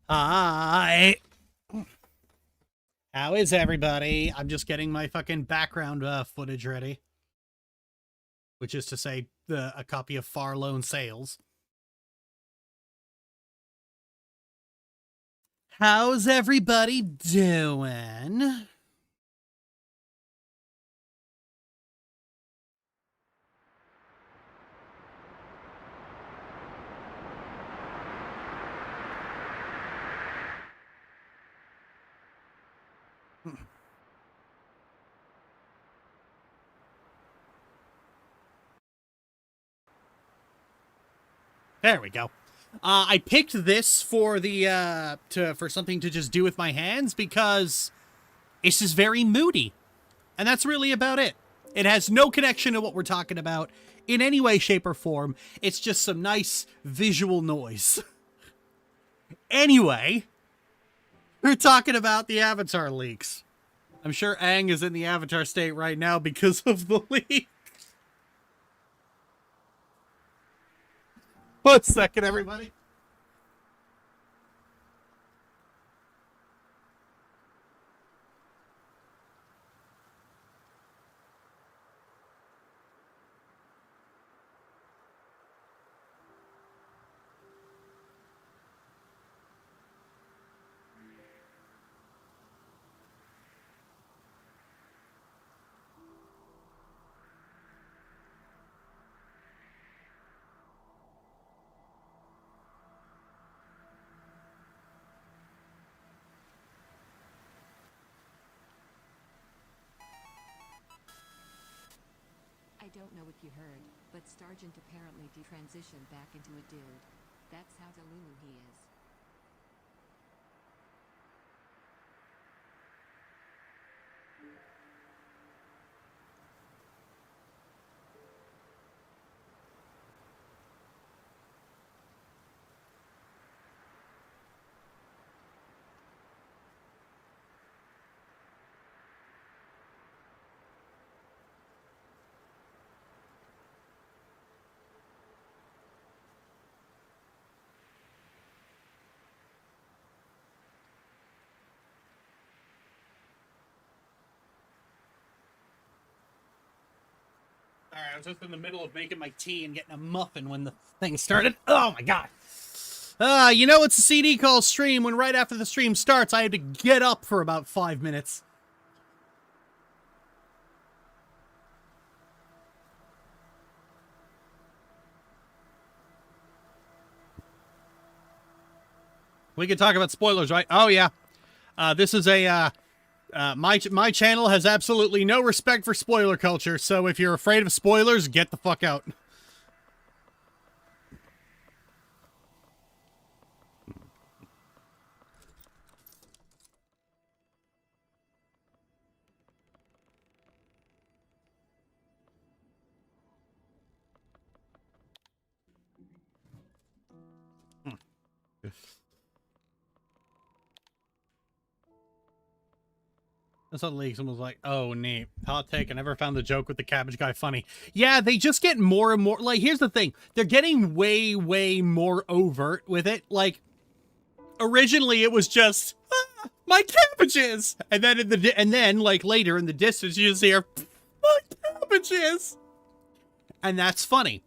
Hi. How is everybody? I'm just getting my fucking background footage ready, which is to say, a copy of Far Lone Sales. How's everybody doing? There we go. I picked this for the for something to just do with my hands because it's just very moody, and that's really about it. It has no connection to what we're talking about in any way, shape, or form. It's just some nice visual noise. Anyway, we're talking about the Avatar leaks. I'm sure Aang is in the Avatar state right now because of the leak. 1 second, everybody. I don't know what you heard, but Stargent apparently detransitioned back into a dude. That's how Delulu he is. Alright, I was just in the middle of making my tea and getting a muffin when the thing started. Oh my god. You know it's a CD call stream when right after the stream starts I had to get up for about 5 minutes. We can talk about spoilers, right? Oh yeah. This is a my channel has absolutely no respect for spoiler culture, so if you're afraid of spoilers, get the fuck out. And suddenly someone was like, oh, neat. Hot take. I never found the joke with the cabbage guy funny. Yeah, they just get more and more. Like, here's the thing. They're getting way, way more overt with it. Like, originally it was just, my cabbages! And then, like, later in the distance, you just hear, my cabbages! And that's funny.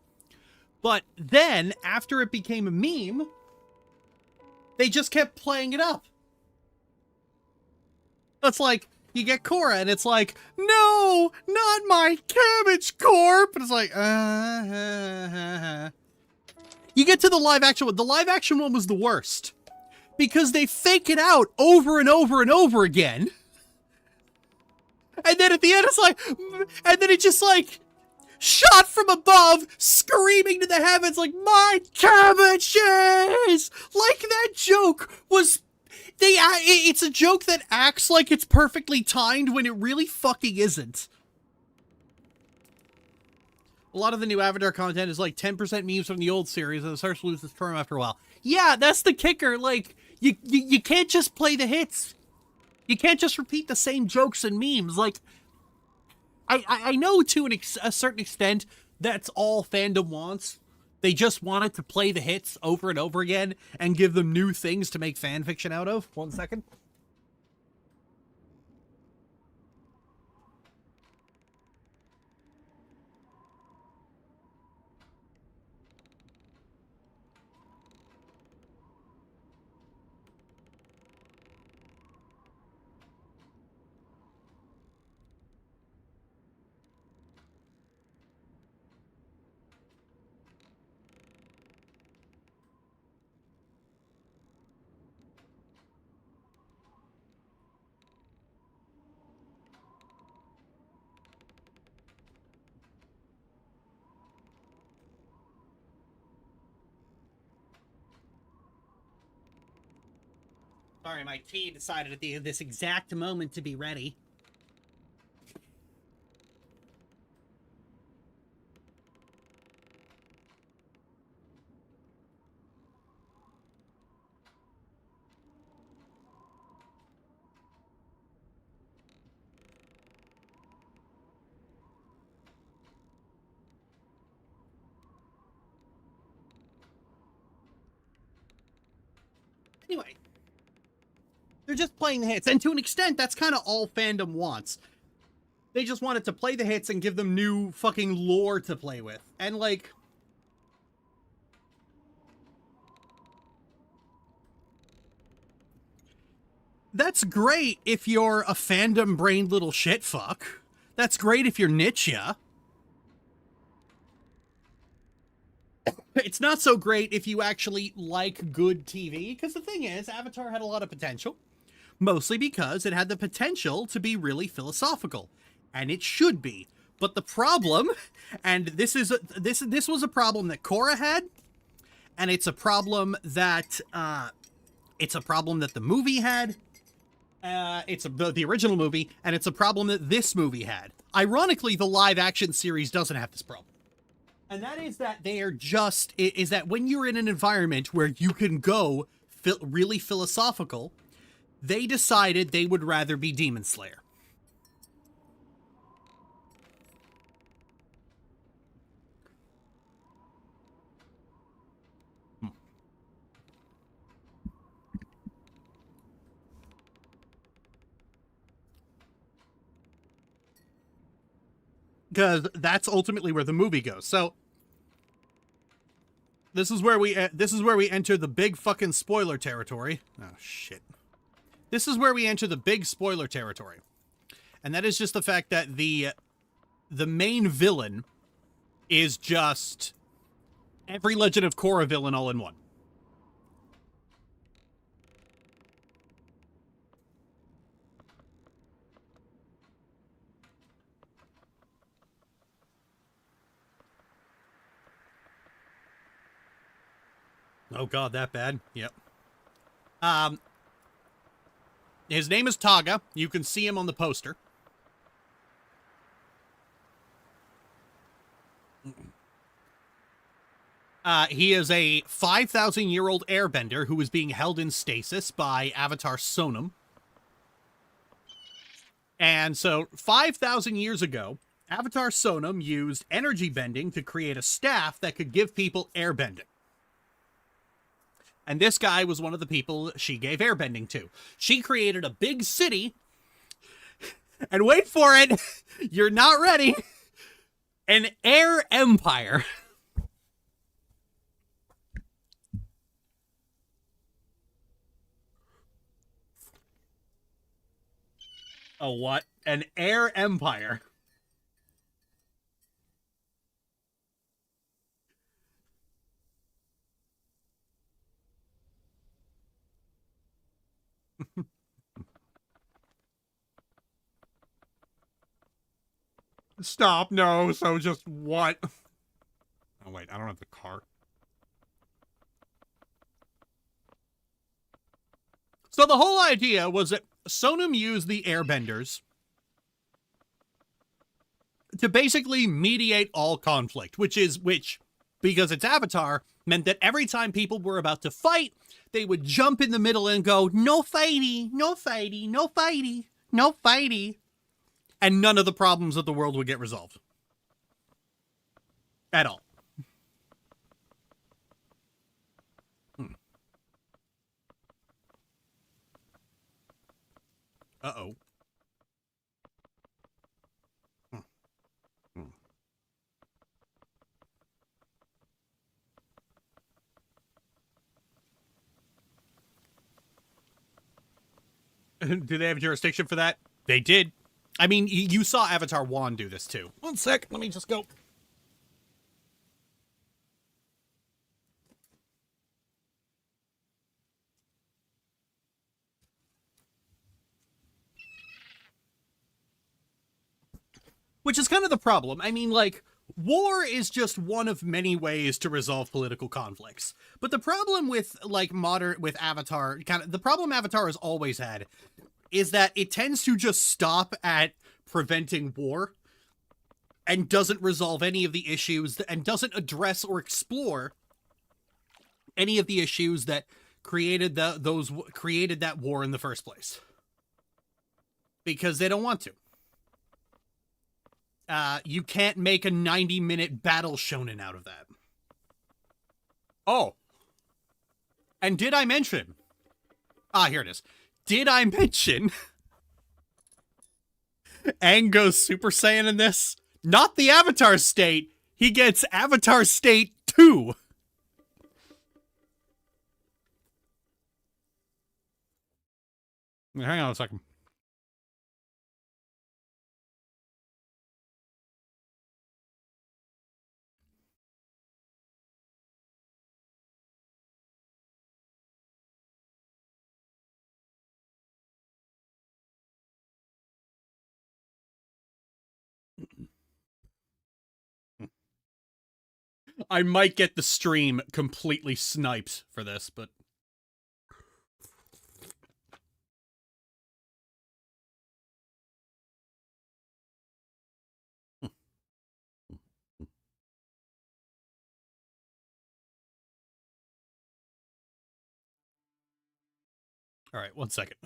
But then, after it became a meme, they just kept playing it up. It's like, you get Korra, and it's like, no, not my cabbage corp. And it's like, You get to the live action one. The live action one was the worst. Because they fake it out over and over and over again. And then at the end, it's like, and then it just like, shot from above, screaming to the heavens like, my cabbages! Like that joke was... It's a joke that acts like it's perfectly timed when it really fucking isn't. A lot of the new Avatar content is like 10% memes from the old series and it starts to lose its charm after a while. Yeah, that's the kicker. Like, you can't just play the hits. You can't just repeat the same jokes and memes. Like, I know to a certain extent that's all fandom wants. They just wanted to play the hits over and over again and give them new things to make fan fiction out of. 1 second. Sorry, my tea decided at this exact moment to be ready. Anyway. They're just playing the hits. And to an extent, that's kind of all fandom wants. They just wanted to play the hits and give them new fucking lore to play with. And, like... that's great if you're a fandom-brained little shitfuck. That's great if you're Nietzsche. It's not so great if you actually like good TV, because the thing is, Avatar had a lot of potential. Mostly because it had the potential to be really philosophical, and it should be. But the problem, and this was a problem that Korra had, and it's a problem that the movie had. The original movie, and it's a problem that this movie had. Ironically, the live action series doesn't have this problem. And that is that they are just, is that when you're in an environment where you can go really philosophical, they decided they would rather be Demon Slayer. Because that's ultimately where the movie goes. So this is where we enter the big fucking spoiler territory. Oh shit. This is where we enter the big spoiler territory. And that is just the fact that the main villain is just every Legend of Korra villain all in one. Oh god, that bad? Yep. His name is Taga. You can see him on the poster. He is a 5,000-year-old airbender who is being held in stasis by Avatar Sonam. And so, 5,000 years ago, Avatar Sonam used energy bending to create a staff that could give people airbending. And this guy was one of the people she gave airbending to. She created a big city, and wait for it, you're not ready, an air empire. A what? An air empire. Stop, no, so just what? Oh, wait, I don't have the car. So the whole idea was that Sonam used the airbenders to basically mediate all conflict, which, because it's Avatar, meant that every time people were about to fight, they would jump in the middle and go, no fighty, no fighty, no fighty, no fighty. And none of the problems of the world would get resolved. At all. Uh-oh. Do they have jurisdiction for that? They did. I mean, you saw Avatar 1 do this too. One sec, let me just go. Which is kind of the problem. I mean, like, war is just one of many ways to resolve political conflicts. But the problem with, like, with Avatar, the problem Avatar has always had is that it tends to just stop at preventing war and doesn't resolve any of the issues and doesn't address or explore any of the issues that created created that war in the first place. Because they don't want to. You can't make a 90-minute battle shonen out of that. Oh. And did I mention... here it is. Did I mention... Aang goes Super Saiyan in this? Not the Avatar state. He gets Avatar state 2. Hang on a second. I might get the stream completely sniped for this, but... All right, one second.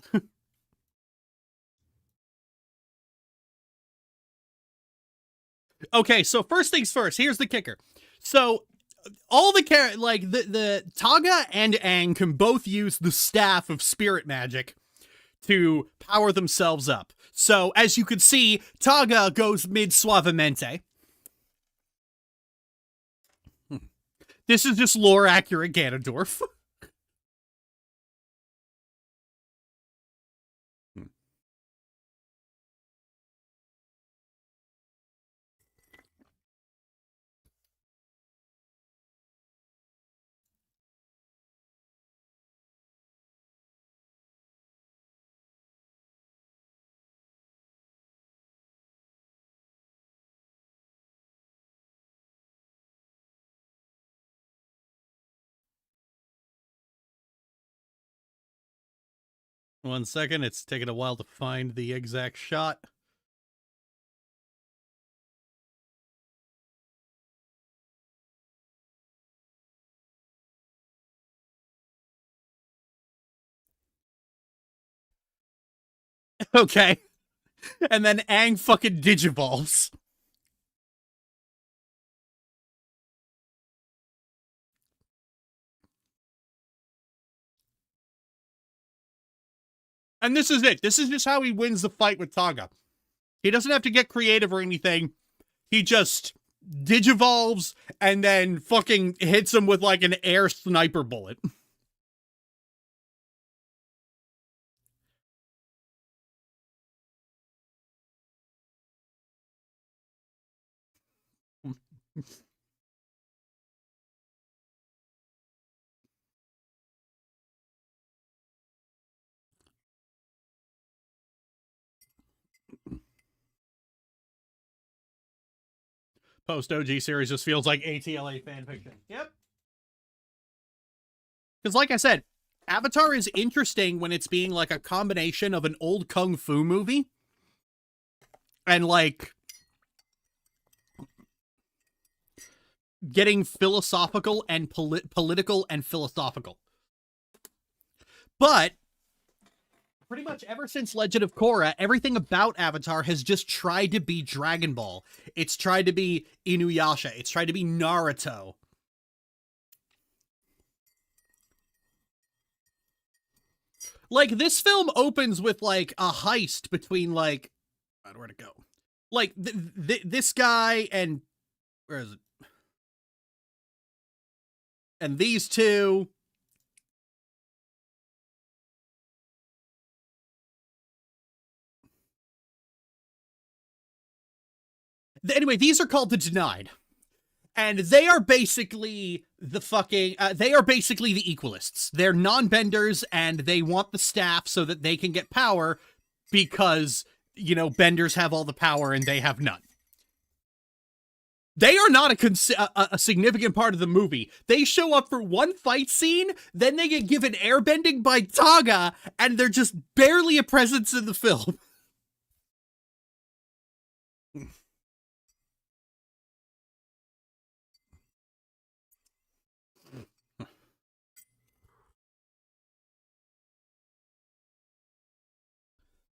Okay, so first things first, here's the kicker. So all the the Taga and Aang can both use the staff of spirit magic to power themselves up. So as you can see, Taga goes mid suavemente. This is just lore accurate Ganondorf. One second, it's taking a while to find the exact shot. Okay. And then Aang fucking digivolves. And this is it. This is just how he wins the fight with Taga. He doesn't have to get creative or anything. He just digivolves and then fucking hits him with like an air sniper bullet. Post OG series just feels like ATLA fanfiction. Yep. Because like I said, Avatar is interesting when it's being like a combination of an old kung fu movie and like getting philosophical and political and philosophical. But pretty much ever since Legend of Korra, everything about Avatar has just tried to be Dragon Ball. It's tried to be Inuyasha. It's tried to be Naruto. Like, this film opens with, like, a heist between, like, God, where'd it go? Like, this guy and, where is it? And these two. Anyway, these are called the Denied. And they are basically the fucking, they are basically the Equalists. They're non-benders, and they want the staff so that they can get power because, you know, benders have all the power and they have none. They are not a significant part of the movie. They show up for one fight scene, then they get given airbending by Taga, and they're just barely a presence in the film.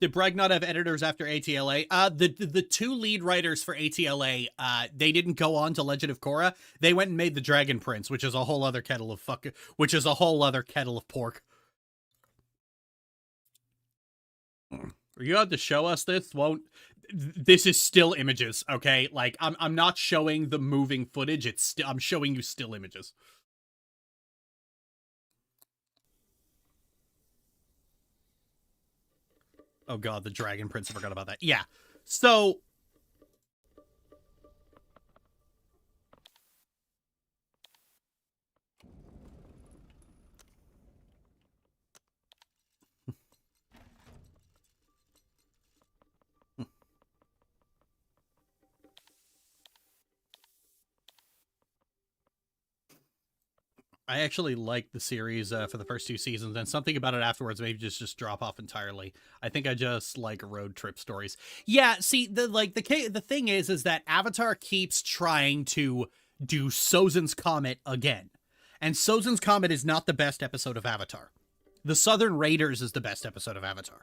Did Bragg not have editors after ATLA? The two lead writers for ATLA, they didn't go on to Legend of Korra. They went and made the Dragon Prince, which is a whole other kettle of pork. Are you out to show us this? This is still images, okay? Like, I'm not showing the moving footage. I'm showing you still images. Oh god, the Dragon Prince, I forgot about that. Yeah. So I actually liked the series for the first two seasons, and something about it afterwards made me just drop off entirely. I think I just like road trip stories. Yeah, see, the thing is that Avatar keeps trying to do Sozin's Comet again, and Sozin's Comet is not the best episode of Avatar. The Southern Raiders is the best episode of Avatar.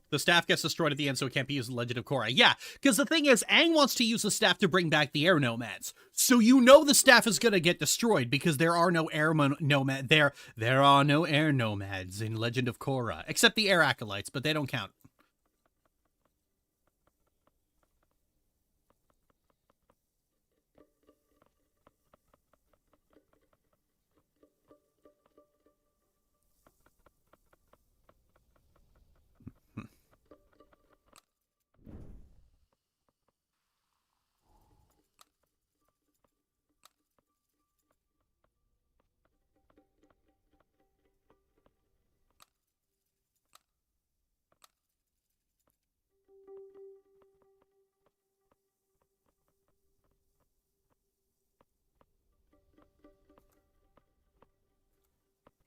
The staff gets destroyed at the end, so it can't be used in Legend of Korra. Yeah, because the thing is, Aang wants to use the staff to bring back the air nomads. So you know the staff is going to get destroyed because there are no air nomad there are no air nomads in Legend of Korra, except the air acolytes, but they don't count.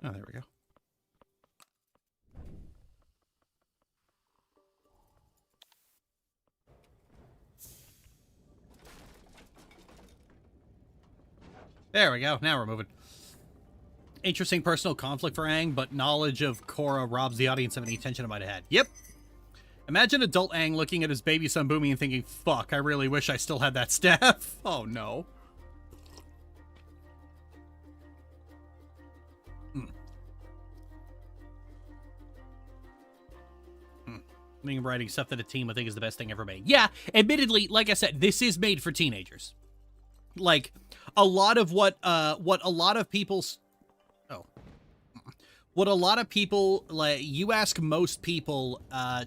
Oh, there we go. There we go. Now we're moving. Interesting personal conflict for Aang, but knowledge of Korra robs the audience of any attention it might have had. Yep. Imagine adult Aang looking at his baby son Bumi and thinking, fuck, I really wish I still had that staff. Oh, no. Writing stuff that a team would think is the best thing ever made. Yeah, admittedly, like I said, this is made for teenagers. Like, a lot of what a lot of people, like, you ask most people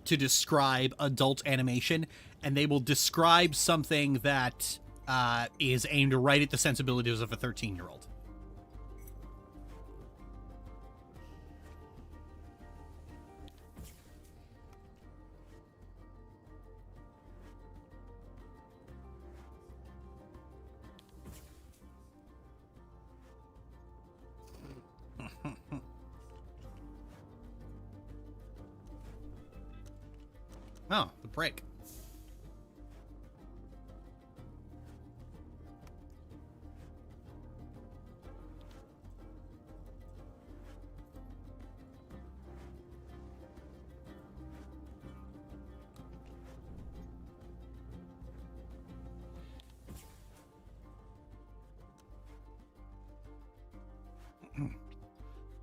to describe adult animation, and they will describe something that is aimed right at the sensibilities of a 13-year-old. Oh, the break.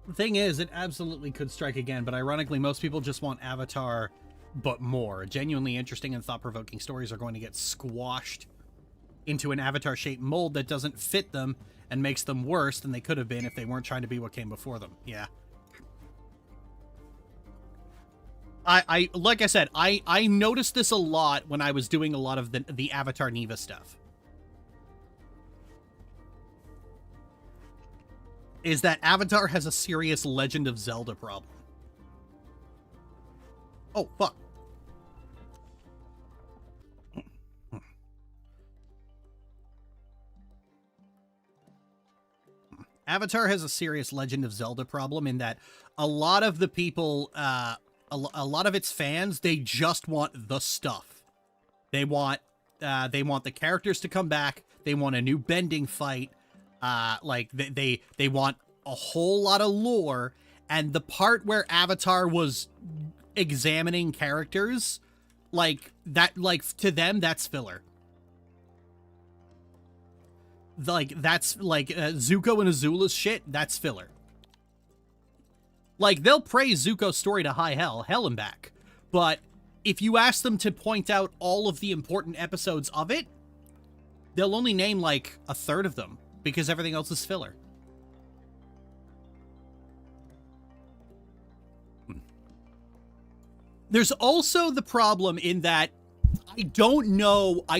The thing is, it absolutely could strike again, but ironically, most people just want Avatar, but more. Genuinely interesting and thought-provoking stories are going to get squashed into an Avatar-shaped mold that doesn't fit them and makes them worse than they could have been if they weren't trying to be what came before them. Yeah. I like I said, I noticed this a lot when I was doing a lot of the Avatar Neva stuff. Is that Avatar has a serious Legend of Zelda problem. Oh, fuck. Avatar has a serious Legend of Zelda problem in that a lot of the people, a lot of its fans, they just want the stuff. They want the characters to come back. They want a new bending fight. Like they want a whole lot of lore, and the part where Avatar was examining characters, like that, like to them, that's filler. Like that's like Zuko and Azula's shit. That's filler. Like they'll praise Zuko's story to high hell and back, but if you ask them to point out all of the important episodes of it, they'll only name like a third of them because everything else is filler. There's also the problem in that I don't know a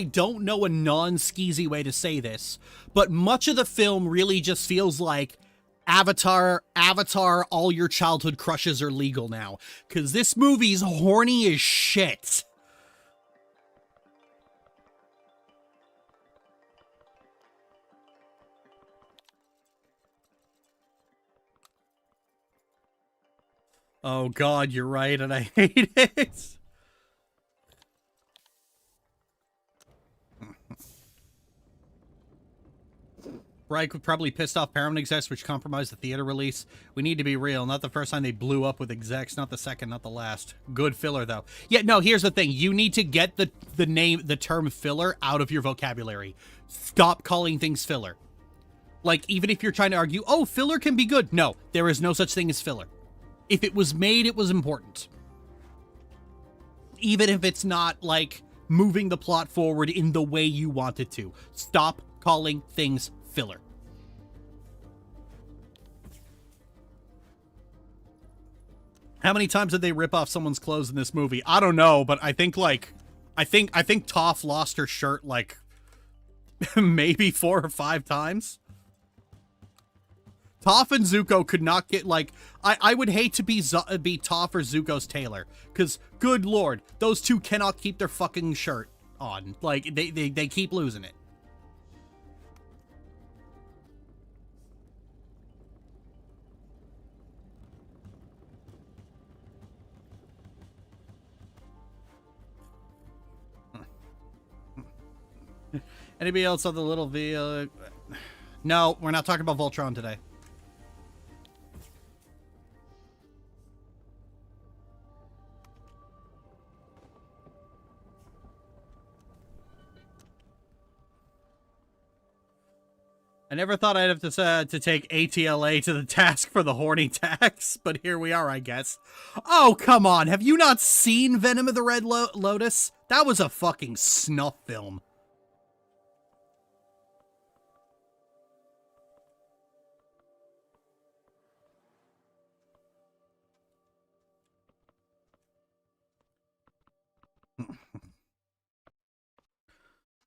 non-skeezy way to say this, but much of the film really just feels like Avatar, all your childhood crushes are legal now. Because this movie's horny as shit. Oh god, you're right, and I hate it. Reich probably pissed off Paramount execs, which compromised the theater release. We need to be real. Not the first time they blew up with execs, not the second, not the last. Good filler, though. Yeah, no, here's the thing. You need to get the term filler out of your vocabulary. Stop calling things filler. Like, even if you're trying to argue, oh, filler can be good. No, there is no such thing as filler. If it was made, it was important. Even if it's not, like, moving the plot forward in the way you want it to. Stop calling things filler. How many times did they rip off someone's clothes in this movie? I don't know, but I think like I think Toph lost her shirt like maybe 4 or 5 times. Toph and Zuko could not get like I would hate to be Toph or Zuko's tailor, because good lord, those two cannot keep their fucking shirt on. Like they keep losing it. Anybody else on the little V? No, we're not talking about Voltron today. I never thought I'd have to take ATLA to the task for the horny tax, but here we are, I guess. Oh, come on. Have you not seen Venom of the Red Lotus? That was a fucking snuff film.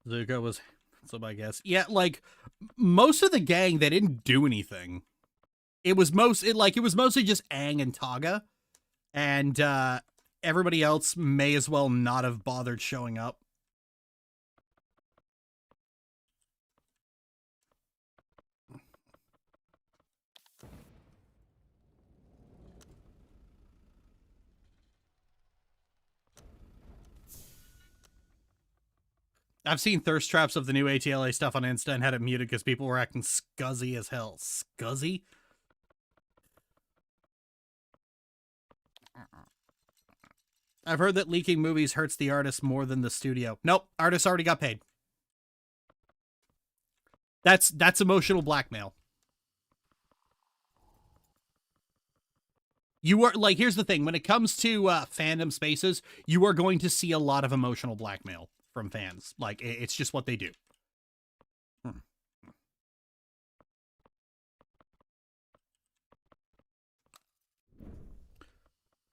Zuko was handsome, I guess. Yeah, like most of the gang, they didn't do anything. It was mostly just Aang and Togha, and everybody else may as well not have bothered showing up. I've seen thirst traps of the new ATLA stuff on Insta and had it muted because people were acting scuzzy as hell. Scuzzy? I've heard that leaking movies hurts the artist more than the studio. Nope, artists already got paid. That's emotional blackmail. You are like, here's the thing: when it comes to fandom spaces, you are going to see a lot of emotional blackmail from fans. Like, it's just what they do.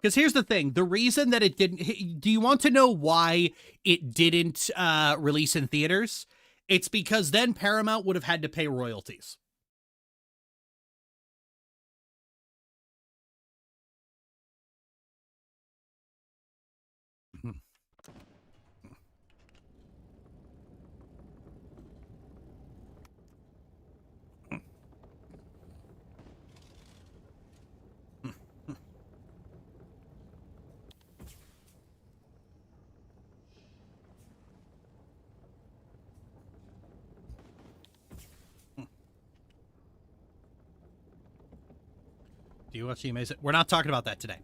Because here's the thing: the reason that it didn't. Do you want to know why it didn't release in theaters? It's because then Paramount would have had to pay royalties. Do you watch the Amazing? We're not talking about that today.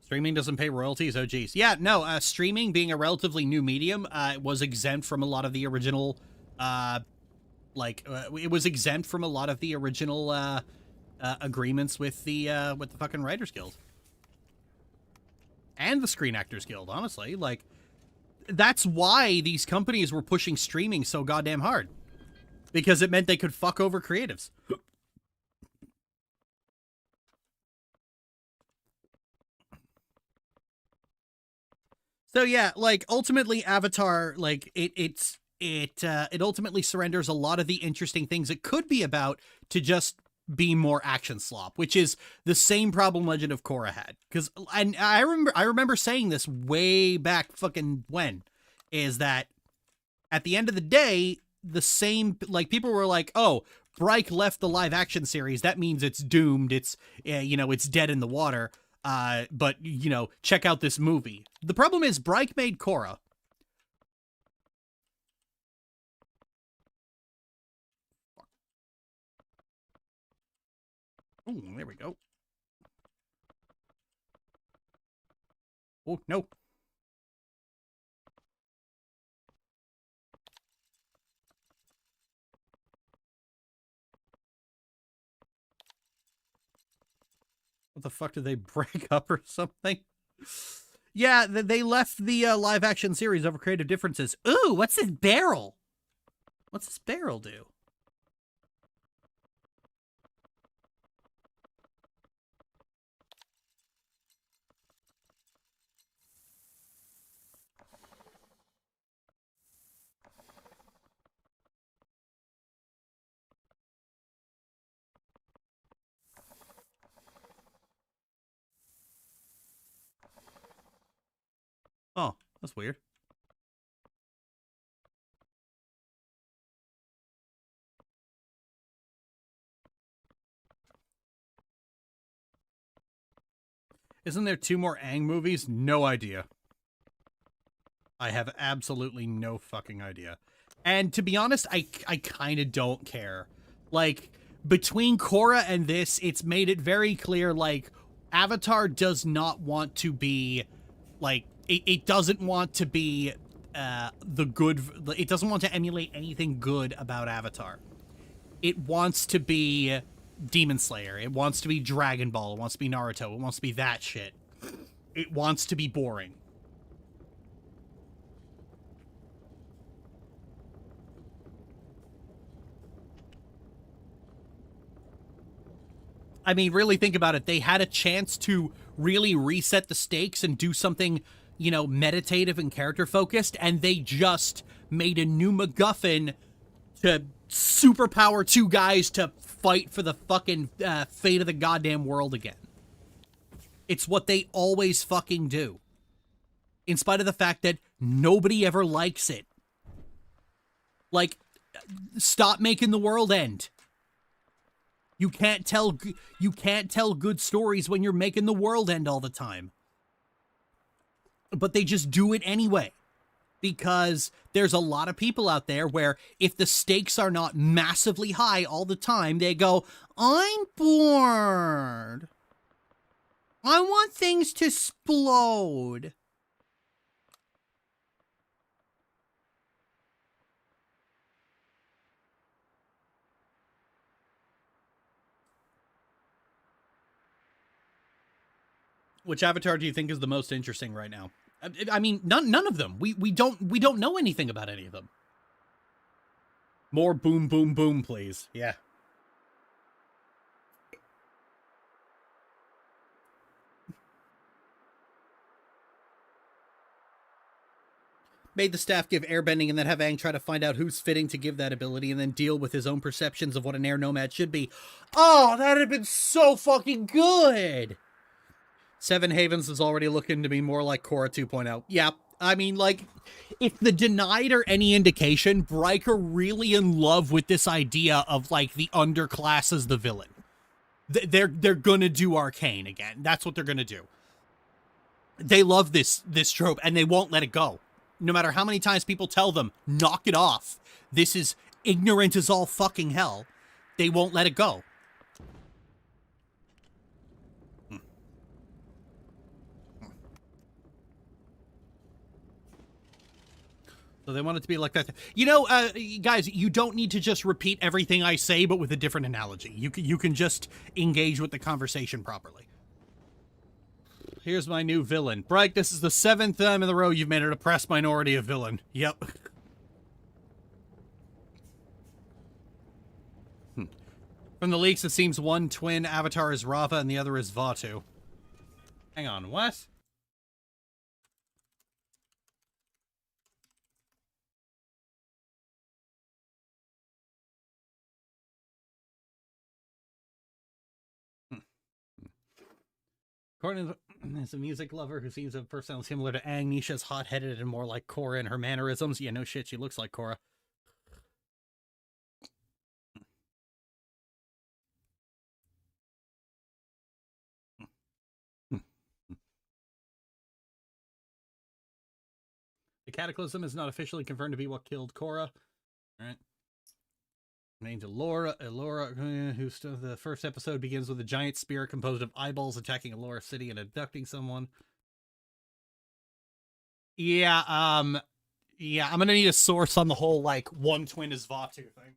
Streaming doesn't pay royalties. Oh, geez. Yeah, no. Streaming, being a relatively new medium, was exempt from a lot of the original. It was exempt from a lot of the original agreements with the fucking Writers Guild and the Screen Actors Guild. Honestly, like, that's why these companies were pushing streaming so goddamn hard, because it meant they could fuck over creatives. So yeah, like, ultimately Avatar, like, it ultimately surrenders a lot of the interesting things it could be about to just be more action slop, which is the same problem Legend of Korra had. Because, and I remember saying this way back fucking when, is that at the end of the day, the same, like, people were like, oh, Bryke left the live action series, that means it's doomed, it's it's dead in the water. But, check out this movie. The problem is Bryke made Korra. Oh, there we go. Oh, no. What the fuck, did they break up or something? Yeah, they left the live action series over creative differences. Ooh, what's this barrel? What's this barrel do? Oh, that's weird. Isn't there 2 more Aang movies? No idea. I have absolutely no fucking idea. And to be honest, I kind of don't care. Like, between Korra and this, it's made it very clear, like, Avatar does not want to be, like, it doesn't want to be the good, it doesn't want to emulate anything good about Avatar. It wants to be Demon Slayer. It wants to be Dragon Ball. It wants to be Naruto. It wants to be that shit. It wants to be boring. I mean, really think about it. They had a chance to really reset the stakes and do something, meditative and character focused, and they just made a new MacGuffin to superpower 2 guys to fight for the fucking fate of the goddamn world again. It's what they always fucking do. In spite of the fact that nobody ever likes it. Like, stop making the world end. You can't tell good stories when you're making the world end all the time. But they just do it anyway. Because there's a lot of people out there where if the stakes are not massively high all the time, they go, I'm bored. I want things to explode. Which Avatar do you think is the most interesting right now? I mean, none of them. We don't know anything about any of them. More boom, boom, boom, please. Yeah. Made the staff give airbending and then have Aang try to find out who's fitting to give that ability and then deal with his own perceptions of what an air nomad should be. Oh, that'd have been so fucking good! Seven Havens is already looking to be more like Korra 2.0. Yeah, I mean, like, if the Denied are any indication, Riker really in love with this idea of, like, the underclass as the villain. They're gonna do Arcane again. That's what they're gonna do. They love this trope, and they won't let it go. No matter how many times people tell them, knock it off. This is ignorant as all fucking hell. They won't let it go. So they want it to be like that. You know, guys, you don't need to just repeat everything I say, but with a different analogy. You can just engage with the conversation properly. Here's my new villain. Bright, this is the 7th time in a row you've made an oppressed minority a villain. Yep. From the leaks, it seems one twin avatar is Rava and the other is Vatu. Hang on, what? According to as a music lover who seems to have personality similar to Aang, Nisha's hot-headed and more like Korra in her mannerisms. Yeah, no shit, she looks like Korra. The Cataclysm is not officially confirmed to be what killed Korra. Alright. Named Elora, who's the first episode begins with a giant spear composed of eyeballs attacking Elora City and abducting someone. Yeah, I'm gonna need a source on the whole, like, one twin is Vatu thing.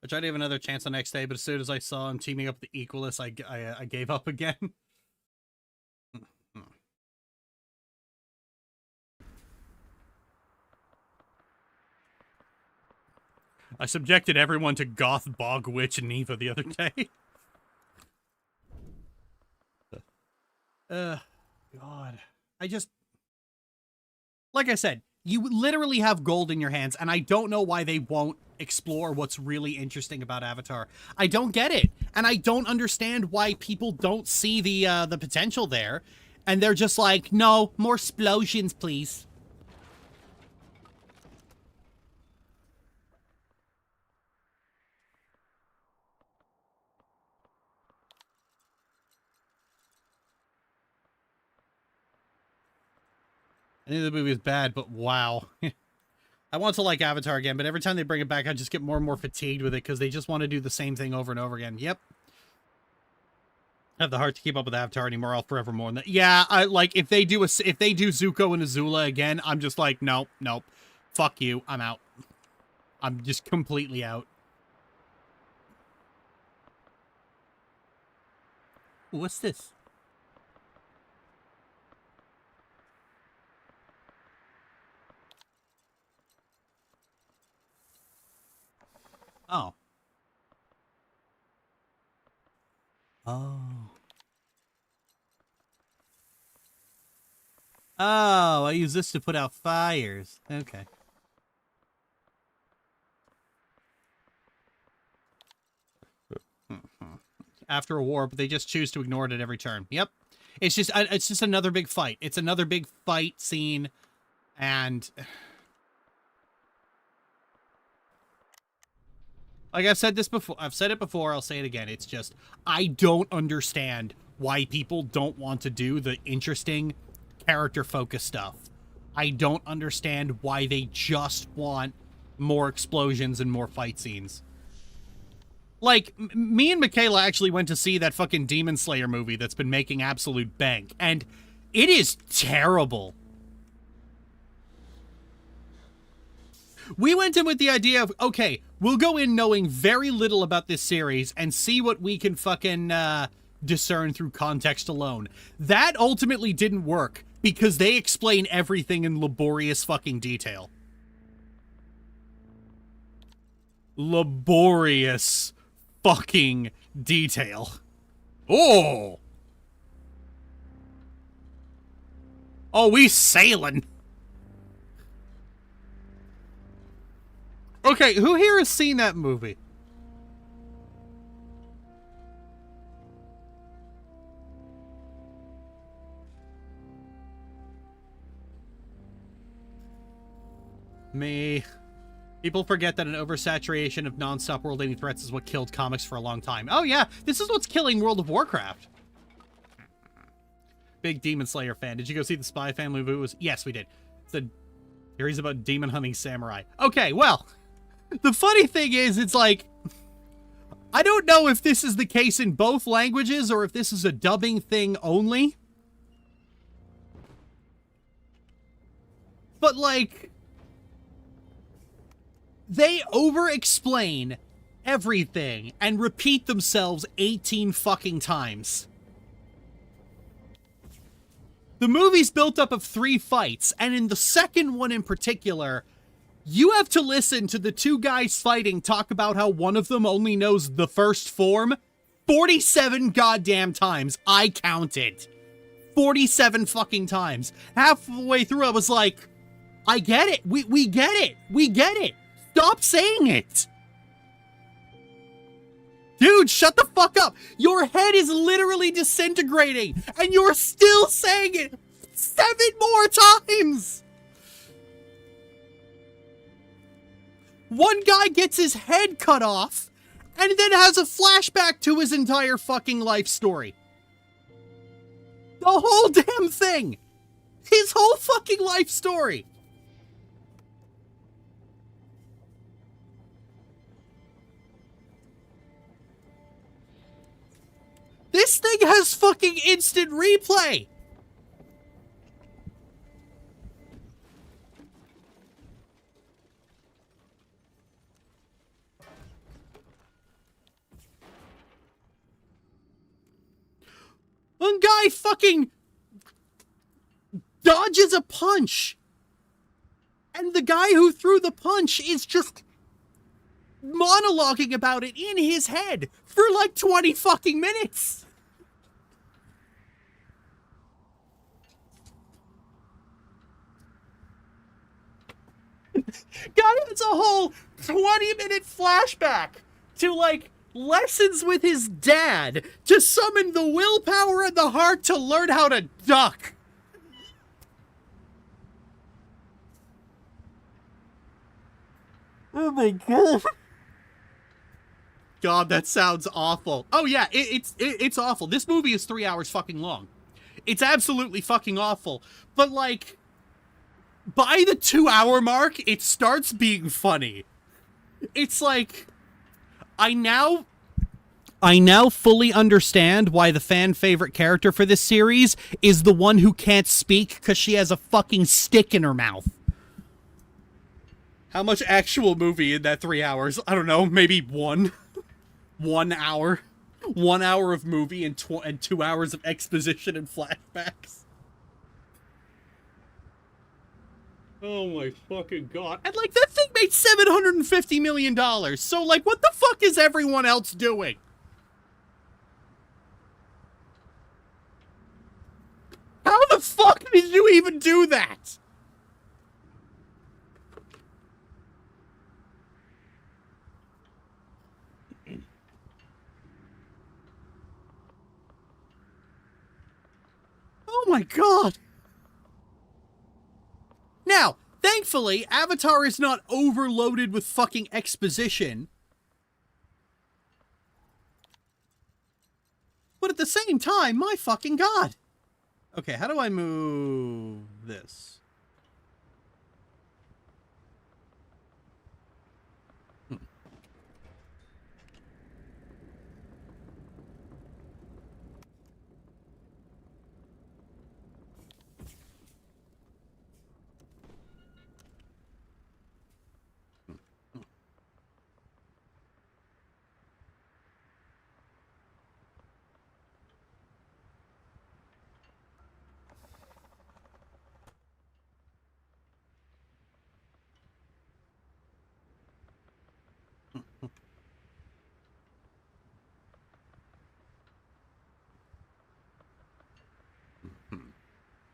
I tried to have another chance the next day, but as soon as I saw him teaming up with the Equalists, I gave up again. I subjected everyone to Goth Bog Witch and Neva the other day. God. Like I said, you literally have gold in your hands, and I don't know why they won't explore what's really interesting about Avatar. I don't get it, and I don't understand why people don't see the potential there, and they're just like, no, more explosions, please. I knew the movie was bad, but wow. I want to like Avatar again, but every time they bring it back, I just get more and more fatigued with it because they just want to do the same thing over and over again. Yep. I have the heart to keep up with Avatar anymore. I'll forever mourn that. Yeah, if they do Zuko and Azula again, I'm just like, nope. Fuck you. I'm out. I'm just completely out. What's this? Oh. Oh. Oh, I use this to put out fires. Okay. After a war, but they just choose to ignore it at every turn. Yep. It's just another big fight. It's another big fight scene, and like I've said this before, I've said it before, I'll say it again. It's just, I don't understand why people don't want to do the interesting character-focused stuff. I don't understand why they just want more explosions and more fight scenes. Like, me and Michaela actually went to see that fucking Demon Slayer movie that's been making absolute bank, and it is terrible. We went in with the idea of, okay, we'll go in knowing very little about this series and see what we can fucking discern through context alone. That ultimately didn't work because they explain everything in laborious fucking detail. Laborious fucking detail. Oh! Oh, we sailing. Okay, who here has seen that movie? Me. People forget that an oversaturation of non-stop world-ending threats is what killed comics for a long time. Oh yeah, this is what's killing World of Warcraft. Big Demon Slayer fan. Did you go see the Spy Family movie? Yes, we did. It's a series about demon hunting samurai. Okay, well, the funny thing is, it's like, I don't know if this is the case in both languages or if this is a dubbing thing only. But like, they over-explain everything and repeat themselves 18 fucking times. The movie's built up of 3 fights, and in the second one in particular, you have to listen to the 2 guys fighting talk about how one of them only knows the first form 47 goddamn times. I counted. 47 fucking times. Halfway through, I was like, I get it. We get it. We get it. Stop saying it. Dude, shut the fuck up. Your head is literally disintegrating, and you're still saying it 7 more times. One guy gets his head cut off, and then has a flashback to his entire fucking life story. The whole damn thing. His whole fucking life story. This thing has fucking instant replay! One guy fucking dodges a punch! And the guy who threw the punch is just monologuing about it in his head for like 20 fucking minutes! God, it's a whole 20-minute flashback to, like, lessons with his dad to summon the willpower and the heart to learn how to duck. Oh my god. God, that sounds awful. Oh yeah, it's awful. This movie is 3 hours fucking long. It's absolutely fucking awful. But, like, by the 2-hour mark, it starts being funny. It's like, I now fully understand why the fan favorite character for this series is the one who can't speak because she has a fucking stick in her mouth. How much actual movie in that 3 hours? I don't know, maybe 1 hour. 1 hour of movie and 2 hours of exposition and flashbacks. Oh my fucking god. And, like, that thing made $750 million. So, like, what the fuck is everyone else doing? How the fuck did you even do that? Oh my god. Now, thankfully, Avatar is not overloaded with fucking exposition. But at the same time, my fucking god. Okay, how do I move this?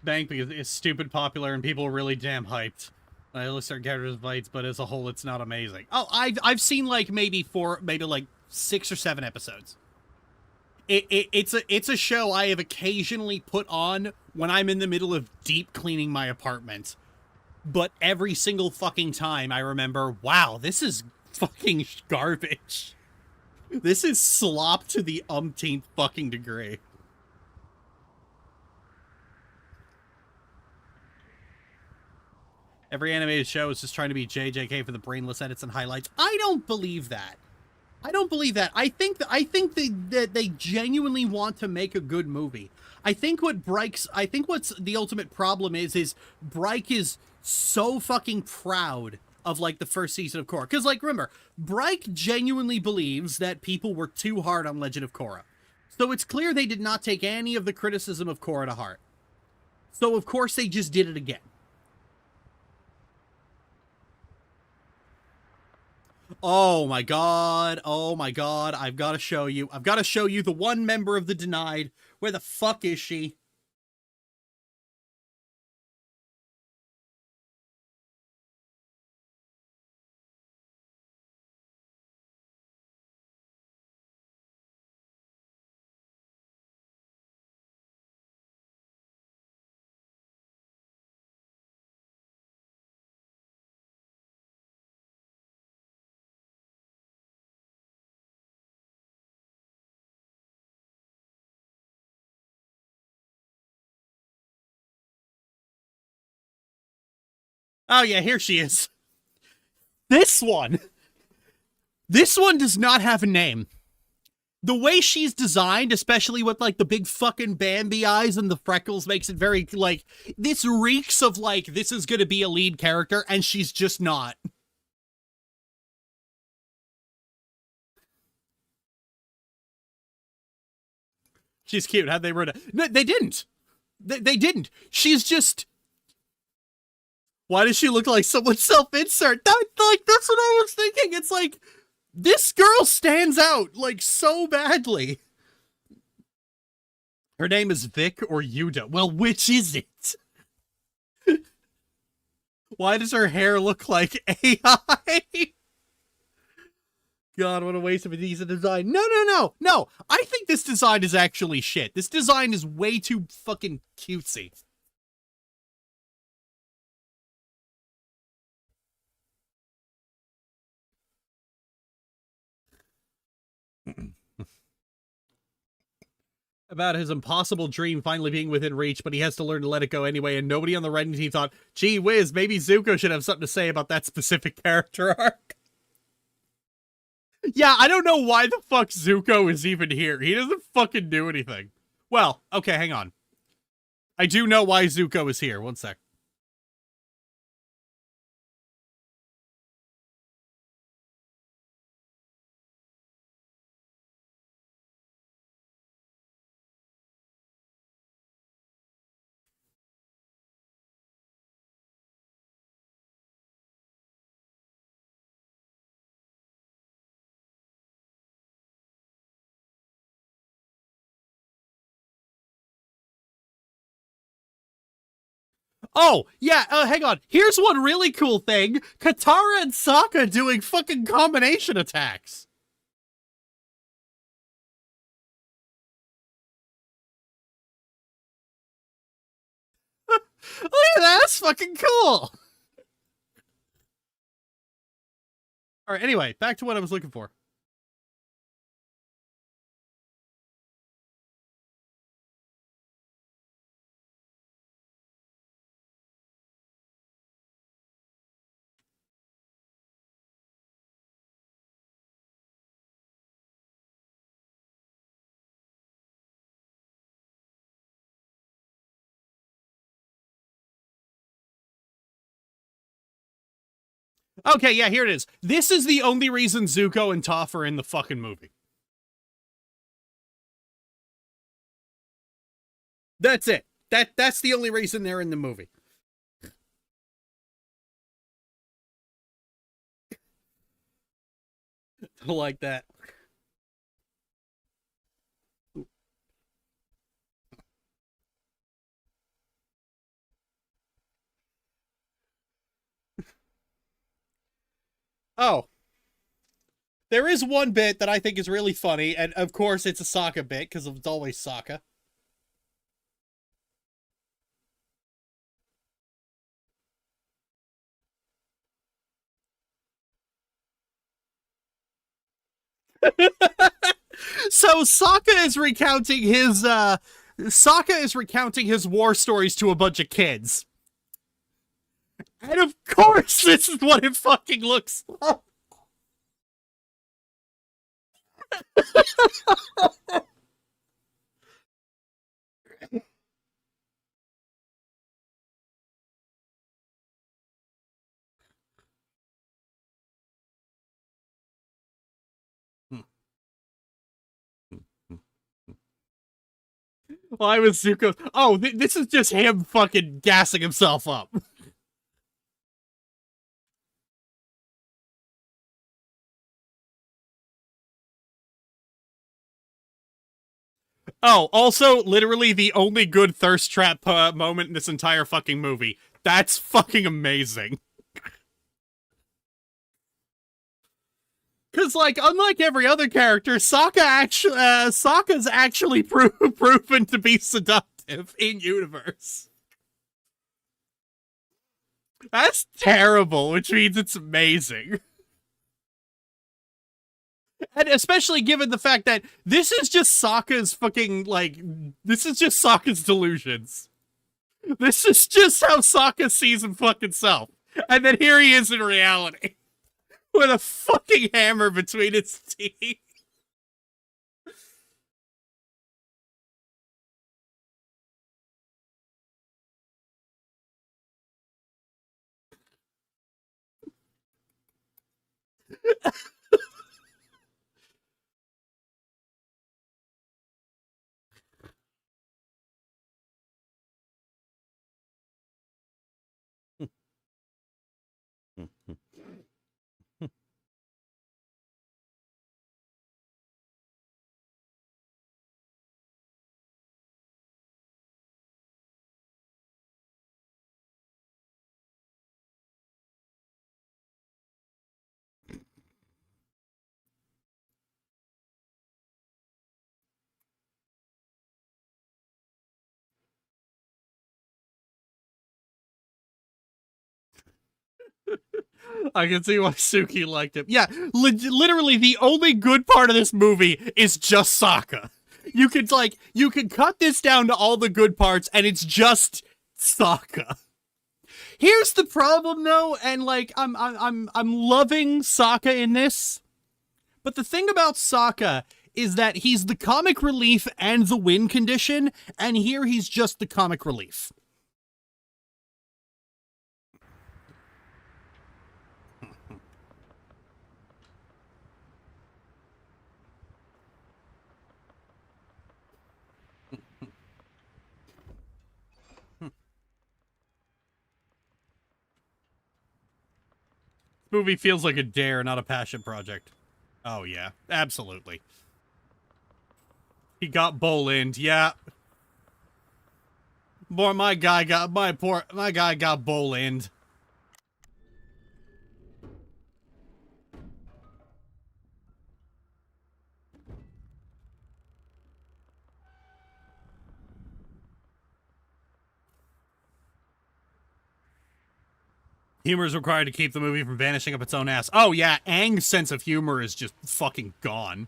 Bank because it's stupid popular and people are really damn hyped. I list our characters fights, but as a whole, it's not amazing. Oh, I've seen like maybe like 6 or 7 episodes. It's a show I have occasionally put on when I'm in the middle of deep cleaning my apartment. But every single fucking time I remember, wow, this is fucking garbage. This is slop to the umpteenth fucking degree. Every animated show is just trying to be JJK for the brainless edits and highlights. I don't believe that. I don't believe that. I think that they genuinely want to make a good movie. I think what's the ultimate problem is Bryke is so fucking proud of like the first season of Korra. Because like remember, Bryke genuinely believes that people were too hard on Legend of Korra. So it's clear they did not take any of the criticism of Korra to heart. So of course they just did it again. Oh my god, I've got to show you. I've got to show you the one member of the Denied. Where the fuck is she? Oh yeah, here she is. This one does not have a name. The way she's designed, especially with like the big fucking Bambi eyes and the freckles, makes it very like, this reeks of like, this is gonna be a lead character, and she's just not. She's cute. How'd they write it? No, they didn't. They didn't. She's just. Why does she look like someone self-insert? That's what I was thinking. It's like, this girl stands out, like, so badly. Her name is Vic or Yuda. Well, which is it? Why does her hair look like AI? God, what a waste of a decent design. No. I think this design is actually shit. This design is way too fucking cutesy. About his impossible dream finally being within reach, but he has to learn to let it go anyway, and nobody on the writing team thought, gee whiz, maybe Zuko should have something to say about that specific character arc. Yeah, I don't know why the fuck Zuko is even here. He doesn't fucking do anything. Well, okay, hang on. I do know why Zuko is here. One sec. Oh, yeah, hang on. Here's one really cool thing. Katara and Sokka doing fucking combination attacks. Look at that. That's fucking cool. All right, anyway, back to what I was looking for. Okay, yeah, here it is. This is the only reason Zuko and Toph are in the fucking movie. That's it. That's the only reason they're in the movie. Like that. Oh, there is one bit that I think is really funny, and of course it's a Sokka bit, because it's always Sokka. So Sokka is recounting his war stories to a bunch of kids. And of course this is what it fucking looks like. Why was Zuko? Oh, this is just him fucking gassing himself up. Oh, also, literally the only good thirst trap moment in this entire fucking movie. That's fucking amazing. Because, like, unlike every other character, Sokka's actually proven to be seductive in universe. That's terrible, which means it's amazing. And especially given the fact that this is just Sokka's fucking, like, this is just Sokka's delusions. This is just how Sokka sees him fucking self. And then here he is in reality. With a fucking hammer between his teeth. I can see why Suki liked him. Yeah, literally the only good part of this movie is just Sokka. You could cut this down to all the good parts, and it's just Sokka. Here's the problem, though, and like I'm loving Sokka in this, but the thing about Sokka is that he's the comic relief and the win condition, and here he's just the comic relief. Movie feels like a dare, not a passion project. Oh yeah, absolutely. He got Boland, yeah. Boy, my guy got Boland. Humor is required to keep the movie from vanishing up its own ass. Oh yeah, Aang's sense of humor is just fucking gone.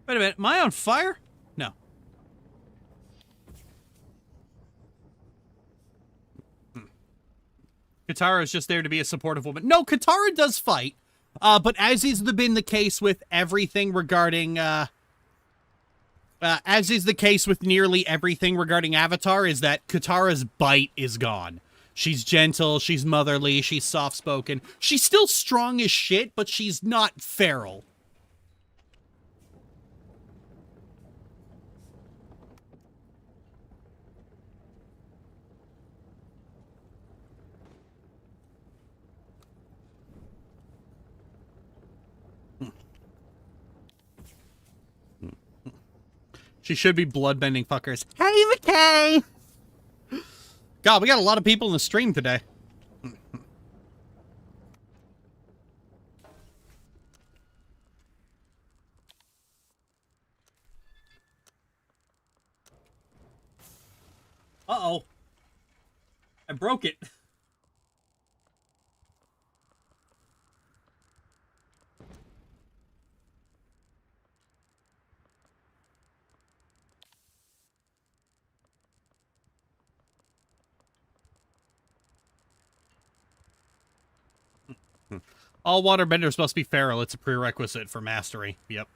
Wait a minute, am I on fire? No. Katara is just there to be a supportive woman. No, Katara does fight, but as is been the case with everything regarding, as is the case with nearly everything regarding Avatar, is that Katara's bite is gone. She's gentle, she's motherly, she's soft-spoken. She's still strong as shit, but she's not feral. She should be bloodbending fuckers. Hey, McKay! God, we got a lot of people in the stream today. Uh-oh. I broke it. All waterbenders must be feral. It's a prerequisite for mastery. Yep.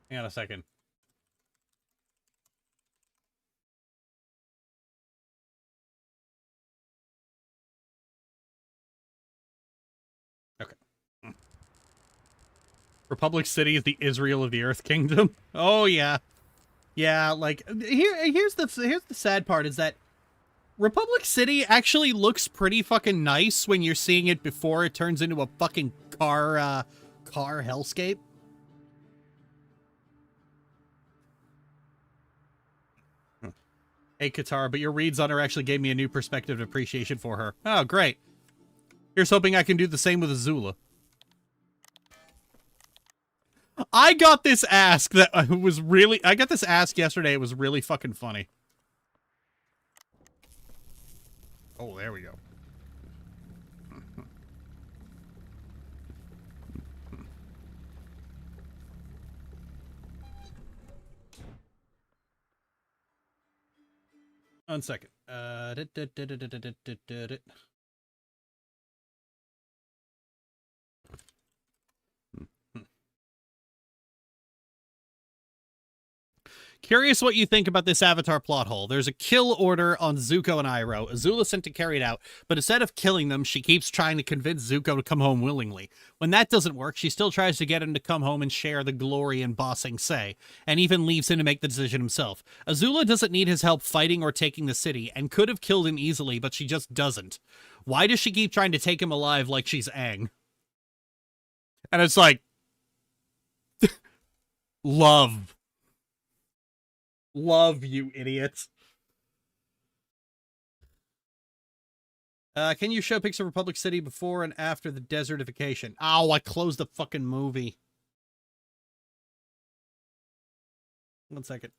Hang on a second. Okay. Republic City is the Israel of the Earth Kingdom. Oh yeah. Yeah, like here's the sad part is that Republic City actually looks pretty fucking nice when you're seeing it before it turns into a fucking car hellscape. Hey, Katara, but your reads on her actually gave me a new perspective of appreciation for her. Oh, great. Here's hoping I can do the same with Azula. I got this ask that was really... I got this ask yesterday. It was really fucking funny. Oh, there we go. 1 second. Curious what you think about this Avatar plot hole. There's a kill order on Zuko and Iroh. Azula sent to carry it out, but instead of killing them, she keeps trying to convince Zuko to come home willingly. When that doesn't work, she still tries to get him to come home and share the glory in Ba Sing Se, and even leaves him to make the decision himself. Azula doesn't need his help fighting or taking the city, and could have killed him easily, but she just doesn't. Why does she keep trying to take him alive like she's Aang? And it's like... love. Love, you idiots. Can you show pics of Republic City before and after the desertification? Ow, I closed the fucking movie. 1 second.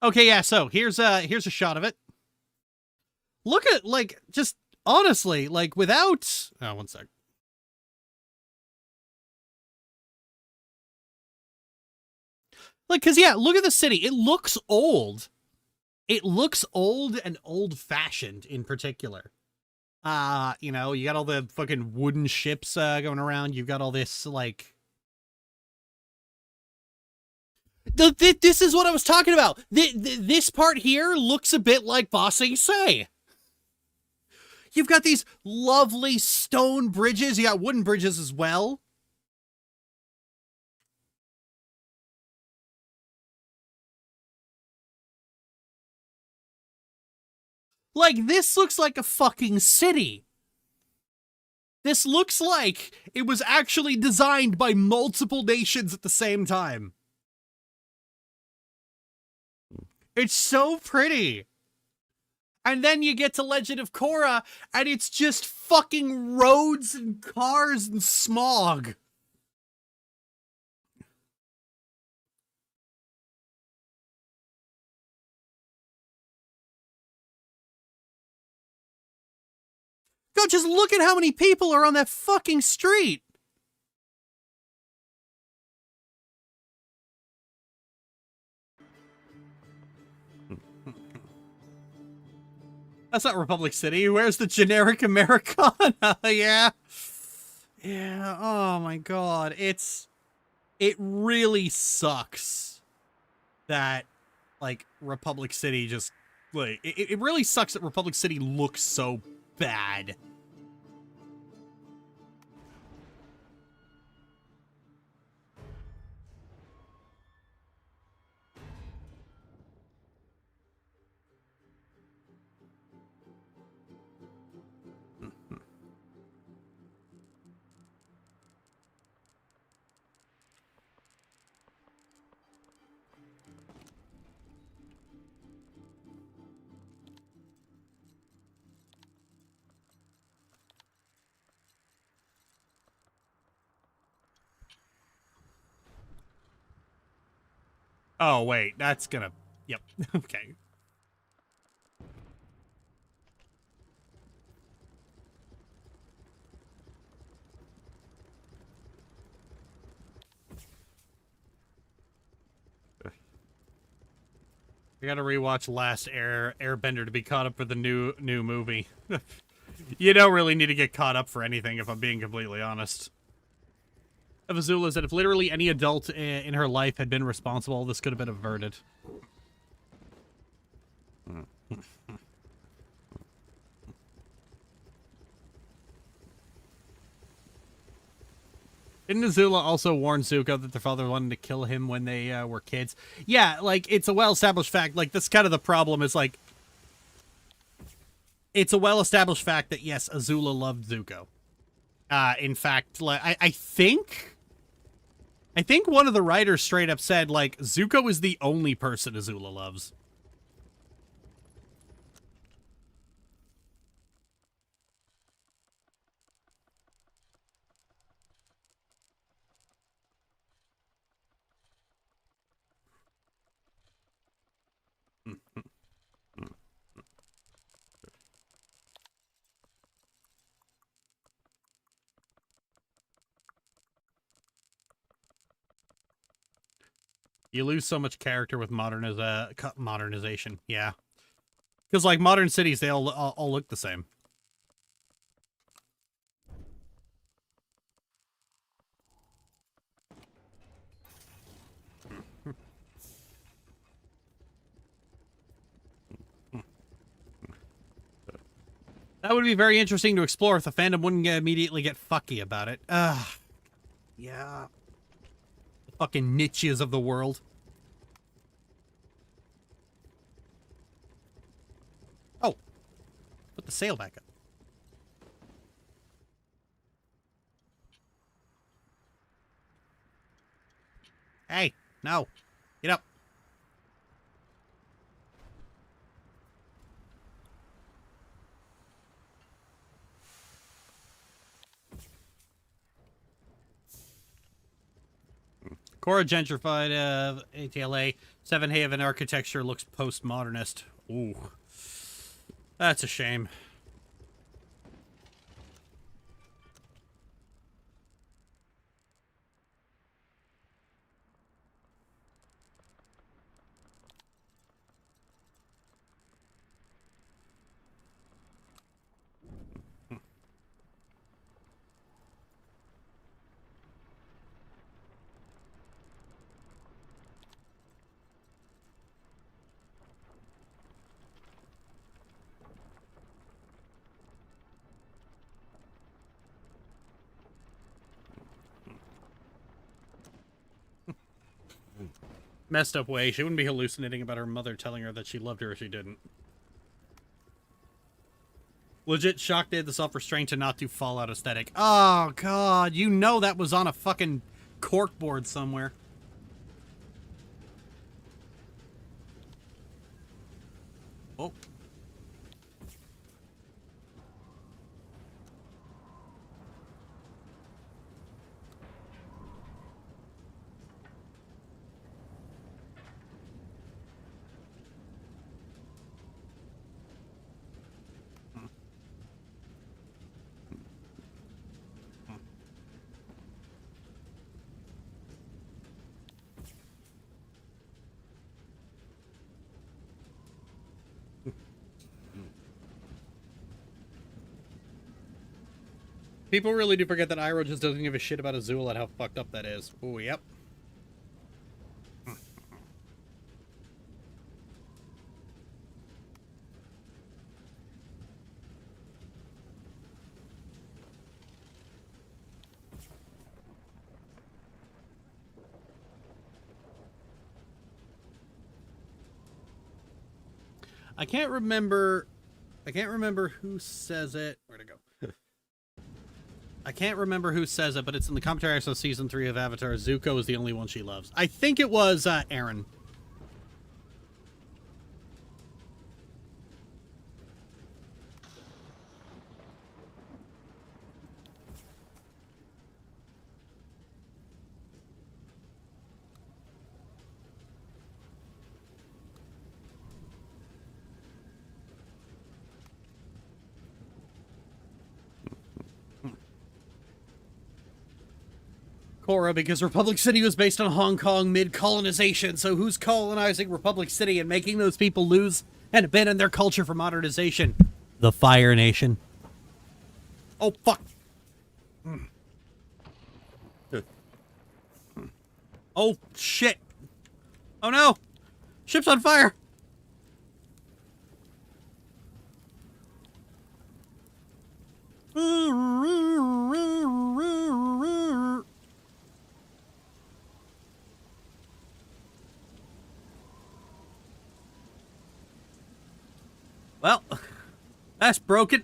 Okay, yeah, so here's a shot of it. Look at, like, just honestly, like, without... Oh, 1 sec. Like, because, yeah, look at the city. It looks old. It looks old and old-fashioned in particular. You know, you got all the fucking wooden ships going around. You've got all this, like... This is what I was talking about. This part here looks a bit like Ba Sing Se. You've got these lovely stone bridges. You got wooden bridges as well. Like, this looks like a fucking city. This looks like it was actually designed by multiple nations at the same time. It's so pretty. And then you get to Legend of Korra, and it's just fucking roads and cars and smog. God, just look at how many people are on that fucking street. That's not Republic City. Where's the generic Americana? Yeah. Yeah. Oh my god. It really sucks that, like, Republic City just, like, it really sucks that Republic City looks so bad. Oh, wait, that's gonna... Yep, okay. I gotta rewatch Last Airbender to be caught up for the new movie. You don't really need to get caught up for anything, if I'm being completely honest. Of Azula said if literally any adult in her life had been responsible, this could have been averted. Didn't Azula also warn Zuko that their father wanted to kill him when they were kids? Yeah, like, it's a well-established fact. Like, that's kind of the problem is, like, it's a well-established fact that, yes, Azula loved Zuko. In fact, like, I think one of the writers straight up said, like, Zuko is the only person Azula loves. You lose so much character with modernization. Yeah. Because, like, modern cities, they all look the same. That would be very interesting to explore if the fandom wouldn't immediately get fucky about it. Yeah. The fucking niches of the world. Oh. Put the sail back up. Hey, no. Get up. Korra gentrified ATLA. Seven Haven architecture looks postmodernist. Ooh. That's a shame. Messed up way. She wouldn't be hallucinating about her mother telling her that she loved her if she didn't. Legit shocked they had the self-restraint to not do Fallout aesthetic. Oh, God. You know that was on a fucking corkboard somewhere. Oh. People really do forget that Iroh just doesn't give a shit about Azula and how fucked up that is. Oh, yep. I can't remember who says it. Where'd it go? I can't remember who says it, but it's in the commentary episode season 3 of Avatar. Zuko is the only one she loves. I think it was Aaron. Korra, because Republic City was based on Hong Kong mid-colonization, so who's colonizing Republic City and making those people lose and abandon their culture for modernization? The Fire Nation. Oh, fuck. Oh, shit. Oh, no. Ship's on fire. Well, that's broken.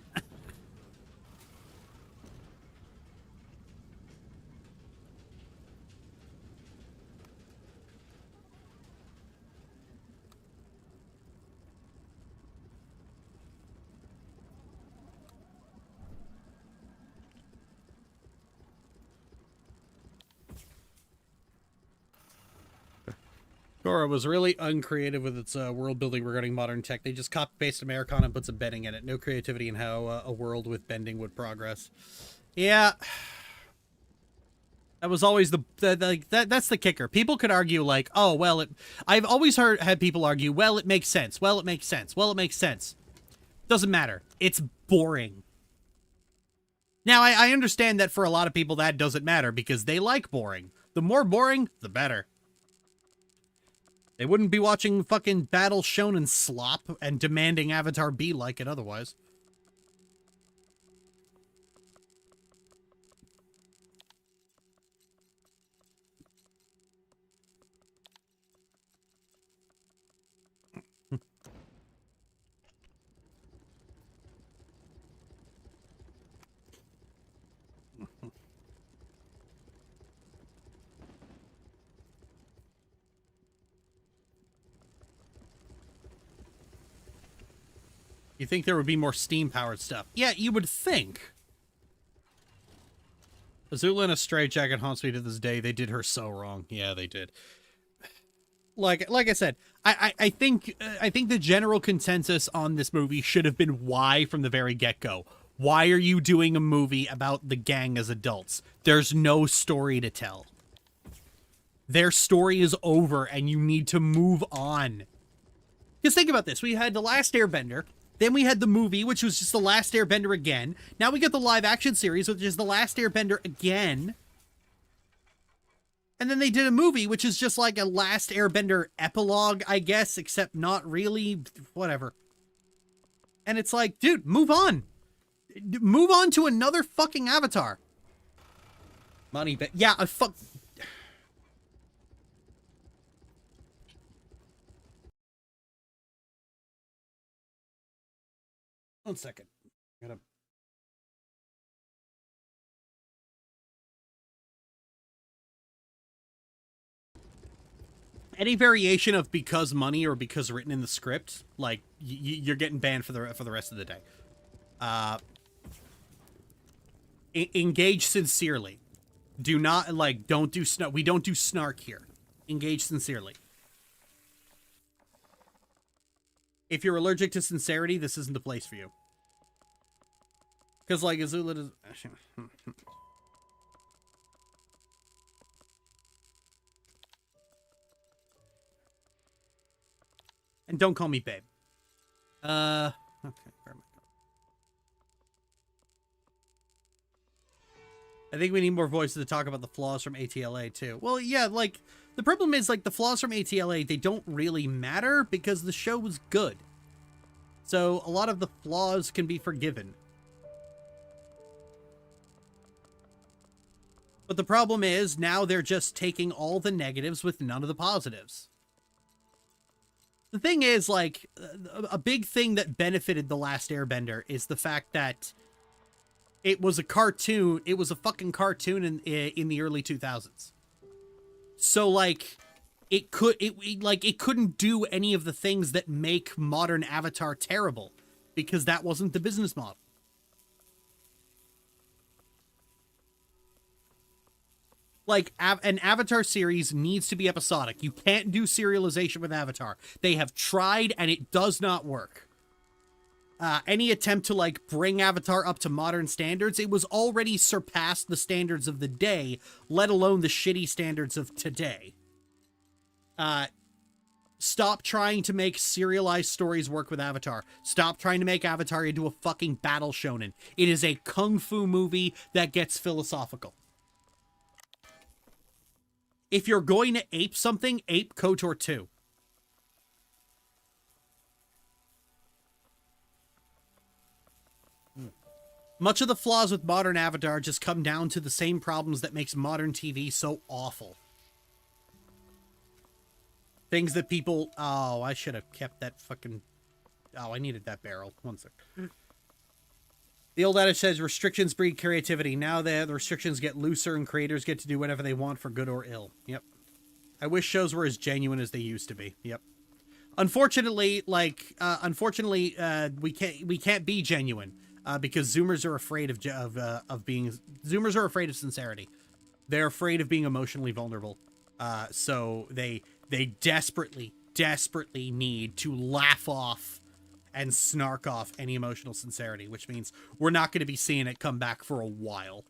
Korra was really uncreative with its world building regarding modern tech. They just copy-pasted Americana and put some bending in it. No creativity in how a world with bending would progress. Yeah. That was always that's the kicker. People could argue like, oh, well, I've always had people argue, well, it makes sense. Well, it makes sense. Well, it makes sense. Doesn't matter. It's boring. Now, I understand that for a lot of people that doesn't matter because they like boring. The more boring, the better. They wouldn't be watching fucking Battle Shonen slop and demanding Avatar be like it otherwise. You think there would be more steam-powered stuff? Yeah, you would think. Azula in a straitjacket haunts me to this day. They did her so wrong. Yeah, they did. Like I said, I think the general consensus on this movie should have been why from the very get-go. Why are you doing a movie about the gang as adults? There's no story to tell. Their story is over, and you need to move on. Because think about this. We had The Last Airbender. Then we had the movie, which was just The Last Airbender again. Now we got the live-action series, which is The Last Airbender again. And then they did a movie, which is just like a Last Airbender epilogue, I guess, except not really. Whatever. And it's like, dude, move on. Move on to another fucking Avatar. Money, but yeah, fuck. One second. Gotta... Any variation of because money or because written in the script, like you're getting banned for the rest of the day. Engage sincerely. Do not don't do snark. We don't do snark here. Engage sincerely. If you're allergic to sincerity, this isn't the place for you. Because like Azula does. And don't call me babe. Okay, where am I going? I think we need more voices to talk about the flaws from ATLA too. Well, yeah, like the problem is like the flaws from ATLA, they don't really matter because the show was good. So a lot of the flaws can be forgiven. But the problem is now they're just taking all the negatives with none of the positives. The thing is, like, a big thing that benefited The Last Airbender is the fact that it was a cartoon. It was a fucking cartoon in the early 2000s. So, like, it couldn't do any of the things that make modern Avatar terrible because that wasn't the business model. Like, an Avatar series needs to be episodic. You can't do serialization with Avatar. They have tried, and it does not work. Any attempt to, like, bring Avatar up to modern standards, it was already surpassed the standards of the day, let alone the shitty standards of today. Stop trying to make serialized stories work with Avatar. Stop trying to make Avatar into a fucking battle shonen. It is a kung fu movie that gets philosophical. If you're going to ape something, ape KOTOR 2. Much of the flaws with modern Avatar just come down to the same problems that makes modern TV so awful. Things that people... Oh, I should have kept that fucking... Oh, I needed that barrel. One sec. The old adage says restrictions breed creativity. Now the restrictions get looser and creators get to do whatever they want for good or ill. Yep. I wish shows were as genuine as they used to be. Yep. Unfortunately, we can't be genuine because Zoomers are afraid of being... Zoomers are afraid of sincerity. They're afraid of being emotionally vulnerable. So they desperately need to laugh off and snark off any emotional sincerity, which means we're not going to be seeing it come back for a while.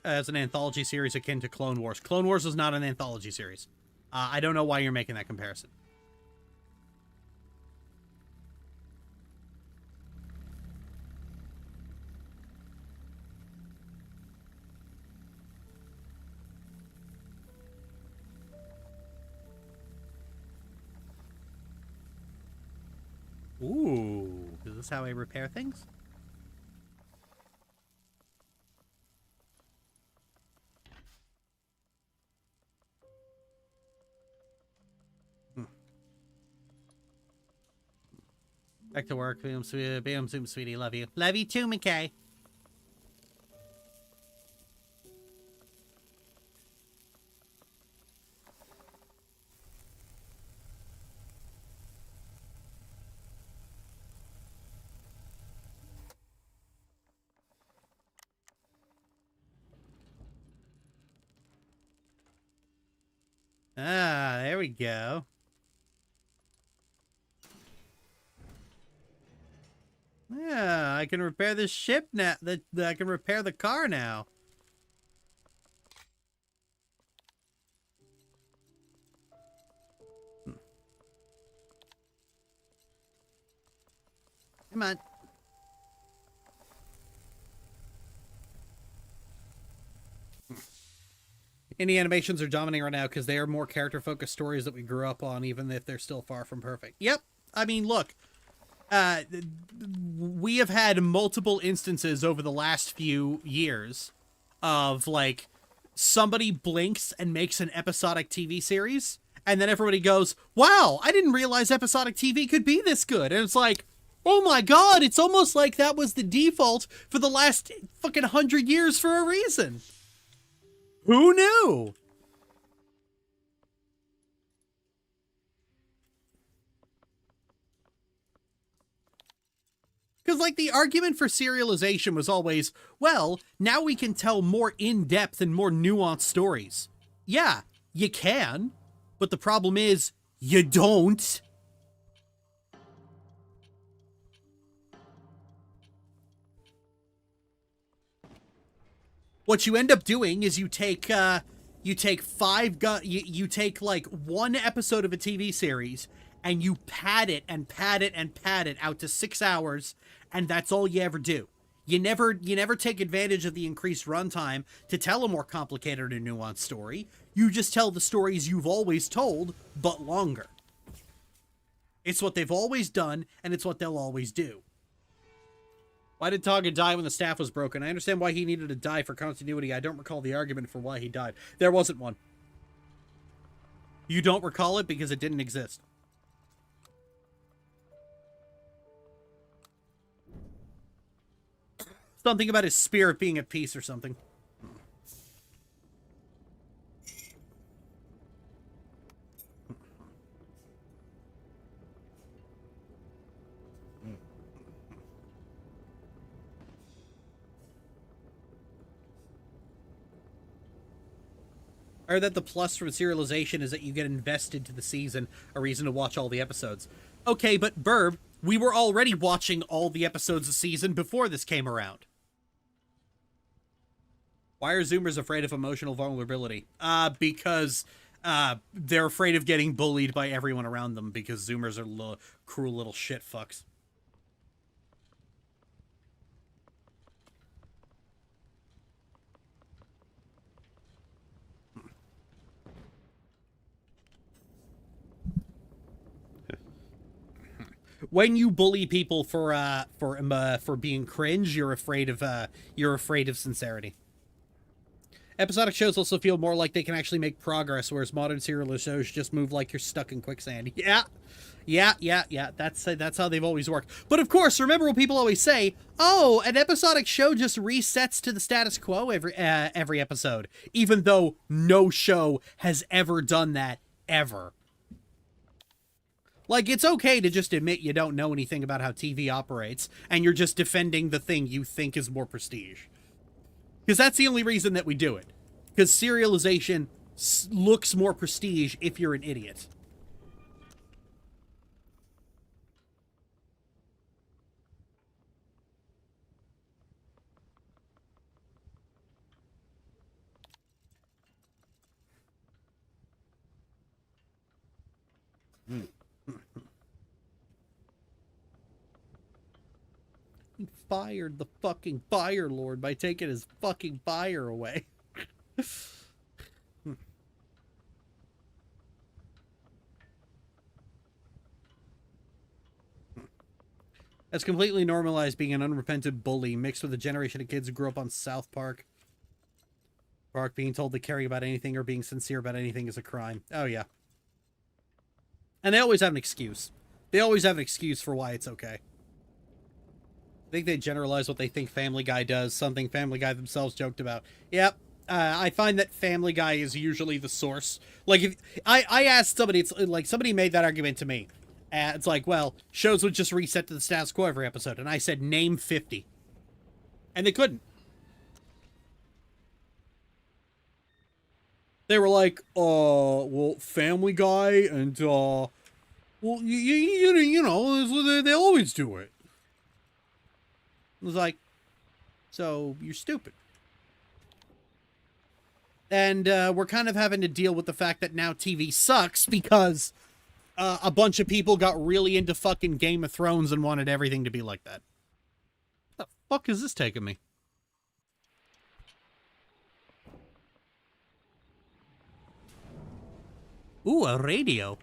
As an anthology series akin to Clone Wars. Clone Wars is not an anthology series. I don't know why you're making that comparison. Ooh, is this how I repair things? Back to work. Boom, zoom, sweetie. Love you. Love you too, McKay. Ah, there we go. Yeah, I can repair this ship now. I can repair the car now. Come on. Indie animations are dominating right now because they are more character-focused stories that we grew up on, even if they're still far from perfect. Yep. I mean, look. We have had multiple instances over the last few years of like somebody blinks and makes an episodic TV series, and then everybody goes, wow, I didn't realize episodic TV could be this good. And it's like, oh my god, it's almost like that was the default for the last fucking 100 years for a reason. Who knew? Because, like, the argument for serialization was always, well, now we can tell more in-depth and more nuanced stories. Yeah, you can, but the problem is, you don't. What you end up doing is you take like one episode of a TV series and you pad it and pad it and pad it out to 6 hours, and that's all you ever do. You never take advantage of the increased runtime to tell a more complicated or nuanced story. You just tell the stories you've always told, but longer. It's what they've always done, and it's what they'll always do. Why did Taga die when the staff was broken? I understand why he needed to die for continuity. I don't recall the argument for why he died. There wasn't one. You don't recall it because it didn't exist. Something about his spirit being at peace or something. I heard that the plus from serialization is that you get invested to the season, a reason to watch all the episodes. Okay, but Burb, we were already watching all the episodes a season before this came around. Why are Zoomers afraid of emotional vulnerability? Because they're afraid of getting bullied by everyone around them, because Zoomers are cruel little shit fucks. When you bully people for being cringe, you're afraid of sincerity. Episodic shows also feel more like they can actually make progress, whereas modern serial shows just move like you're stuck in quicksand. Yeah. That's how they've always worked. But of course, remember what people always say: oh, an episodic show just resets to the status quo every episode, even though no show has ever done that ever. Like, it's okay to just admit you don't know anything about how TV operates, and you're just defending the thing you think is more prestige. Because that's the only reason that we do it. Because serialization looks more prestige if you're an idiot. He fired the fucking Fire Lord by taking his fucking fire away. That's completely normalized being an unrepentant bully mixed with a generation of kids who grew up on South Park. Being told to caring about anything or being sincere about anything is a crime. Oh, yeah. And they always have an excuse. They always have an excuse for why it's okay. I think they generalize what they think Family Guy does, something Family Guy themselves joked about. Yep. I find that Family Guy is usually the source. Like, if I asked somebody, it's like somebody made that argument to me. It's like, well, shows would just reset to the status quo every episode. And I said, name 50. And they couldn't. They were like, well, Family Guy and, well, you know, they always do it. It was like, so you're stupid. And we're kind of having to deal with the fact that now TV sucks because a bunch of people got really into fucking Game of Thrones and wanted everything to be like that. What the fuck is this taking me? Ooh, a radio.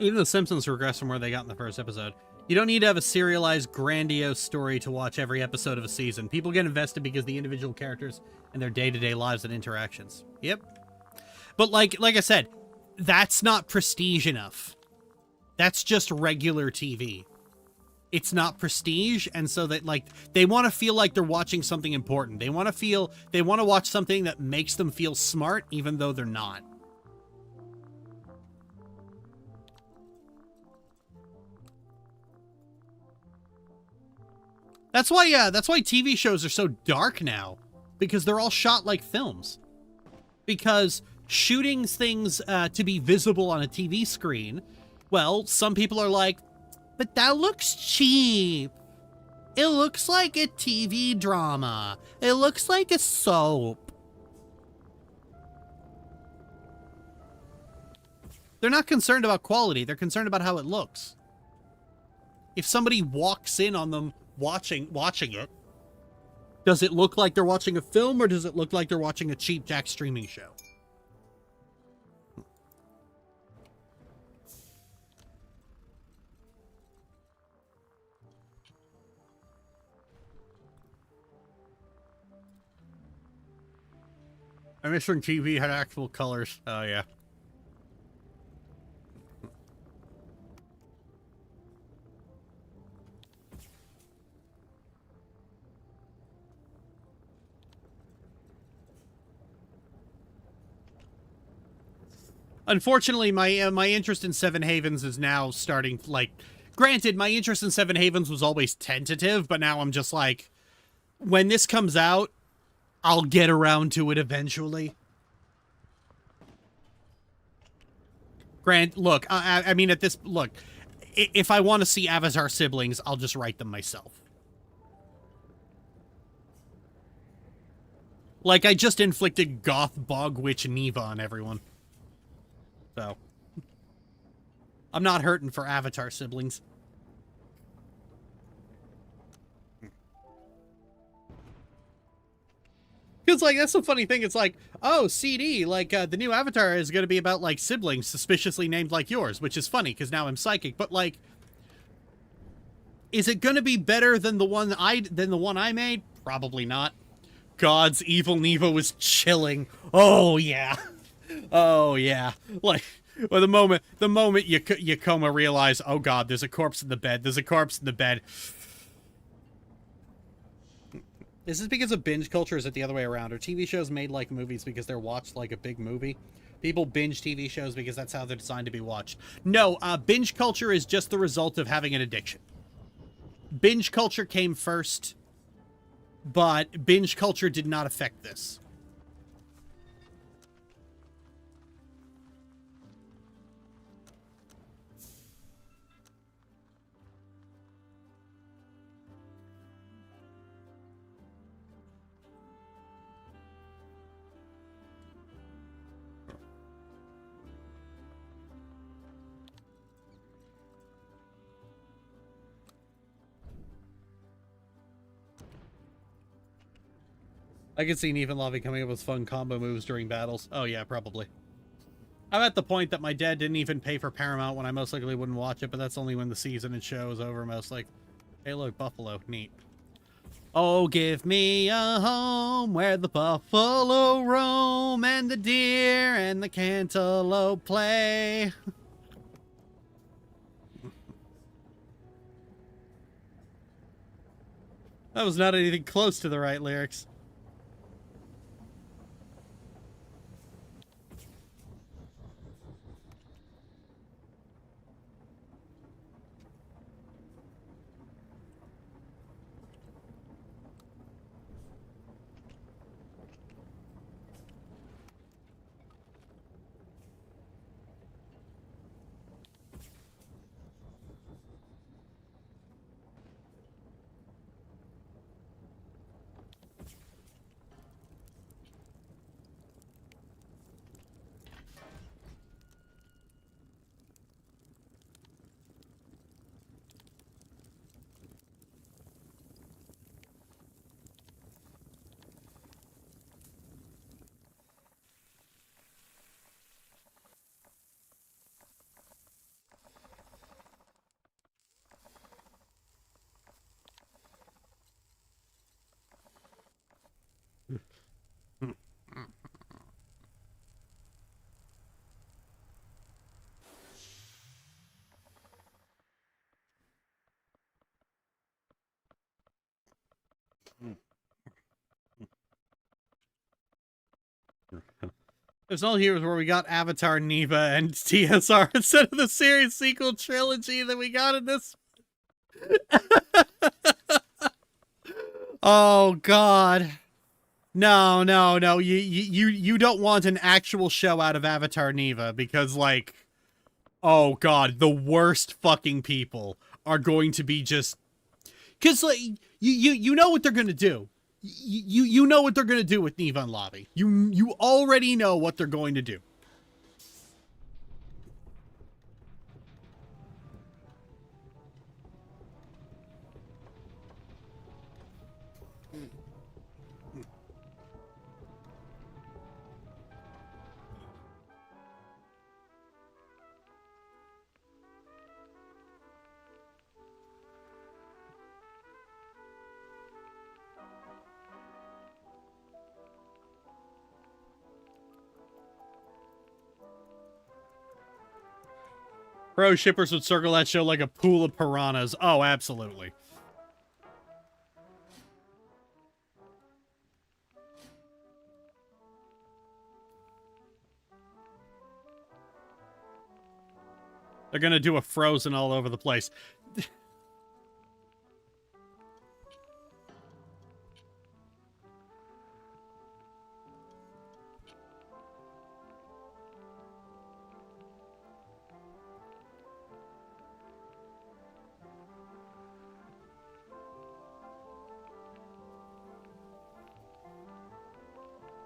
Even The Simpsons regress from where they got in the first episode. You don't need to have a serialized, grandiose story to watch every episode of a season. People get invested because the individual characters and their day-to-day lives and interactions. Yep. But like I said, that's not prestige enough. That's just regular TV. It's not prestige, and so that, like, they want to feel like they're watching something important. They want to watch something that makes them feel smart, even though they're not. That's why TV shows are so dark now, because they're all shot like films. Because shooting things to be visible on a TV screen, well, some people are like, but that looks cheap. It looks like a TV drama. It looks like a soap. They're not concerned about quality. They're concerned about how it looks. If somebody walks in on them watching it, does it look like they're watching a film, or does it look like they're watching a cheap jack streaming show? I miss when TV had actual colors. Oh, yeah. Unfortunately, my interest in Seven Havens is now starting, like, granted, my interest in Seven Havens was always tentative, but now I'm just like, when this comes out, I'll get around to it eventually. Look, I mean, look, if I want to see Avatar siblings, I'll just write them myself. Like, I just inflicted goth bog witch Neva on everyone. So, I'm not hurting for Avatar siblings. Because, like, that's the funny thing. It's like, oh, CD, like, the new Avatar is going to be about, like, siblings suspiciously named like yours, which is funny, because now I'm psychic. But, like, is it going to be better than the one I made? Probably not. God's evil Neva was chilling. Oh, yeah. Oh, yeah. Like, well, the moment you come and realize, oh, God, there's a corpse in the bed. There's a corpse in the bed. Is this because of binge culture, or is it the other way around? Are TV shows made like movies because they're watched like a big movie? People binge TV shows because that's how they're designed to be watched. No, binge culture is just the result of having an addiction. Binge culture came first, but binge culture did not affect this. I could see Neven Lobby coming up with fun combo moves during battles. Oh yeah, probably. I'm at the point that my dad didn't even pay for Paramount when I most likely wouldn't watch it, but that's only when the season and show is over, most like. Hey look, buffalo, neat. Oh, give me a home where the buffalo roam and the deer and the cantaloupe play. That was not anything close to the right lyrics. There's all heroes where we got Avatar, Neva, and TSR instead of the series sequel trilogy that we got in this. Oh God. No. You don't want an actual show out of Avatar Neva because, like, oh God, the worst fucking people are going to be just because, like, you know what they're gonna do. You know what they're gonna do with Neva and Lavi. You already know what they're going to do. Pro shippers would circle that show like a pool of piranhas. Oh, absolutely. They're gonna do a Frozen all over the place.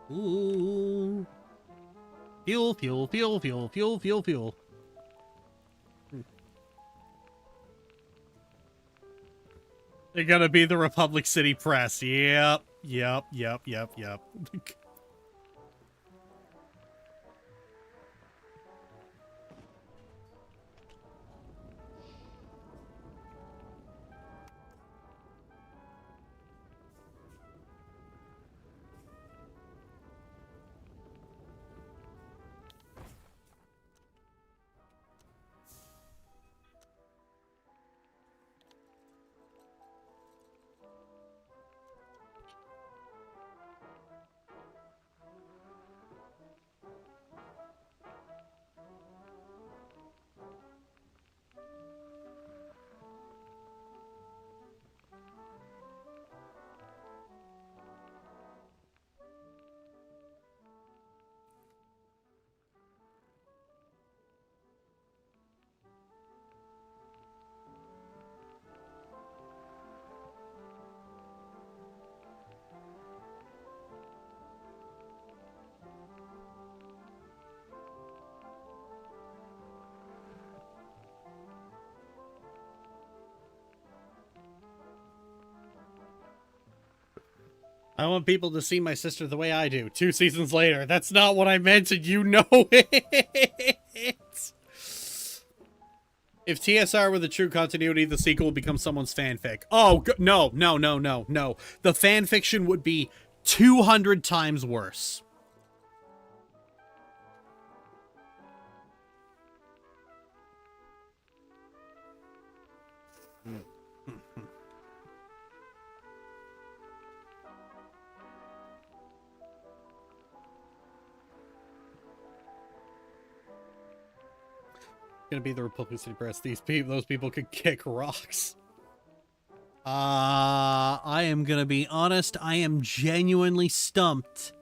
Ooh. Fuel. They're gonna be the Republic City Press. Yep. I want people to see my sister the way I do. 2 seasons later. That's not what I meant, and you know it. If TSR were the true continuity, the sequel would become someone's fanfic. Oh, no. The fanfiction would be 200 times worse. Gonna be the Republic City Press. Those people could kick rocks. I am gonna be honest. I am genuinely stumped.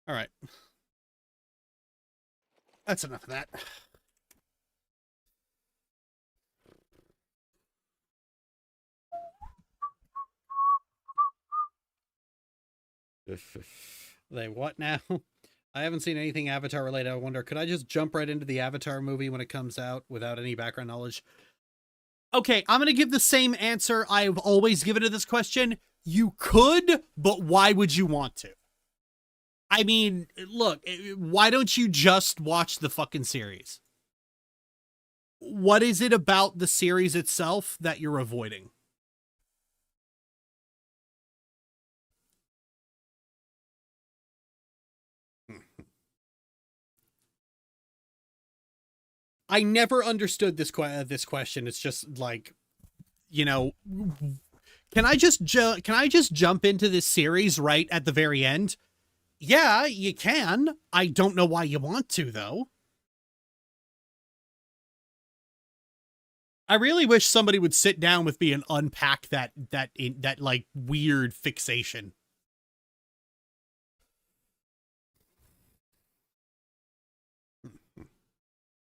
All right. That's enough of that. They what now? I haven't seen anything Avatar related. I wonder, could I just jump right into the Avatar movie when it comes out without any background knowledge? Okay, I'm going to give the same answer I've always given to this question. You could, but why would you want to? I mean, look, why don't you just watch the fucking series? what is it about the series itself that you're avoiding? I never understood this question. It's just like, you know, can I just jump into this series right at the very end? Yeah, you can. I don't know why you want to though. I really wish somebody would sit down with me and unpack that like weird fixation.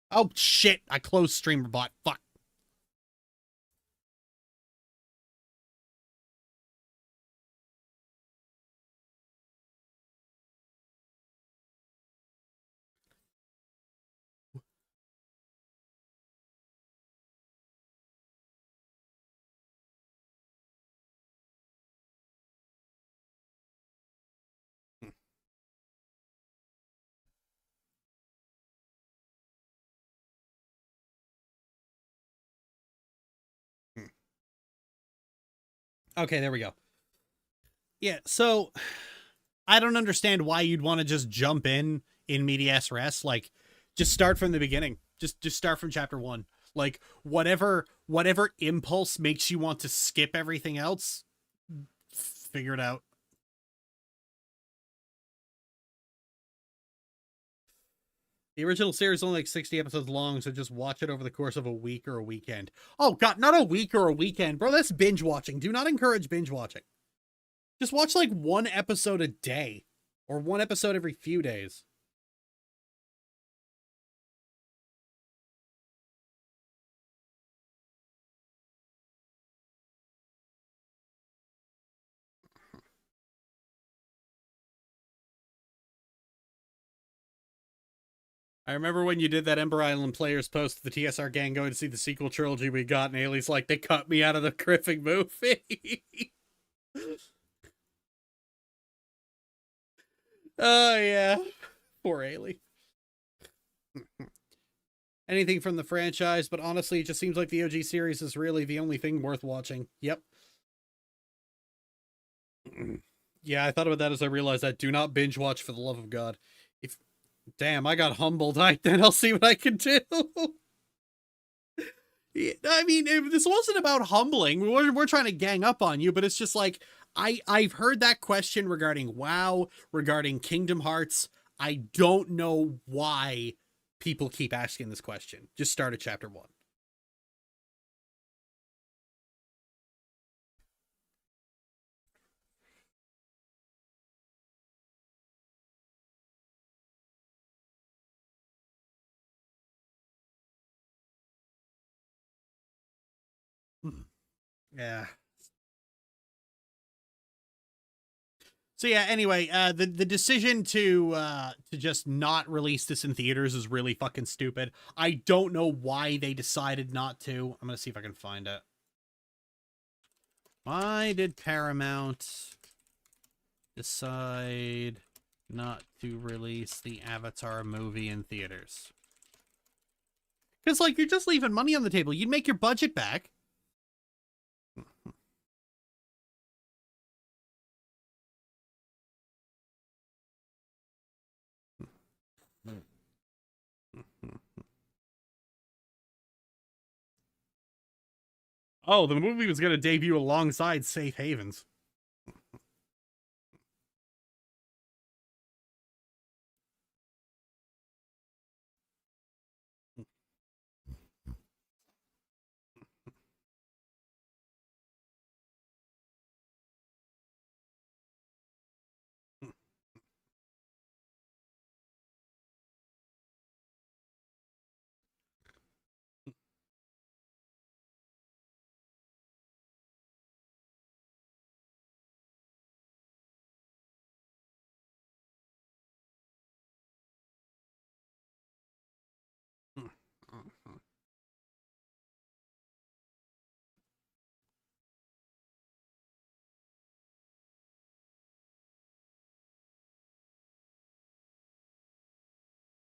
Oh shit! I closed Streamer Bot. Fuck. Okay, there we go. Yeah, so I don't understand why you'd want to just jump in medias res. Like, just start from the beginning. Just start from chapter 1. Like, whatever impulse makes you want to skip everything else, figure it out. The original series is only like 60 episodes long, so just watch it over the course of a week or a weekend. Oh god, not a week or a weekend, bro. That's binge watching. Do not encourage binge watching. Just watch like one episode a day, or one episode every few days. I remember when you did that Ember Island Players post, the TSR gang going to see the sequel trilogy we got, and Ailey's like, they cut me out of the Griffin movie. Oh, yeah. Poor Ailey. Anything from the franchise, but honestly, it just seems like the OG series is really the only thing worth watching. Yep. Yeah, I thought about that as I realized that. Do not binge watch for the love of God. If damn, I got humbled. Then I'll see what I can do. I mean, this wasn't about humbling. We're trying to gang up on you, but it's just like I've heard that question regarding WoW, regarding Kingdom Hearts. I don't know why people keep asking this question. Just start at chapter 1. Yeah. So yeah, anyway, the decision to just not release this in theaters is really fucking stupid. I don't know why they decided not to. I'm gonna see if I can find it. Why did Paramount decide not to release the Avatar movie in theaters? Because like you're just leaving money on the table. You'd make your budget back. Oh, the movie was going to debut alongside Safe Havens.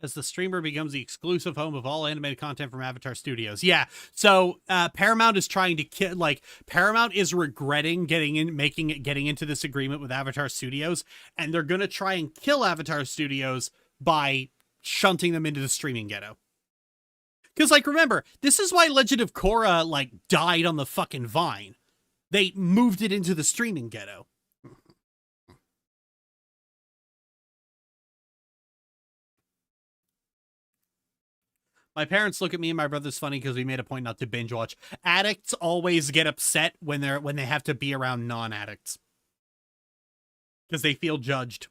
As the streamer becomes the exclusive home of all animated content from Avatar Studios. Yeah, so Paramount is trying to kill. Like, Paramount is regretting getting into this agreement with Avatar Studios, and they're gonna try and kill Avatar Studios by shunting them into the streaming ghetto. Because, like, remember, this is why Legend of Korra, like, died on the fucking vine. They moved it into the streaming ghetto. My parents look at me and my brother's funny because we made a point not to binge watch. Addicts always get upset when they have to be around non-addicts. Because they feel judged.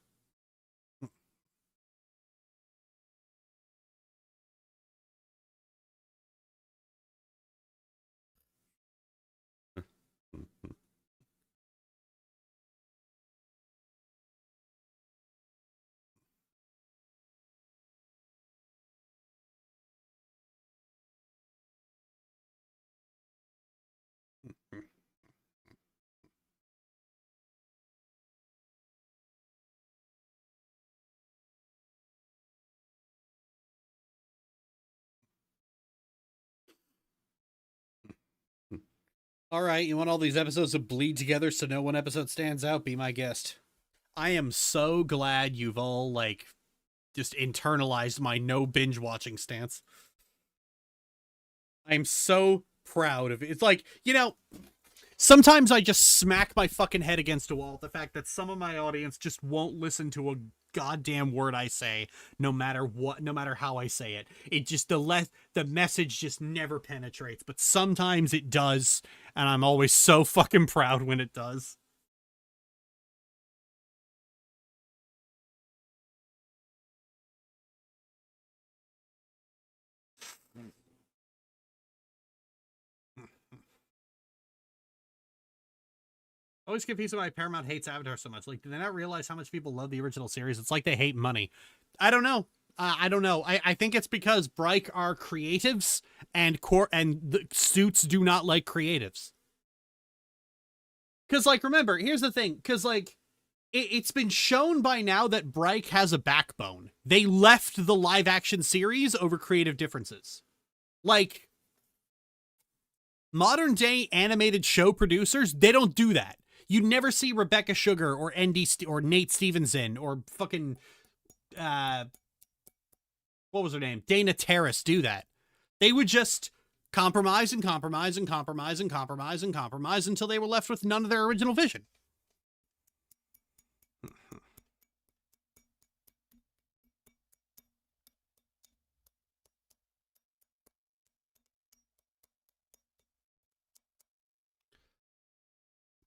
All right, you want all these episodes to bleed together so no one episode stands out? Be my guest. I am so glad you've all, like, just internalized my no binge watching stance. I'm so proud of it. It's like, you know, sometimes I just smack my fucking head against a wall at the fact that some of my audience just won't listen to a goddamn word I say, no matter how I say it. It just, the message just never penetrates, but sometimes it does, and I'm always so fucking proud when it does. I always confused why Paramount hates Avatar so much. Like, do they not realize how much people love the original series? It's like they hate money. I don't know. I don't know. I think it's because Bryke are creatives and the Suits do not like creatives. Because, like, remember, here's the thing. Because, like, it's been shown by now that Bryke has a backbone. They left the live action series over creative differences. Like, modern day animated show producers, they don't do that. You never see Rebecca Sugar or or Nate Stevenson or fucking what was her name? Dana Terrace do that. They would just compromise and compromise and compromise and compromise and compromise until they were left with none of their original vision.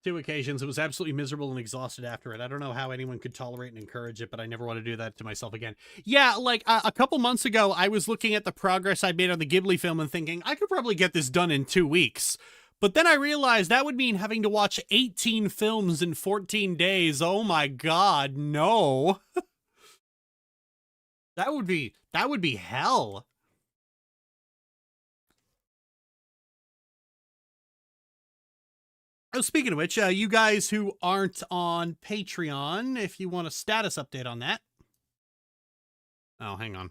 Two occasions. It was absolutely miserable and exhausted after it. I don't know how anyone could tolerate and encourage it, but I never want to do that to myself again. Yeah, like a couple months ago, I was looking at the progress I made on the Ghibli film and thinking, I could probably get this done in 2 weeks. But then I realized that would mean having to watch 18 films in 14 days. Oh my god, no. That would be hell. Oh, speaking of which, you guys who aren't on Patreon, if you want a status update on that. Oh, hang on.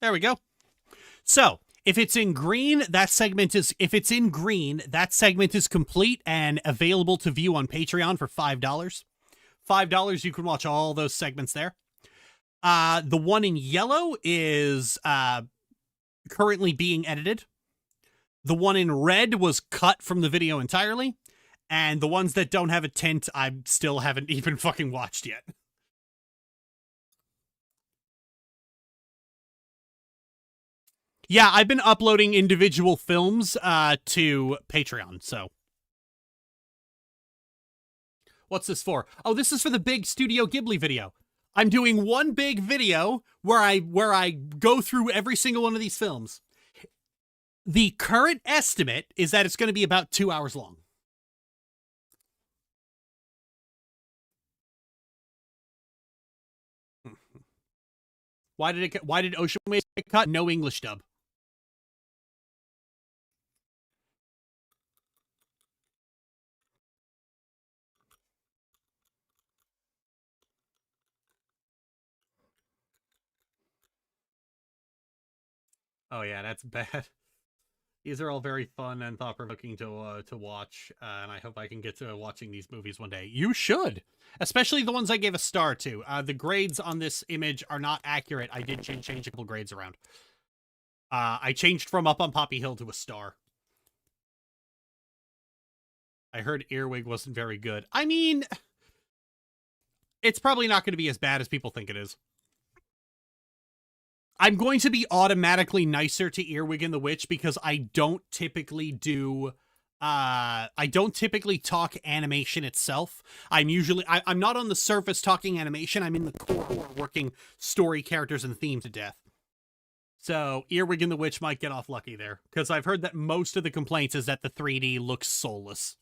There we go. So, if it's in green, that segment is complete and available to view on Patreon for $5. $5, you can watch all those segments there. The one in yellow is currently being edited. The one in red was cut from the video entirely. And the ones that don't have a tint, I still haven't even fucking watched yet. Yeah, I've been uploading individual films to Patreon, so. What's this for? Oh, this is for the big Studio Ghibli video. I'm doing one big video where I go through every single one of these films. The current estimate is that it's going to be about 2 hours long. Why did Ocean Waves get cut? No English dub. Oh yeah, that's bad. These are all very fun and thought-provoking to watch, and I hope I can get to watching these movies one day. You should, especially the ones I gave a star to. The grades on this image are not accurate. I did change a couple grades around. I changed from Up on Poppy Hill to a star. I heard Earwig wasn't very good. I mean, it's probably not going to be as bad as people think it is. I'm going to be automatically nicer to Earwig and the Witch because I don't typically do I don't typically talk animation itself. I'm not on the surface talking animation. I'm in the core working story, characters, and themes to death. So Earwig and the Witch might get off lucky there because I've heard that most of the complaints is that the 3D looks soulless.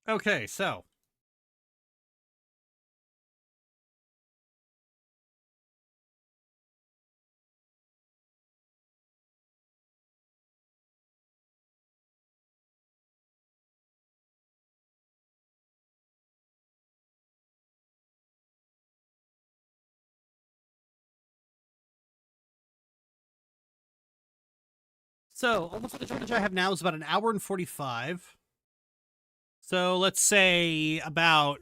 Okay, so all the footage I have now is about an hour and 45. So let's say about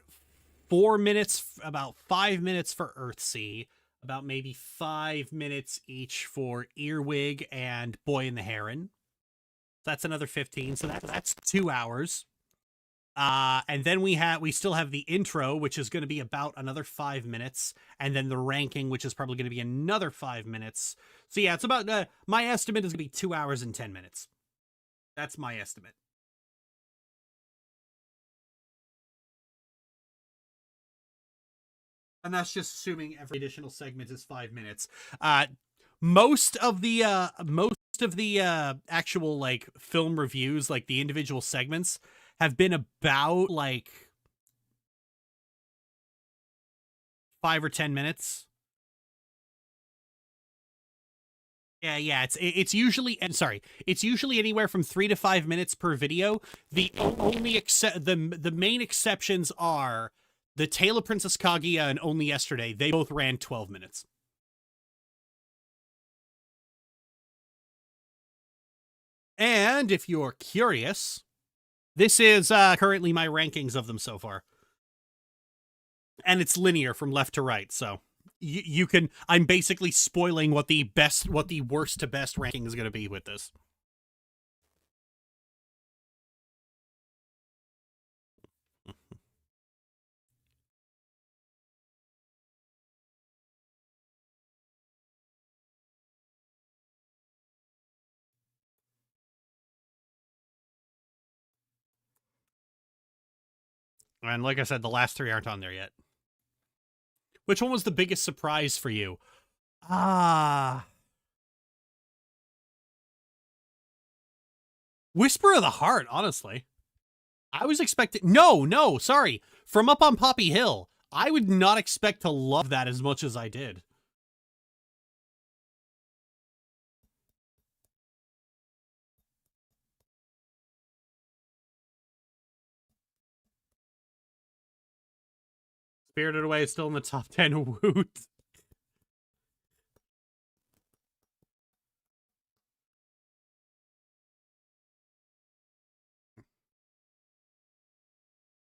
4 minutes, about 5 minutes for Earthsea, about maybe 5 minutes each for Earwig and Boy and the Heron. That's another 15. So that's 2 hours. And then we still have the intro, which is going to be about another 5 minutes, and then the ranking, which is probably going to be another 5 minutes. So yeah, it's about my estimate is going to be 2 hours and 10 minutes. That's my estimate. And that's just assuming every additional segment is 5 minutes. Most of the actual like film reviews, like the individual segments, have been about like 5 or 10 minutes. Yeah, it's usually it's usually anywhere from 3 to 5 minutes per video. The main exceptions are The Tale of Princess Kaguya and Only Yesterday. They both ran 12 minutes. And if you're curious, this is currently my rankings of them so far. And it's linear from left to right, so you can I'm basically spoiling what the worst to best ranking is going to be with this. And like I said, the last 3 aren't on there yet. Which one was the biggest surprise for you? Whisper of the Heart, honestly. I was expecting... No, sorry. From Up on Poppy Hill. I would not expect to love that as much as I did. Spirited Away is still in the top 10. Woot.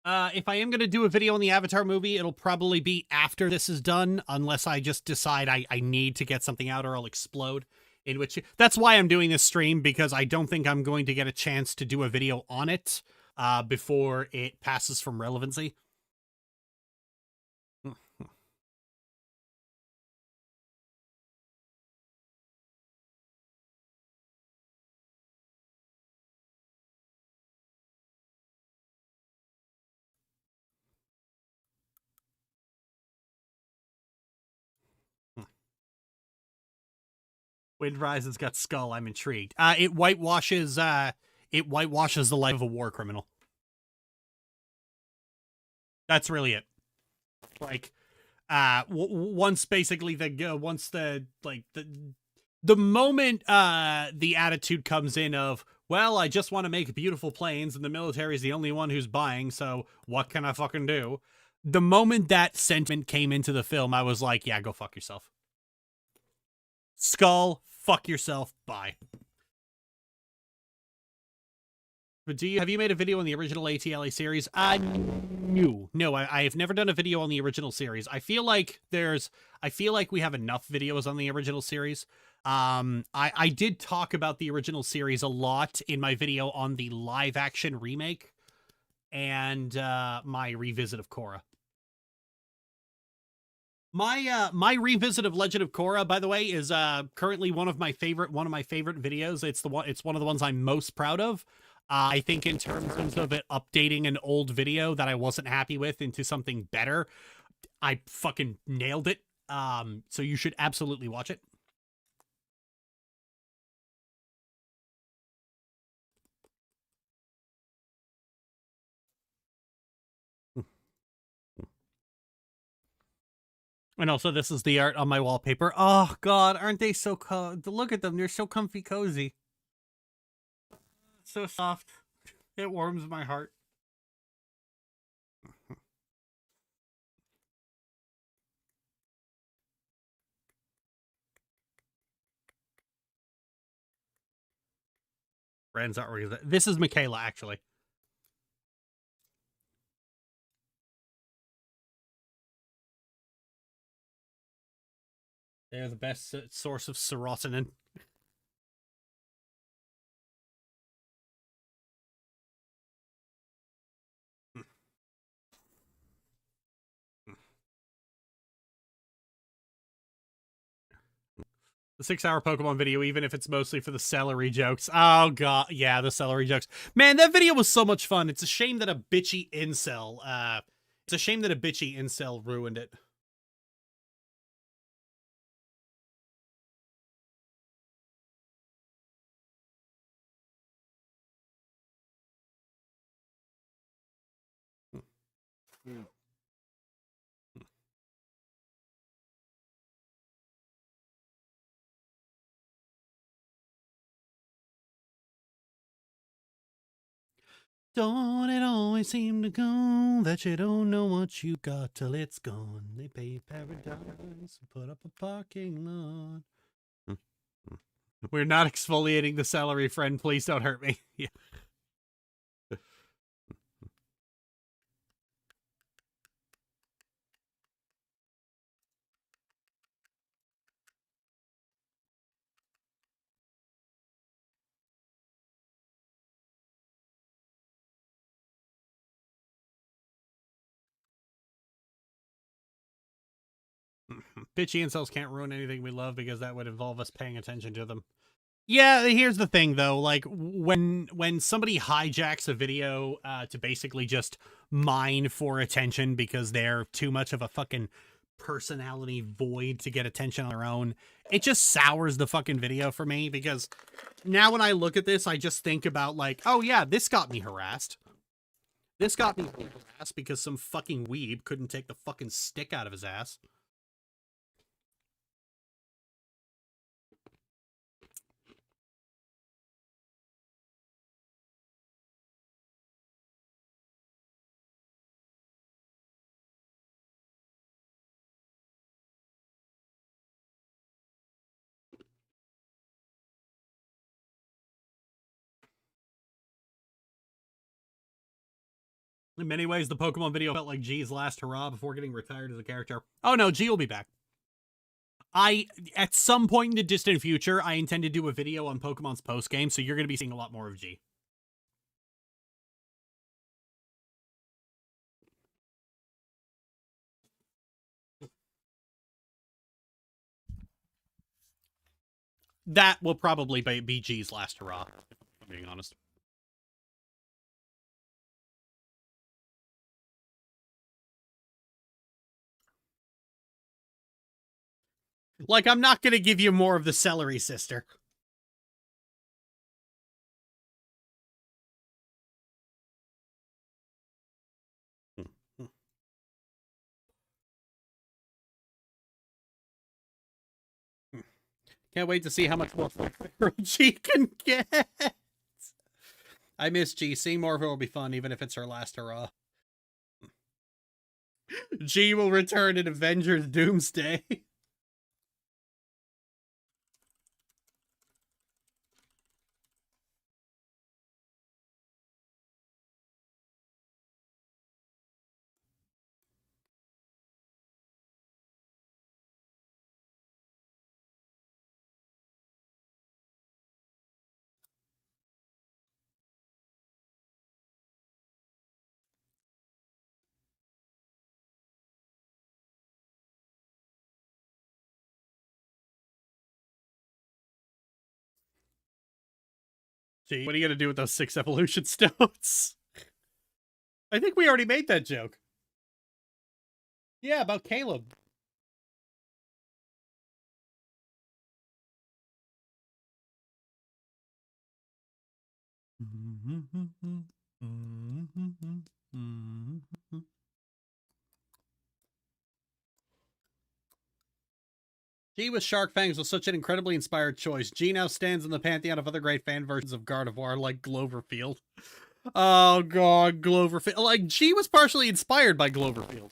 If I am going to do a video on the Avatar movie, it'll probably be after this is done, unless I just decide I need to get something out or I'll explode. In which that's why I'm doing this stream, because I don't think I'm going to get a chance to do a video on it before it passes from relevancy. Wind Rises got Skull. I'm intrigued. It whitewashes the life of a war criminal. That's really it. Like, once basically the moment the attitude comes in of, well, I just want to make beautiful planes and the military is the only one who's buying, so what can I fucking do? The moment that sentiment came into the film, I was like, yeah, go fuck yourself. Skull, fuck yourself, bye. But have you made a video on the original ATLA series? No, I have never done a video on the original series. I feel like we have enough videos on the original series. I did talk about the original series a lot in my video on the live action remake and my revisit of Korra. My revisit of Legend of Korra, by the way, is currently one of my favorite videos. It's one of the ones I'm most proud of. I think in terms of it updating an old video that I wasn't happy with into something better, I fucking nailed it. So you should absolutely watch it. And also, this is the art on my wallpaper. Oh, God, aren't they so look at them. They're so comfy cozy. So soft. It warms my heart. Brand's artwork. This is Michaela, actually. They're the best source of serotonin. The 6-hour Pokemon video, even if it's mostly for the celery jokes. Oh, God. Yeah, the celery jokes. Man, that video was so much fun. It's a shame that a bitchy incel, ruined it. Don't it always seem to go that you don't know what you got till it's gone? They pay paradise and put up a parking lot. We're not exfoliating the celery, friend. Please don't hurt me. Yeah. Bitchy incels can't ruin anything we love because that would involve us paying attention to them. Yeah, here's the thing though, like when somebody hijacks a video to basically just mine for attention because they're too much of a fucking personality void to get attention on their own, it just sours the fucking video for me, because now when I look at this, I just think about like, oh yeah, this got me harassed. This got me harassed because some fucking weeb couldn't take the fucking stick out of his ass. In many ways, the Pokemon video felt like G's last hurrah before getting retired as a character. Oh no, G will be back. At some point in the distant future, I intend to do a video on Pokemon's post-game, so you're going to be seeing a lot more of G. That will probably be G's last hurrah, if I'm being honest. Like, I'm not going to give you more of the Celery Sister. Can't wait to see how much more G can get. I miss G. Seeing more of her will be fun, even if it's her last hurrah. G will return in Avengers Doomsday. Gee, what are you gonna do with those 6 evolution stones? I think we already made that joke. Yeah, about Caleb. G with Shark Fangs was such an incredibly inspired choice. G now stands in the pantheon of other great fan versions of Gardevoir, like Gloverfield. Oh god, Gloverfield. Like, G was partially inspired by Gloverfield.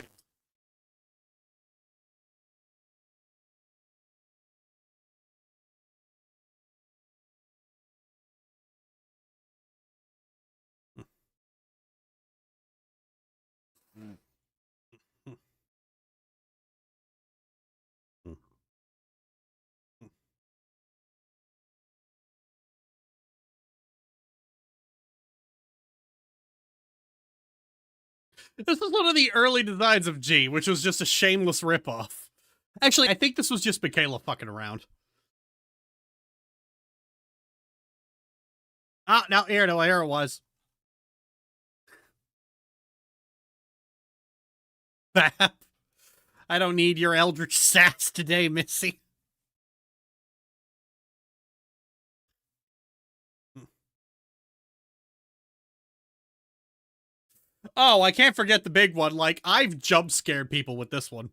This was one of the early designs of G, which was just a shameless ripoff. Actually, I think this was just Michaela fucking around. Ah, now here it was. Bap. I don't need your eldritch sass today, Missy. Oh, I can't forget the big one. Like, I've jump scared people with this one.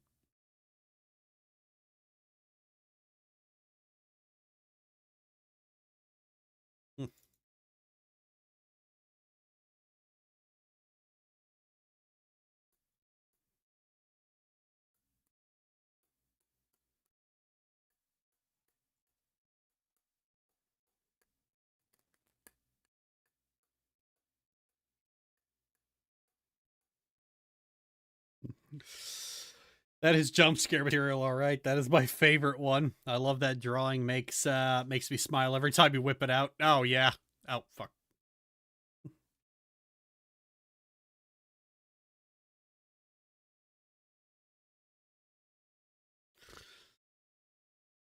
That is jump scare material, all right. That is my favorite one. I love that drawing. Makes me smile every time you whip it out. Oh yeah. Oh fuck.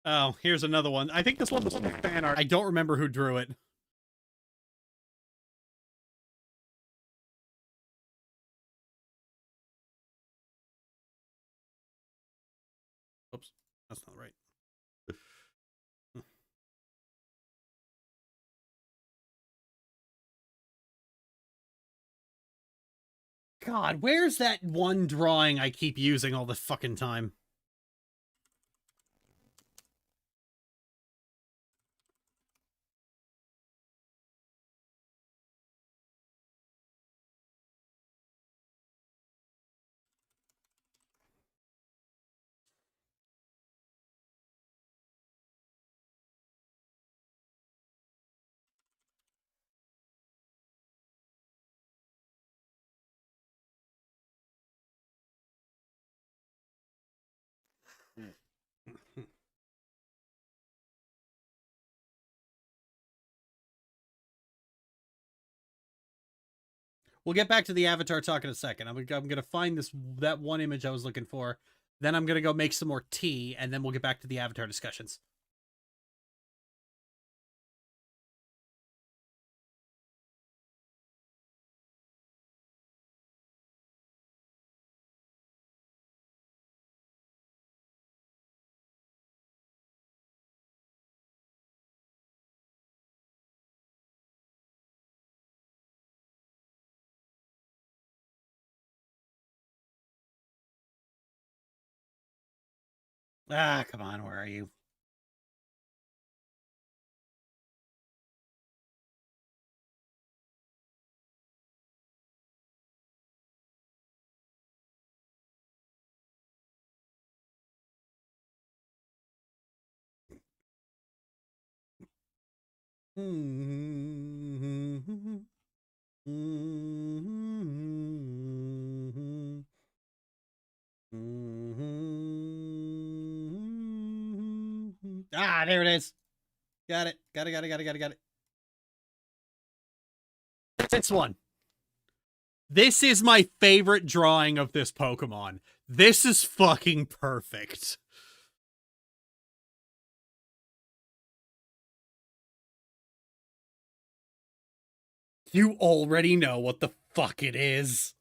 Oh, here's another one. I think this one was fan art. I don't remember who drew it. Oops, that's not right. God, where's that one drawing I keep using all the fucking time? We'll get back to the Avatar talk in a second. I'm gonna find that one image I was looking for. Then I'm gonna go make some more tea, and then we'll get back to the Avatar discussions. Ah, come on, where are you? Ah, there it is. Got it. Got it. This one. This is my favorite drawing of this Pokemon. This is fucking perfect. You already know what the fuck it is.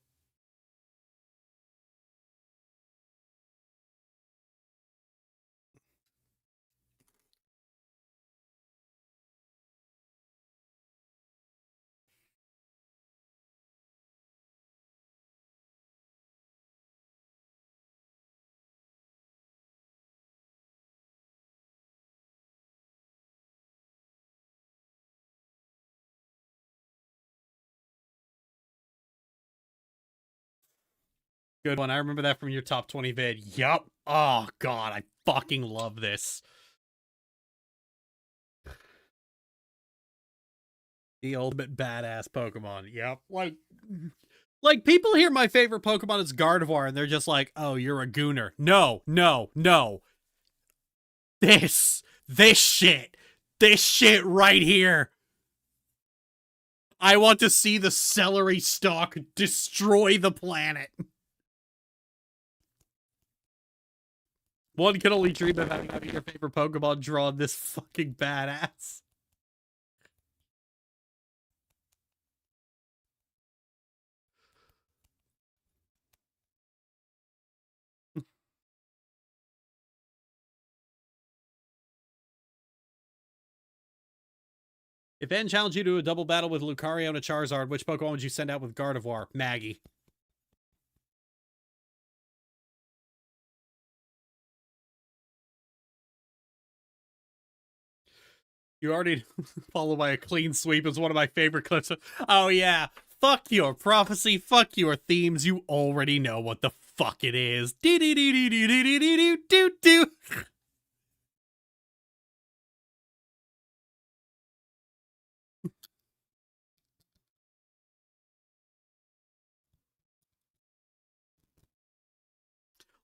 Good one. I remember that from your top 20 vid. Yup. Oh, God. I fucking love this. The ultimate badass Pokemon. Yep. Like people hear my favorite Pokemon is Gardevoir, and they're just like, oh, you're a gooner. No. This shit right here. I want to see the celery stalk destroy the planet. One can only dream of having your favorite Pokemon drawn this fucking badass. If N challenged you to a double battle with Lucario and a Charizard, which Pokemon would you send out with Gardevoir? Maggie. You already followed by a clean sweep is one of my favorite clips. Oh yeah, fuck your prophecy, fuck your themes. You already know what the fuck it is. Do.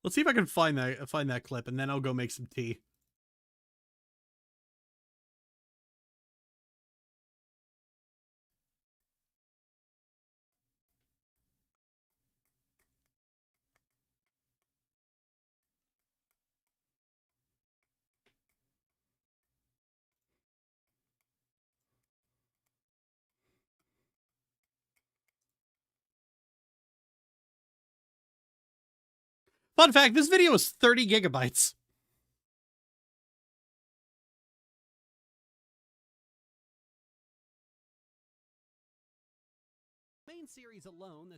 Let's see if I can find that clip, and then I'll go make some tea. Fun fact, this video is 30 gigabytes. Main series alone.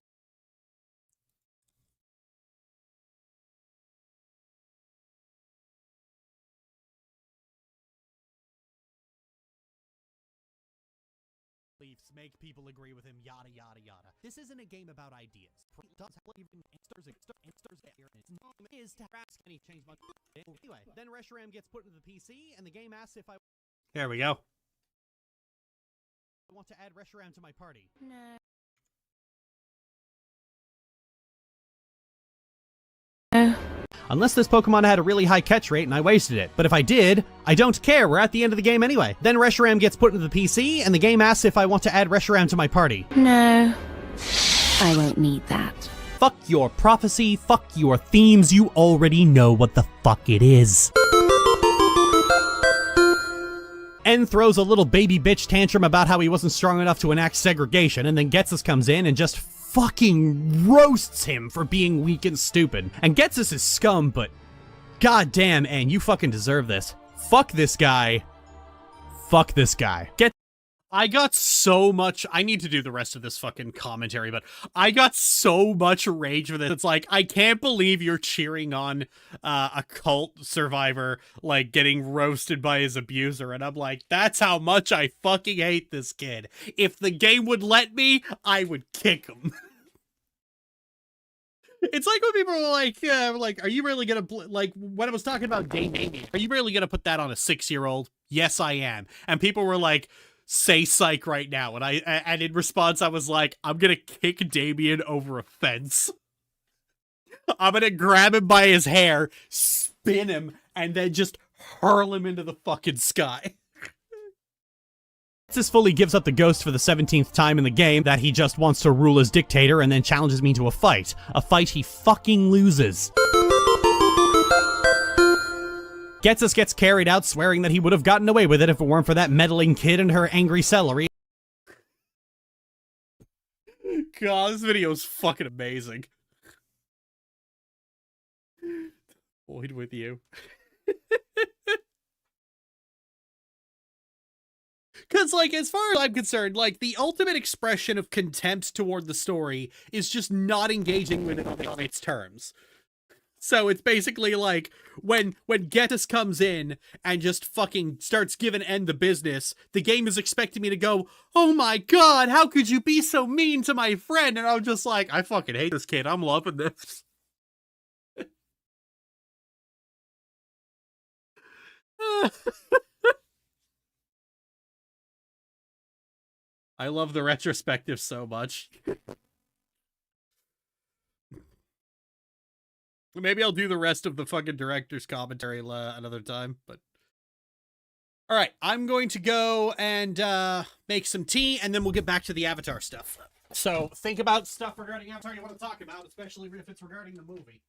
Beliefs make people agree with him, yada yada yada. This isn't a game about ideas. Is to ask any change my anyway. Then Reshiram gets put into the PC, and the game asks if I. There we go. I want to add Reshiram to my party. No. Unless this Pokemon had a really high catch rate and I wasted it. But if I did, I don't care, we're at the end of the game anyway. Then Reshiram gets put into the PC, and the game asks if I want to add Reshiram to my party. No, I won't need that. Fuck your prophecy, fuck your themes, you already know what the fuck it is. N throws a little baby bitch tantrum about how he wasn't strong enough to enact segregation, and then Getsus comes in and just fucking roasts him for being weak and stupid. And Getsus is scum, but goddamn, N, you fucking deserve this. Fuck this guy. Fuck this guy. I got so much, I need to do the rest of this fucking commentary, but I got so much rage with it. It's like, I can't believe you're cheering on a cult survivor, like, getting roasted by his abuser, and I'm like, that's how much I fucking hate this kid. If the game would let me, I would kick him. It's like when people are like, are you really gonna, like, when I was talking about Damien, are you really gonna put that on a 6-year-old? Yes, I am. And people were like, say psych right now, and in response I was like, I'm gonna kick Damien over a fence. I'm gonna grab him by his hair, spin him, and then just hurl him into the fucking sky. This fully gives up the ghost for the 17th time in the game that he just wants to rule as dictator, and then challenges me to a fight he fucking loses. Getsus gets carried out, swearing that he would have gotten away with it if it weren't for that meddling kid and her angry celery. God, this video is fucking amazing. Void with you. Because, like, as far as I'm concerned, like, the ultimate expression of contempt toward the story is just not engaging with it on its terms. So it's basically like, when Gettus comes in and just fucking starts giving N the business, the game is expecting me to go, oh my god, how could you be so mean to my friend? And I'm just like, I fucking hate this kid, I'm loving this. I love the retrospective so much. Maybe I'll do the rest of the fucking director's commentary another time, but... Alright, I'm going to go and make some tea, and then we'll get back to the Avatar stuff. So, think about stuff regarding Avatar you want to talk about, especially if it's regarding the movie.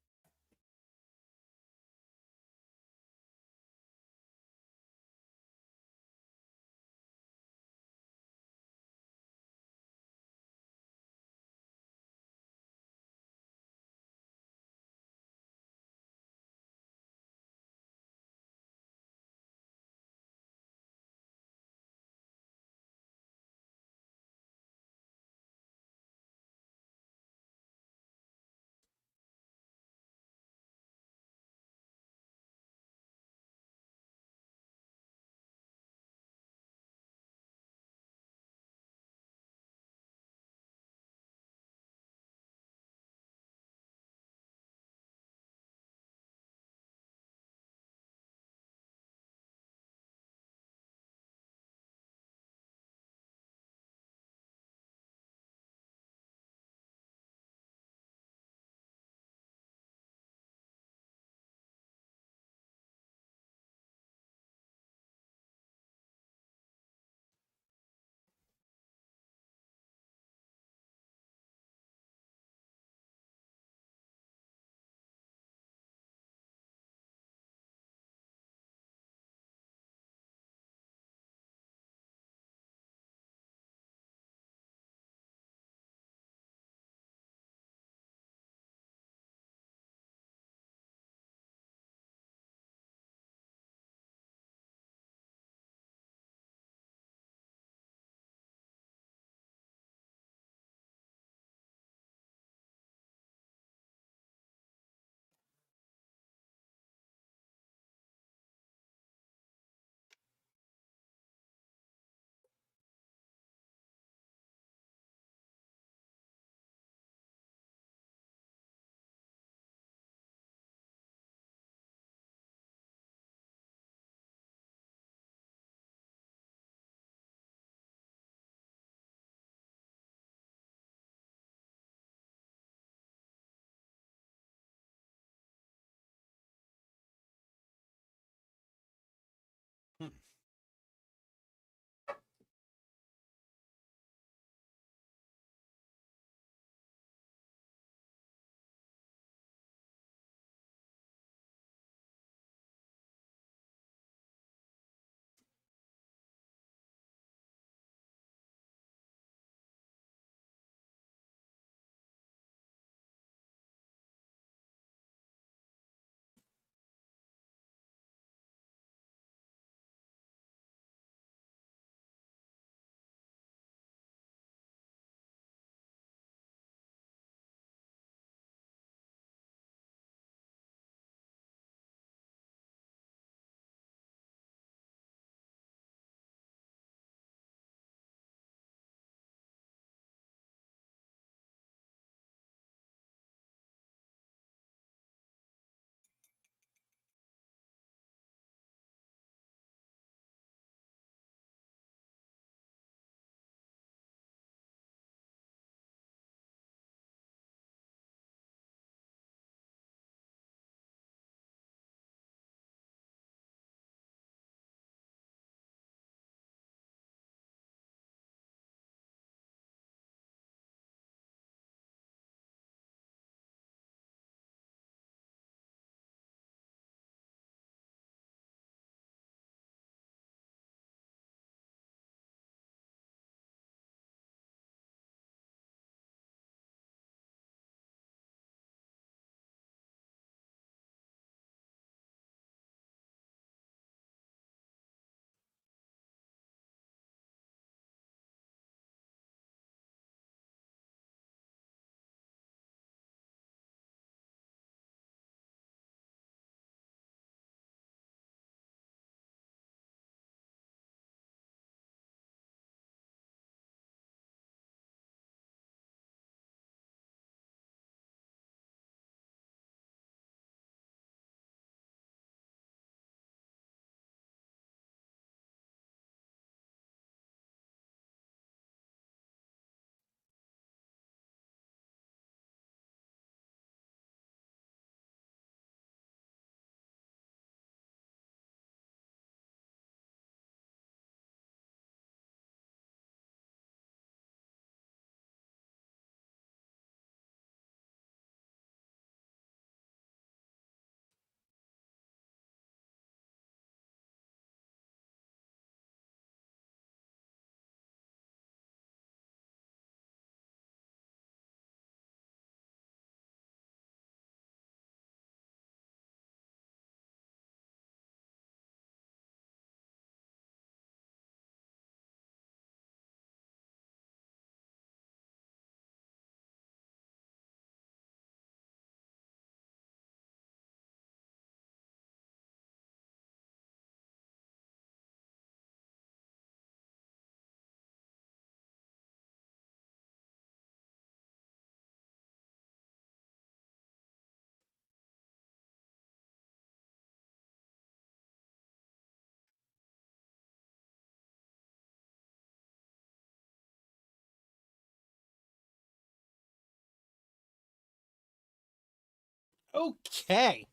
Okay.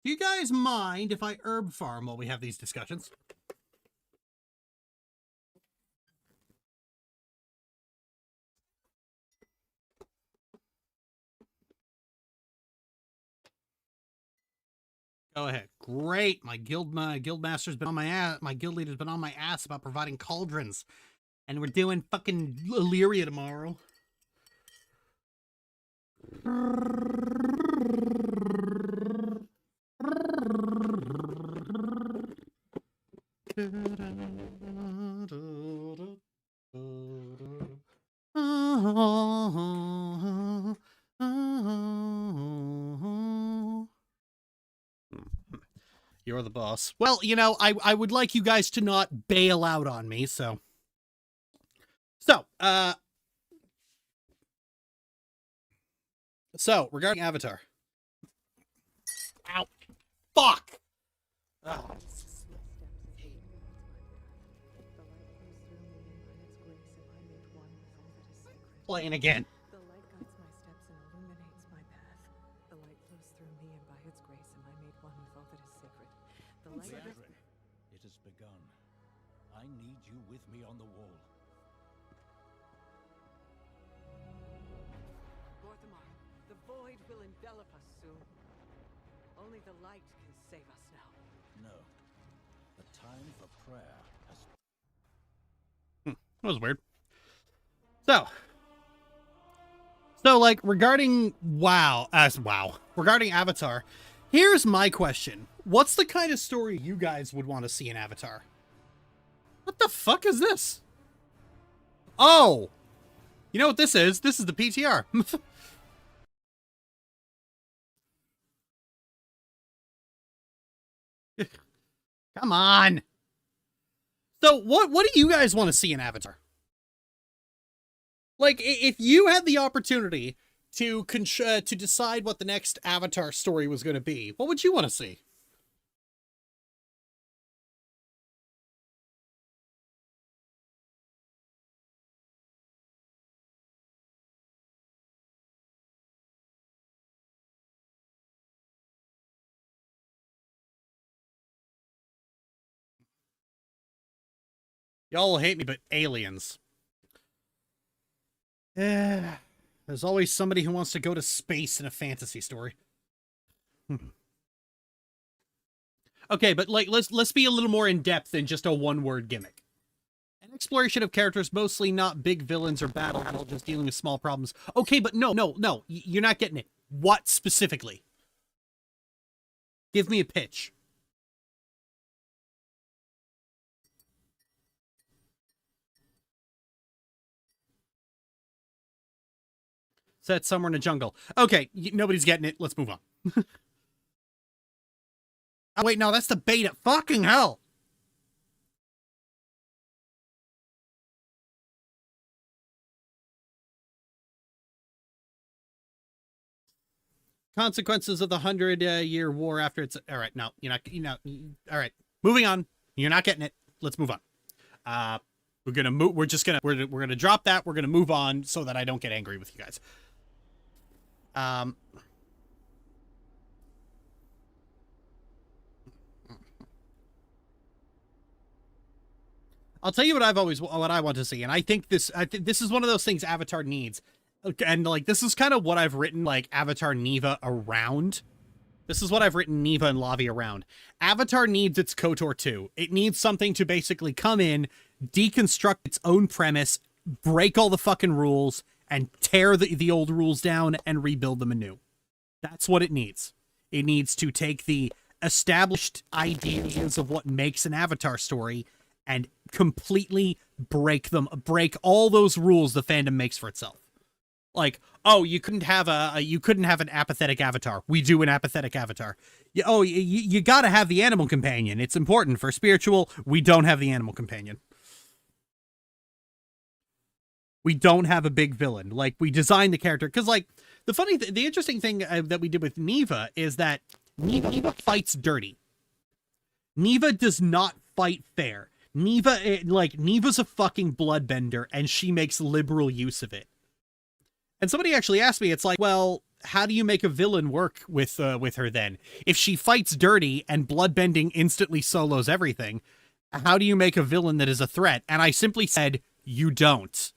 Do you guys mind if I herb farm while we have these discussions? Go ahead. Great. My guild master's been on my ass. My guild leader's been on my ass about providing cauldrons. And we're doing fucking Illyria tomorrow. You're the boss. Well, you know, I would like you guys to not bail out on me, so. So, regarding Avatar. Ow. Fuck! Ugh. Playing again. The light guides my steps and illuminates my path. The light flows through me, and by its grace am I made one with all that is sacred. The light Zandrin, it has begun. I need you with me on the wall. Vorthamar, the void will envelop us soon. Only the light can save us now. No. The time for prayer has... That was weird. So like regarding regarding Avatar, here's my question. What's the kind of story you guys would want to see in Avatar? What the fuck is this? Oh, you know what this is? This is the PTR. Come on. So what do you guys want to see in Avatar? Like, if you had the opportunity to decide what the next Avatar story was going to be, what would you want to see? Y'all will hate me, but aliens. There's always somebody who wants to go to space in a fantasy story. Okay, but like let's be a little more in depth than just a one-word gimmick. An exploration of characters, mostly not big villains or battle, just dealing with small problems. Okay, but no, you're not getting it. What specifically? Give me a pitch. Set somewhere in a jungle. Okay, nobody's getting it. Let's move on. Oh, wait, no, that's the beta. Fucking hell. Consequences of the 100-year war after it's... All right, no, all right, moving on. You're not getting it. Let's move on. We're gonna move. We're gonna drop that. We're gonna move on so that I don't get angry with you guys. I'll tell you what I want to see, and I think this is one of those things Avatar needs, and like this is kind of what I've written like Avatar Neva around. This is what I've written Neva and Lavi around. Avatar needs its KOTOR 2. It needs something to basically come in, deconstruct its own premise, break all the fucking rules, and tear the old rules down and rebuild them anew. That's what it needs. It needs to take the established ideas of what makes an Avatar story and completely break all those rules the fandom makes for itself. Like, oh, you couldn't have an apathetic avatar. We do an apathetic avatar. You gotta have the animal companion. It's important for spiritual. We don't have the animal companion. We don't have a big villain. Like, we designed the character. Because, like, the interesting thing that we did with Neva is that Neva fights dirty. Neva does not fight fair. Neva's a fucking bloodbender, and she makes liberal use of it. And somebody actually asked me, it's like, well, how do you make a villain work with her then? If she fights dirty and bloodbending instantly solos everything, how do you make a villain that is a threat? And I simply said, you don't.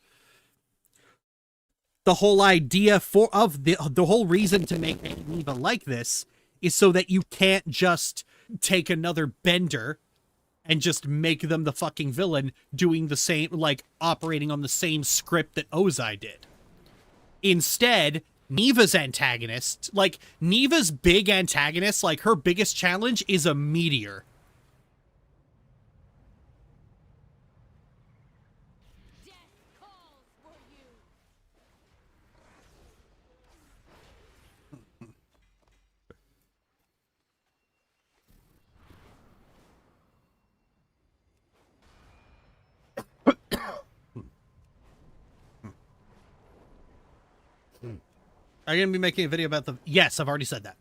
The whole idea of the whole reason to make Neva like this is so that you can't just take another bender and just make them the fucking villain doing the same, like operating on the same script that Ozai did. Instead, Neva's antagonist, like Neva's big antagonist, like her biggest challenge is a meteor. Are you going to be making a video about the... Yes, I've already said that.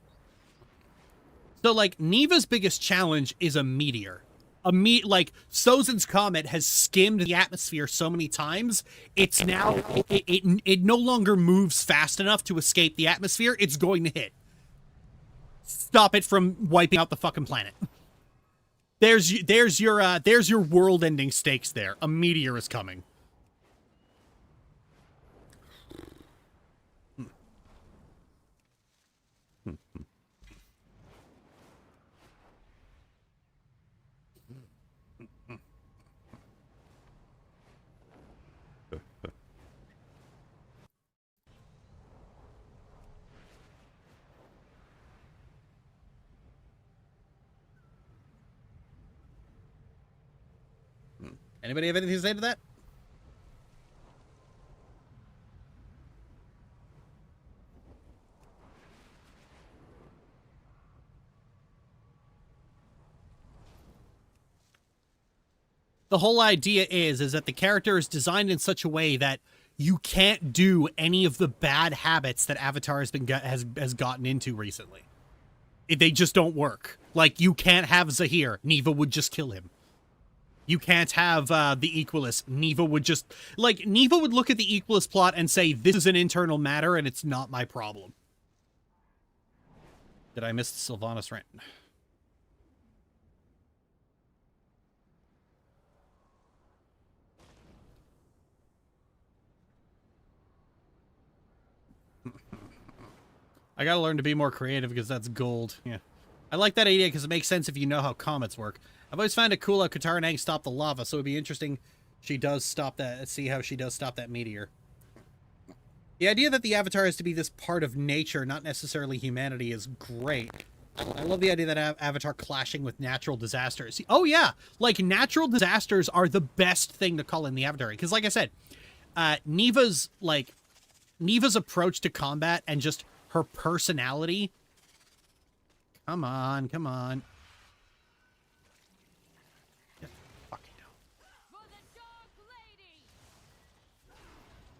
So, like, Neva's biggest challenge is a meteor. Like, Sozin's Comet has skimmed the atmosphere so many times, it's now... It no longer moves fast enough to escape the atmosphere. It's going to hit. Stop it from wiping out the fucking planet. There's your world-ending stakes there. A meteor is coming. Anybody have anything to say to that? The whole idea is that the character is designed in such a way that you can't do any of the bad habits that Avatar has gotten into recently. They just don't work. Like, you can't have Zahir. Neva would just kill him. You can't have the Equalist. Neva would just... Like, Neva would look at the Equalist plot and say, this is an internal matter and it's not my problem. Did I miss the Sylvanas rant? I gotta learn to be more creative because that's gold. Yeah. I like that idea because it makes sense if you know how comets work. I've always found it cool how Katara and Aang stop the lava, so it'd be interesting she does stop that, see how she does stop that meteor. The idea that the Avatar is to be this part of nature, not necessarily humanity, is great. I love the idea that Avatar clashing with natural disasters. Oh yeah, like natural disasters are the best thing to call in the Avatar. Because like I said, Neva's approach to combat and just her personality. Come on, come on.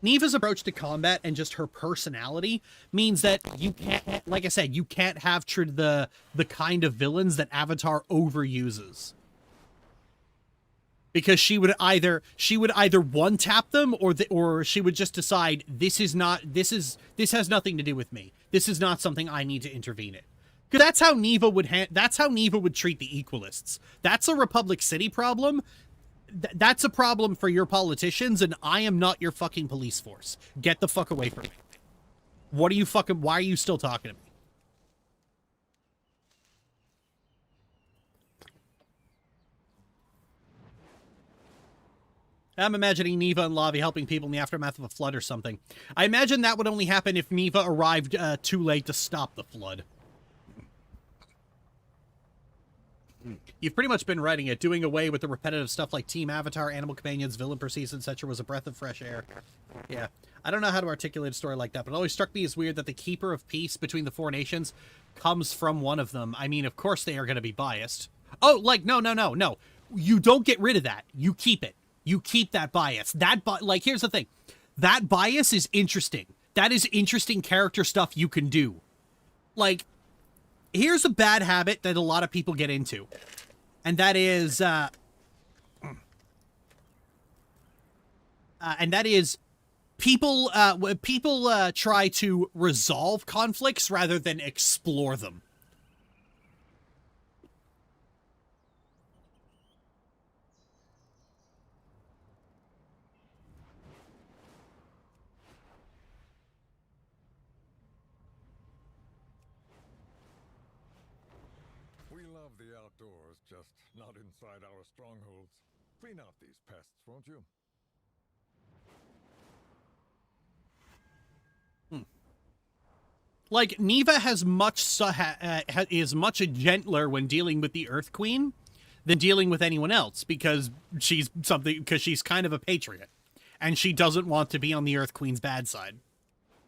Neva's approach to combat and just her personality means that you can't, like I said, you can't have the kind of villains that Avatar overuses. Because she would either one tap them or she would just decide this has nothing to do with me. This is not something I need to intervene in. Because that's how Neva would treat the Equalists. That's a Republic City problem. That's a problem for your politicians, and I am not your fucking police force. Get the fuck away from me. Why are you still talking to me? I'm imagining Neva and Lavi helping people in the aftermath of a flood or something. I imagine that would only happen if Neva arrived too late to stop the flood. You've pretty much been writing it. Doing away with the repetitive stuff like Team Avatar, Animal Companions, Villain Proceeds, etc. was a breath of fresh air. Yeah. I don't know how to articulate a story like that, but it always struck me as weird that the Keeper of Peace between the four nations comes from one of them. I mean, of course they are going to be biased. Oh, like, no. You don't get rid of that. You keep it. You keep that bias. Like, here's the thing. That bias is interesting. That is interesting character stuff you can do. Like, here's a bad habit that a lot of people get into. And that is, people try to resolve conflicts rather than explore them. We love the outdoors, just not inside our strongholds. Clean out these pests, won't you? Like, Neva has is much gentler when dealing with the Earth Queen than dealing with anyone else, because she's kind of a patriot, and she doesn't want to be on the Earth Queen's bad side.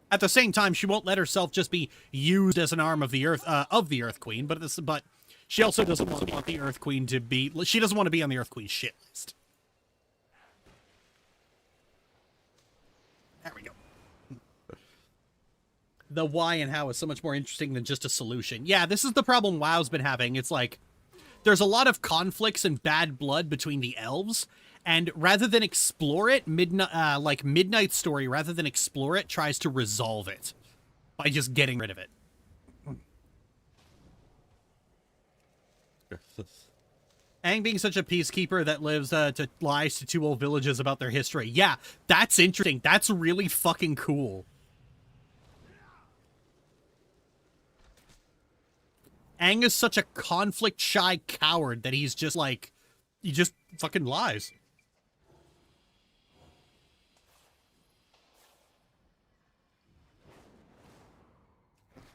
At the same time, she won't let herself just be used as an arm of the Earth Queen, but she also doesn't want the Earth Queen to be. She doesn't want to be on the Earth Queen's shit list. There we go. The why and how is so much more interesting than just a solution. Yeah, this is the problem WoW's been having. It's like, there's a lot of conflicts and bad blood between the elves, and rather than explore it, Midnight Story, rather than explore it, tries to resolve it by just getting rid of it. Aang being such a peacekeeper that lies to two old villages about their history. Yeah, that's interesting. That's really fucking cool. Aang is such a conflict-shy coward that he's just like, he just fucking lies.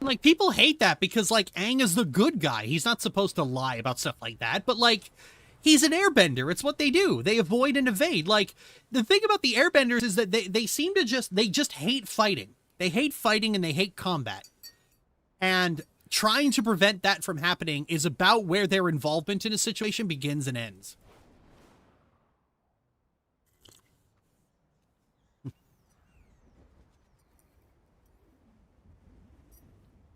Like, people hate that because, like, Aang is the good guy. He's not supposed to lie about stuff like that, but, like, he's an airbender. It's what they do. They avoid and evade. Like, the thing about the airbenders is that they seem to they just hate fighting. They hate fighting and they hate combat. And trying to prevent that from happening is about where their involvement in a situation begins and ends.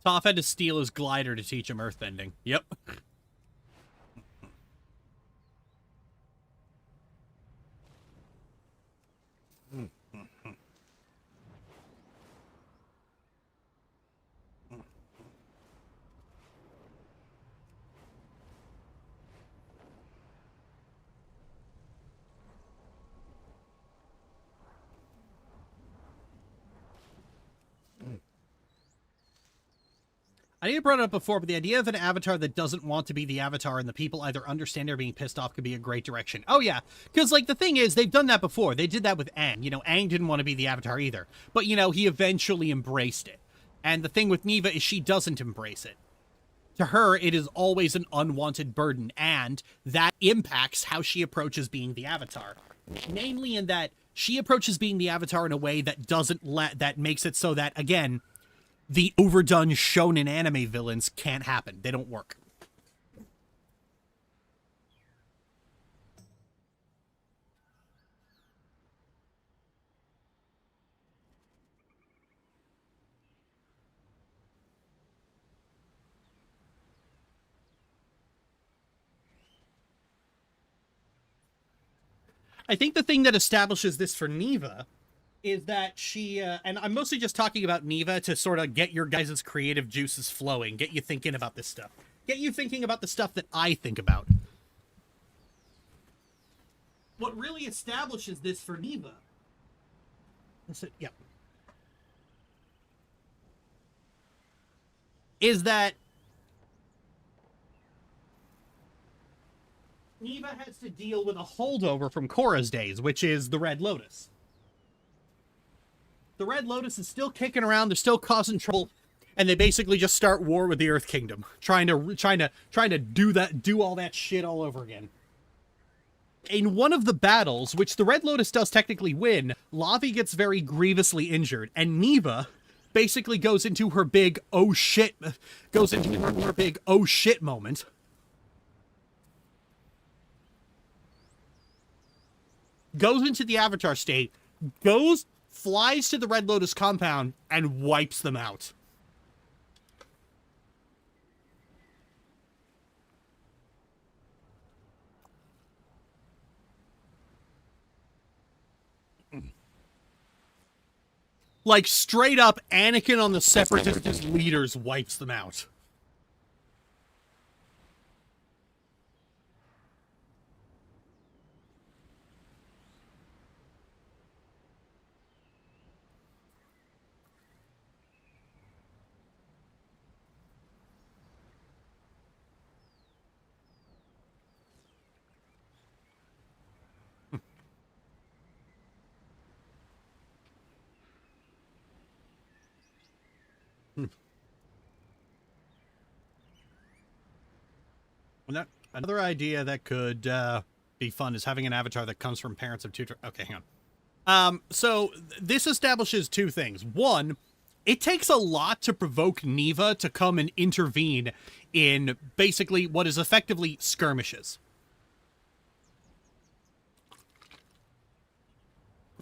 Toph had to steal his glider to teach him earthbending. Yep. I think I brought it up before, but the idea of an avatar that doesn't want to be the avatar and the people either understand or being pissed off could be a great direction. Oh, yeah. Because, like, the thing is, they've done that before. They did that with Aang. You know, Aang didn't want to be the avatar either. But, you know, he eventually embraced it. And the thing with Neva is she doesn't embrace it. To her, it is always an unwanted burden, and that impacts how she approaches being the avatar. Namely in that she approaches being the avatar in a way that that makes it so that, again, the overdone shonen anime villains can't happen. They don't work. I think the thing that establishes this for Neva is that she, and I'm mostly just talking about Neva to sort of get your guys' creative juices flowing, get you thinking about this stuff. Get you thinking about the stuff that I think about. What really establishes this for Neva... Yep. Is that Neva has to deal with a holdover from Korra's days, which is the Red Lotus. The Red Lotus is still kicking around, they're still causing trouble, and they basically just start war with the Earth Kingdom, trying to do all that shit all over again. In one of the battles, which the Red Lotus does technically win, Lavi gets very grievously injured, and Neva basically goes into her big oh shit moment. Goes into the Avatar state, flies to the Red Lotus compound, and wipes them out. Like, straight up, Anakin on the Separatist leaders wipes them out. Another idea that could be fun is having an avatar that comes from parents of two... Okay, hang on. So this establishes two things. One, it takes a lot to provoke Neva to come and intervene in basically what is effectively skirmishes.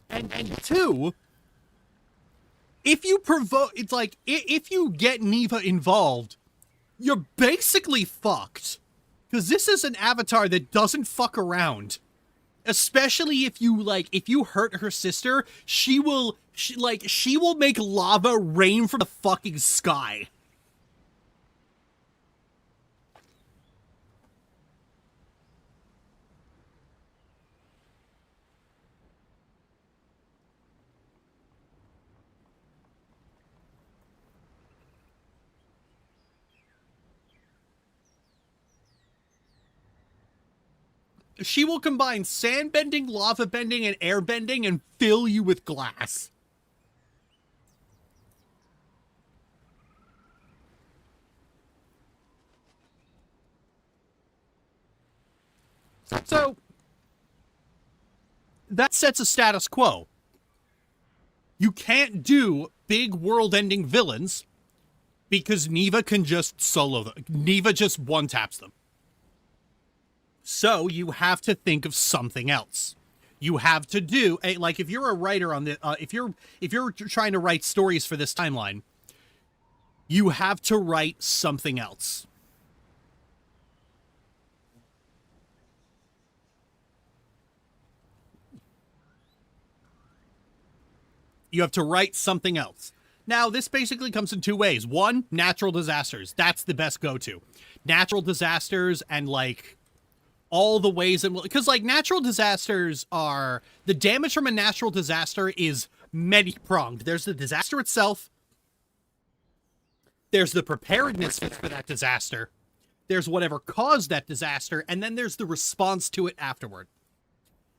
And two, if you provoke... It's like, if you get Neva involved, you're basically fucked. Because this is an avatar that doesn't fuck around. Especially if you hurt her sister, she will make lava rain from the fucking sky. She will combine sand bending, lava bending, and air bending and fill you with glass. So, that sets a status quo. You can't do big world-ending villains because Neva can just solo them. Neva just one-taps them. So you have to think of something else. You have to do like if you're a writer on the if you're trying to write stories for this timeline, you have to write something else. You have to write something else. Now, this basically comes in two ways. One, natural disasters. That's the best go-to. Natural disasters and like all the ways in, because like natural disasters are, the damage from a natural disaster is many-pronged. There's the disaster itself, there's the preparedness for that disaster, there's whatever caused that disaster, and then there's the response to it afterward.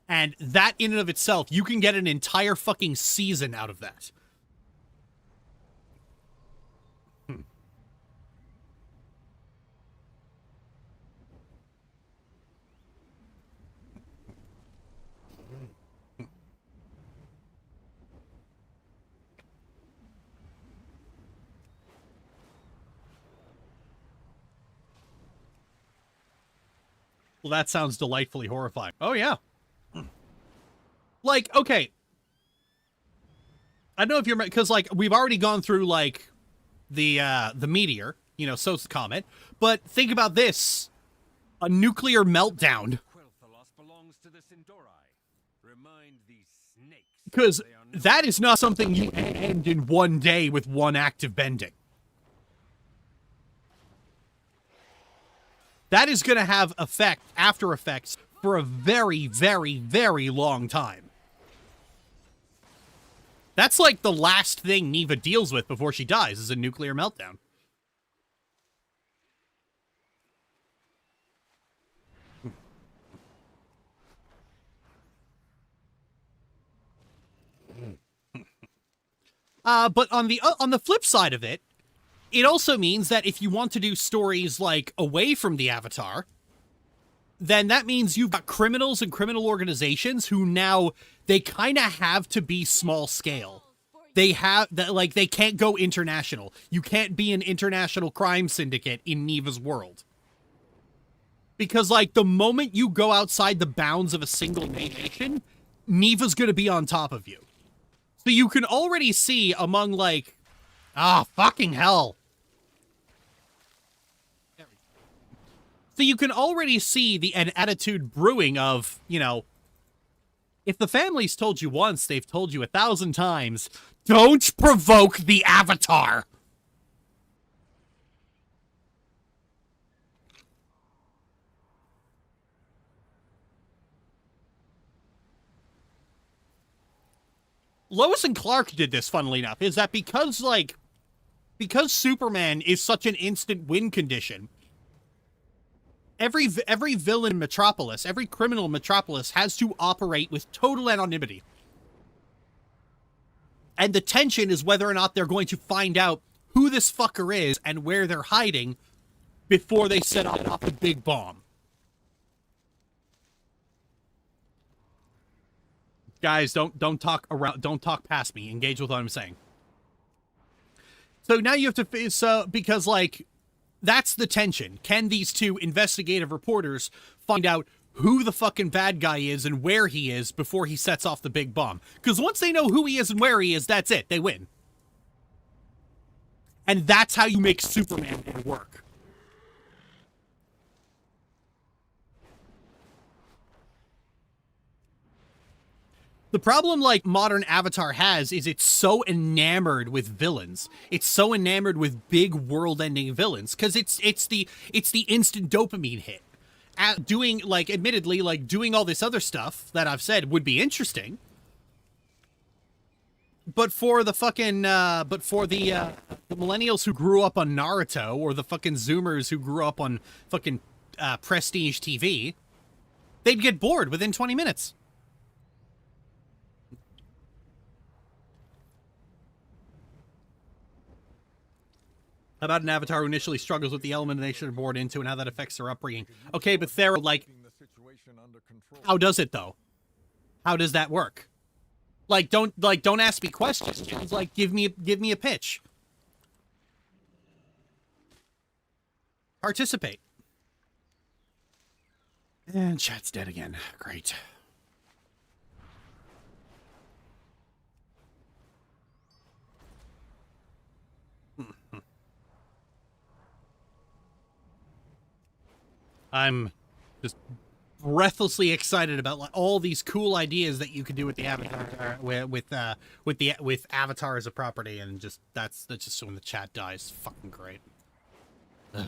And that in and of itself, you can get an entire fucking season out of that. Well, that sounds delightfully horrifying. Oh, yeah. Like, okay. I don't know if you're... Because, like, we've already gone through, like, the meteor. You know, So's comet. But think about this. A nuclear meltdown. Because that is not something you end in one day with one act of bending. That is going to have after effects for a very, very, very long time. That's like the last thing Neva deals with before she dies, is a nuclear meltdown. But on the flip side of it, it also means that if you want to do stories, like, away from the Avatar, then that means you've got criminals and criminal organizations who now, they kind of have to be small scale. They have, like, they can't go international. You can't be an international crime syndicate in Neva's world. Because, like, the moment you go outside the bounds of a single nation, Neva's gonna be on top of you. So you can already see among, like, fucking hell. So you can already see an attitude brewing of, you know, If the family's told you once, they've told you 1,000 times, don't provoke the Avatar! Lois and Clark did this, funnily enough, is that because Superman is such an instant win condition, every villain in Metropolis, every criminal in Metropolis has to operate with total anonymity. And the tension is whether or not they're going to find out who this fucker is and where they're hiding before they set off the big bomb. Guys, don't talk past me. Engage with what I'm saying. So now you have to because like that's the tension. Can these two investigative reporters find out who the fucking bad guy is and where he is before he sets off the big bomb? Because once they know who he is and where he is, that's it. They win. And that's how you make Superman work. The problem like modern Avatar has is it's so enamored with villains. It's so enamored with big world-ending villains because it's the instant dopamine hit. Admittedly, doing all this other stuff that I've said would be interesting. But for the fucking the millennials who grew up on Naruto or the fucking Zoomers who grew up on fucking prestige TV, they'd get bored within 20 minutes. About an Avatar who initially struggles with the element they should have born into and how that affects their upbringing. Okay, but Thera, how does it though? How does that work? Don't ask me questions. Just give me a pitch. Participate. And chat's dead again. Great. I'm just breathlessly excited about all these cool ideas that you could do with the Avatar, with Avatar as a property, and just that's just when the chat dies. Fucking great. Ugh.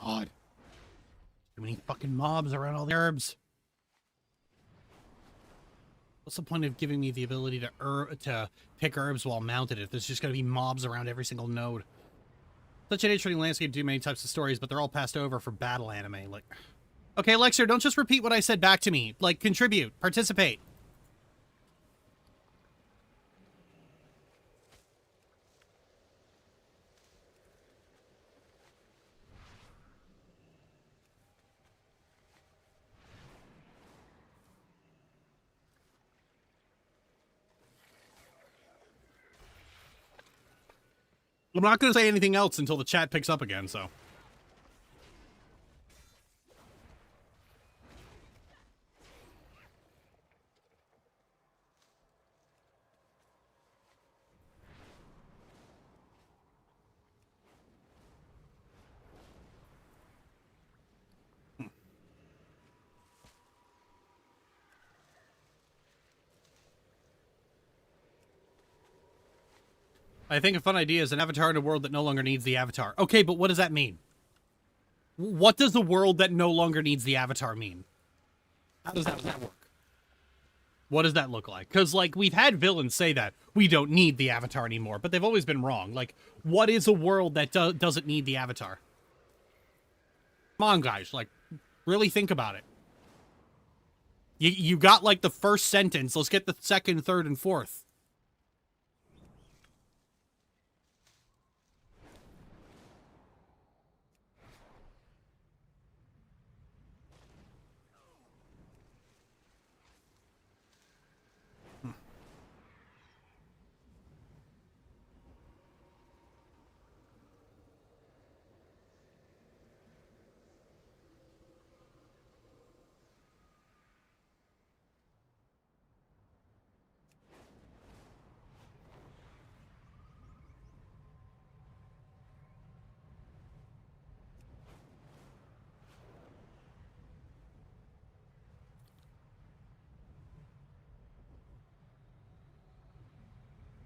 God. Too many fucking mobs around all the herbs. What's the point of giving me the ability to pick herbs while mounted if there's just gonna be mobs around every single node? Such an interesting landscape to do many types of stories, but they're all passed over for battle anime. Okay, Lexer, don't just repeat what I said back to me. Contribute, participate. I'm not going to say anything else until the chat picks up again, so. I think a fun idea is an avatar in a world that no longer needs the avatar. Okay, but what does that mean? What does the world that no longer needs the avatar mean? How does that work? What does that look like? Because, we've had villains say that we don't need the avatar anymore, but they've always been wrong. What is a world that doesn't need the avatar? Come on, guys. Really think about it. You got, the first sentence. Let's get the second, third, and fourth.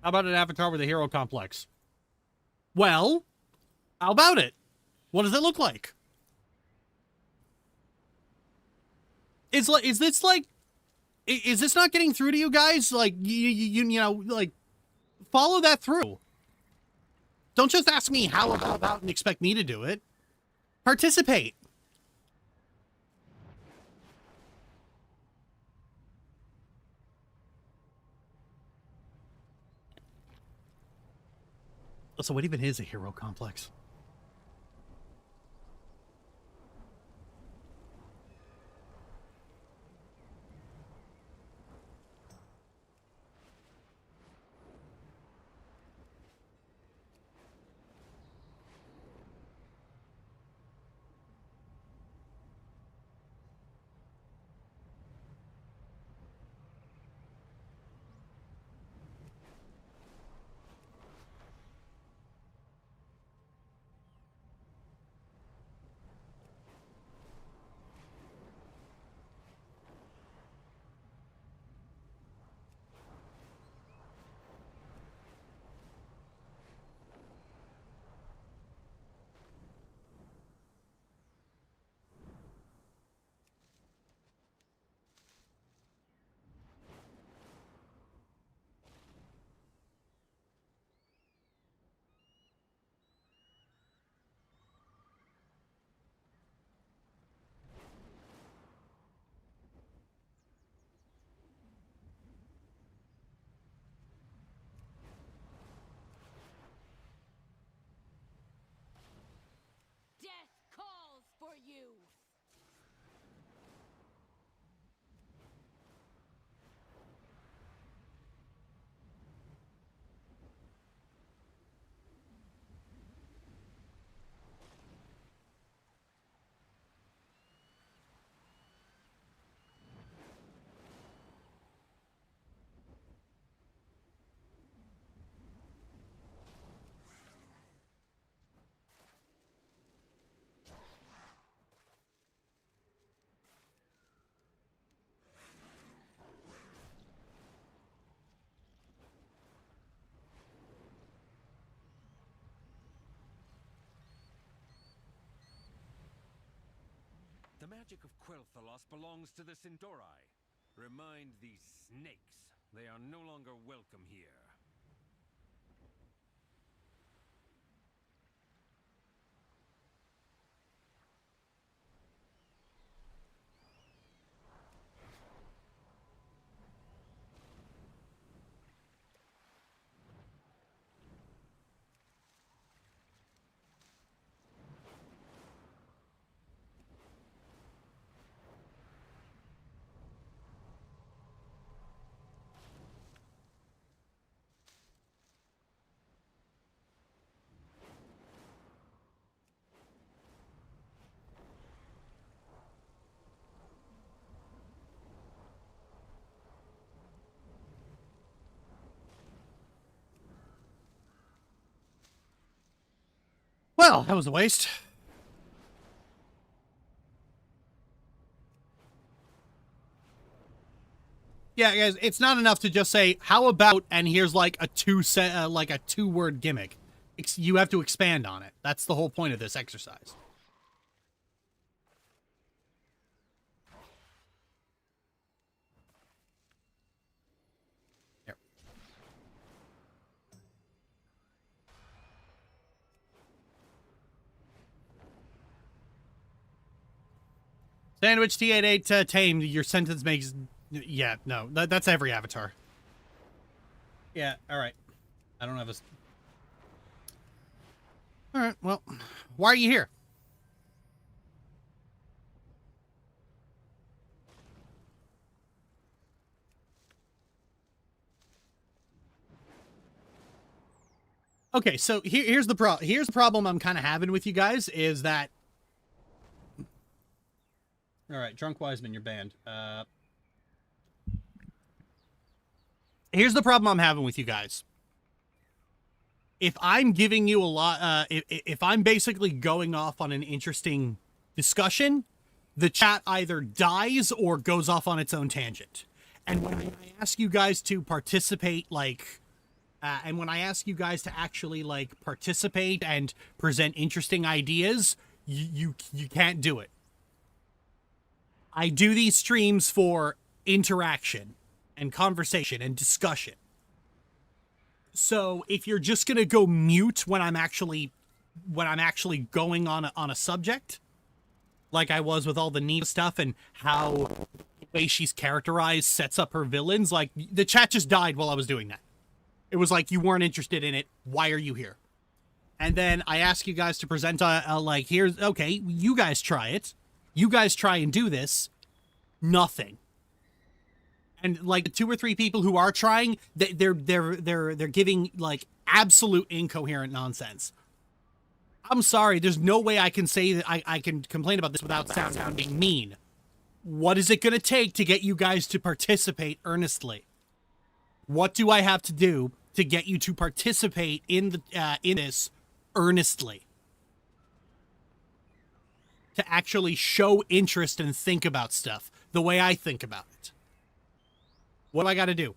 How about an avatar with a hero complex? Well, how about it? What does it look like? Is this not getting through to you guys? Like, you know, like, follow that through. Don't just ask me how about and expect me to do it. Participate. So what even is a hero complex? Death calls for you! The magic of Quel'Thalas belongs to the Sin'dorei. Remind these snakes they are no longer welcome here. Well, that was a waste. Yeah, guys, it's not enough to just say, how about, and here's like a two-word gimmick. You have to expand on it. That's the whole point of this exercise. Here. Sandwich T88 tamed. Your sentence makes... Yeah, no, that's every avatar. Yeah, alright. I don't have a... Alright, well, why are you here? Okay, so here's the problem I'm kind of having with you guys is that... Alright, Drunk Wiseman, you're banned. Here's the problem I'm having with you guys. If I'm giving you a lot, if I'm basically going off on an interesting discussion, the chat either dies or goes off on its own tangent. And when I ask you guys to participate, like, And when I ask you guys to actually like participate and present interesting ideas, you can't do it. I do these streams for interaction and conversation and discussion. So if you're just gonna go mute when I'm actually going on a subject, like I was with all the Nina stuff and how the way she's characterized sets up her villains, like the chat just died while I was doing that. It was like, you weren't interested in it. Why are you here? And then I ask you guys to present like, here's, okay, you guys try it. You guys try and do this. Nothing. And like the 2 or 3 people who are trying, they're giving like absolute incoherent nonsense. I'm sorry, there's no way I can say that I can complain about this without sounding mean. What is it going to take to get you guys to participate earnestly? What do I have to do to get you to participate in this earnestly? To actually show interest and think about stuff the way I think about it. What do I got to do?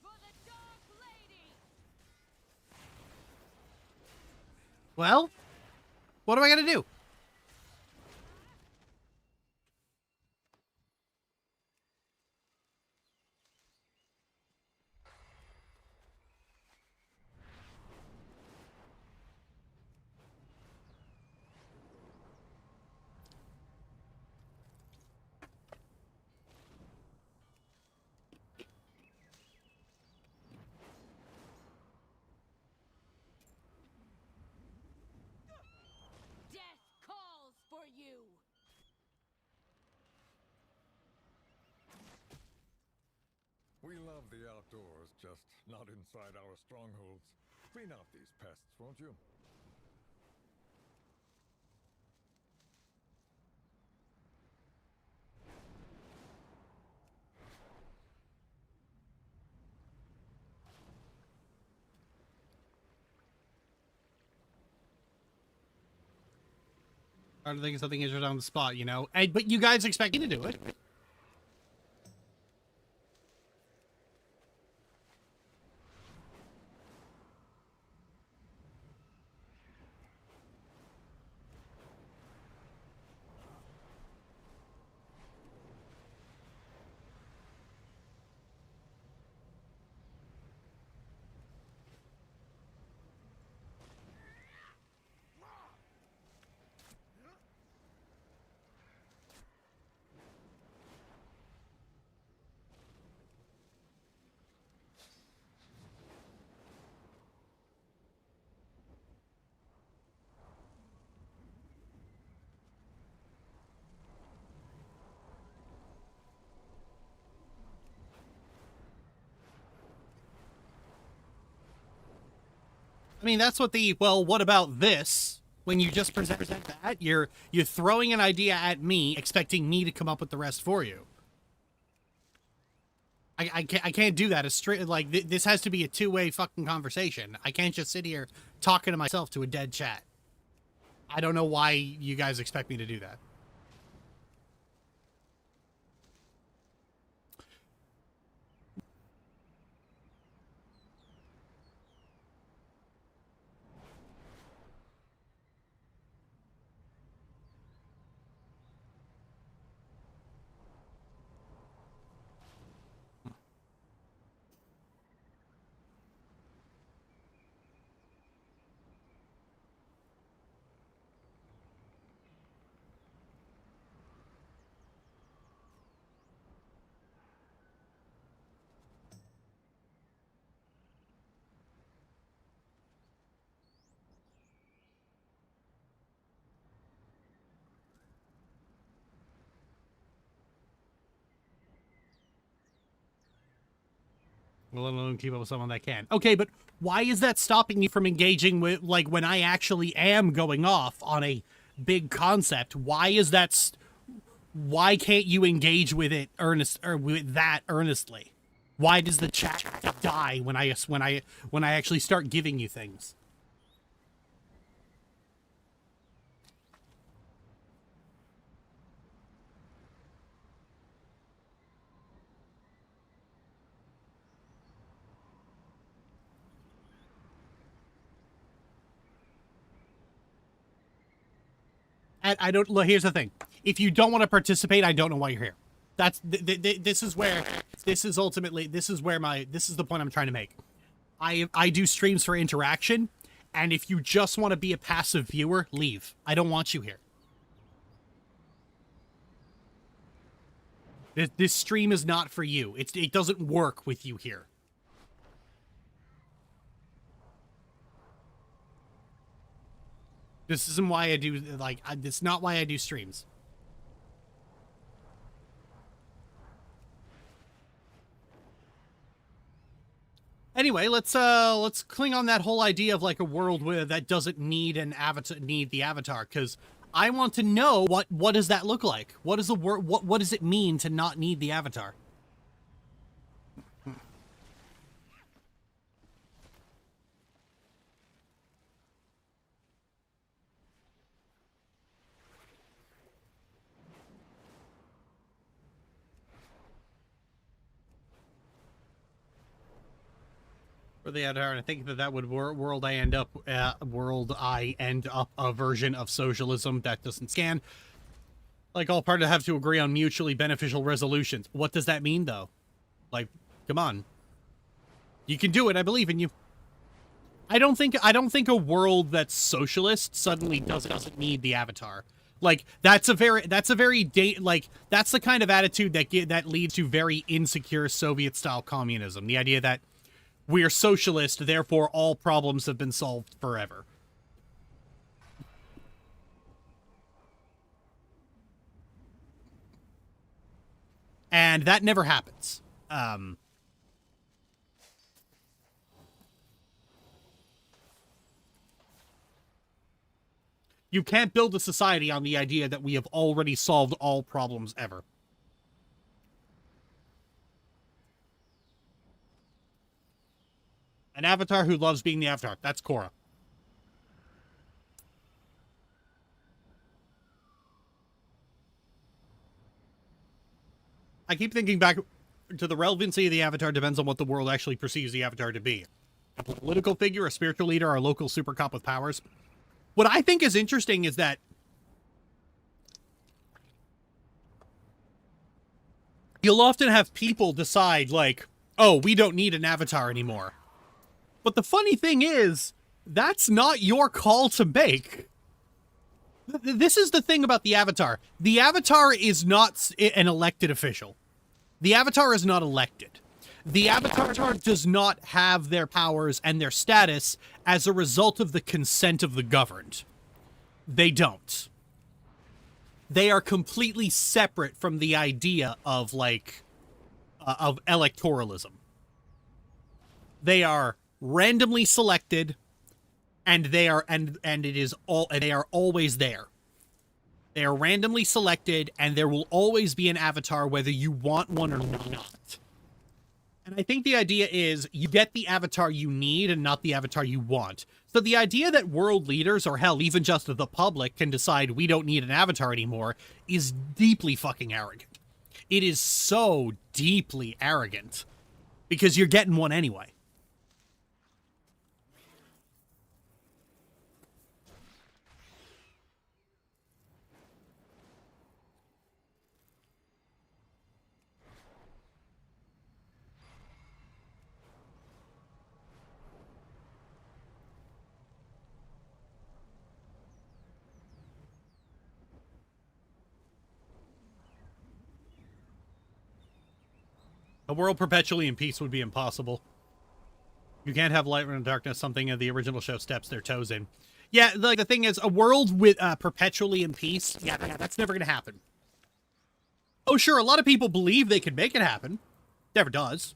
For the Dark Lady! Well, what do I got to do? Death calls for you! We love the outdoors, just not inside our strongholds. Clean out these pests, won't you? I'm thinking something is on the spot, you know? But you guys expect me to do it. I mean, that's what the, well, what about this? When you just present that, you're throwing an idea at me, expecting me to come up with the rest for you. I can't do that. It's straight, like, this has to be a two-way fucking conversation. I can't just sit here talking to myself to a dead chat. I don't know why you guys expect me to do that. let alone keep up with someone that can. Okay, but why is that stopping you from engaging with, like, when I actually am going off on a big concept? Why is that? Why can't you engage with it earnestly? Why does the chat die when I actually start giving you things? And I don't. Look, here's the thing: if you don't want to participate, I don't know why you're here. That's this is where this is ultimately this is the point I'm trying to make. I do streams for interaction, and if you just want to be a passive viewer, leave. I don't want you here. This stream is not for you. It doesn't work with you here. This isn't why I do, like, it's not why I do streams. Anyway, let's cling on that whole idea of, like, a world where that doesn't need an avatar, the avatar, because I want to know what does that look like? What is the what does it mean to not need the avatar? For the avatar, and I think that would world I end up a version of socialism that doesn't scan. Like, all parties have to agree on mutually beneficial resolutions. What does that mean, though? Like, come on, you can do it. I believe in you. I don't think a world that's socialist suddenly doesn't need the avatar. Like, that's the kind of attitude that leads to very insecure Soviet-style communism. The idea that we're socialist, therefore all problems have been solved forever. And that never happens. You can't build a society on the idea that we have already solved all problems ever. An avatar who loves being the avatar. That's Korra. I keep thinking back to the relevancy of the avatar depends on what the world actually perceives the avatar to be. A political figure, a spiritual leader, or a local super cop with powers. What I think is interesting is that you'll often have people decide, like, oh, we don't need an avatar anymore. But the funny thing is, that's not your call to make. This is the thing about the avatar. The avatar is not an elected official. The avatar is not elected. The avatar does not have their powers and their status as a result of the consent of the governed. They don't. They are completely separate from the idea of, like, of electoralism. They are randomly selected, and they are they are always there. They are randomly selected, and there will always be an avatar whether you want one or not. And I think the idea is you get the avatar you need and not the avatar you want. So the idea that world leaders, or hell, even just the public, can decide we don't need an avatar anymore is deeply fucking arrogant. It is so deeply arrogant. Because you're getting one anyway. A world perpetually in peace would be impossible. You can't have light and darkness, something of the original show steps their toes in. Yeah, like, the thing is, a world with perpetually in peace, yeah, that's never going to happen. Oh, sure, a lot of people believe they can make it happen. Never does.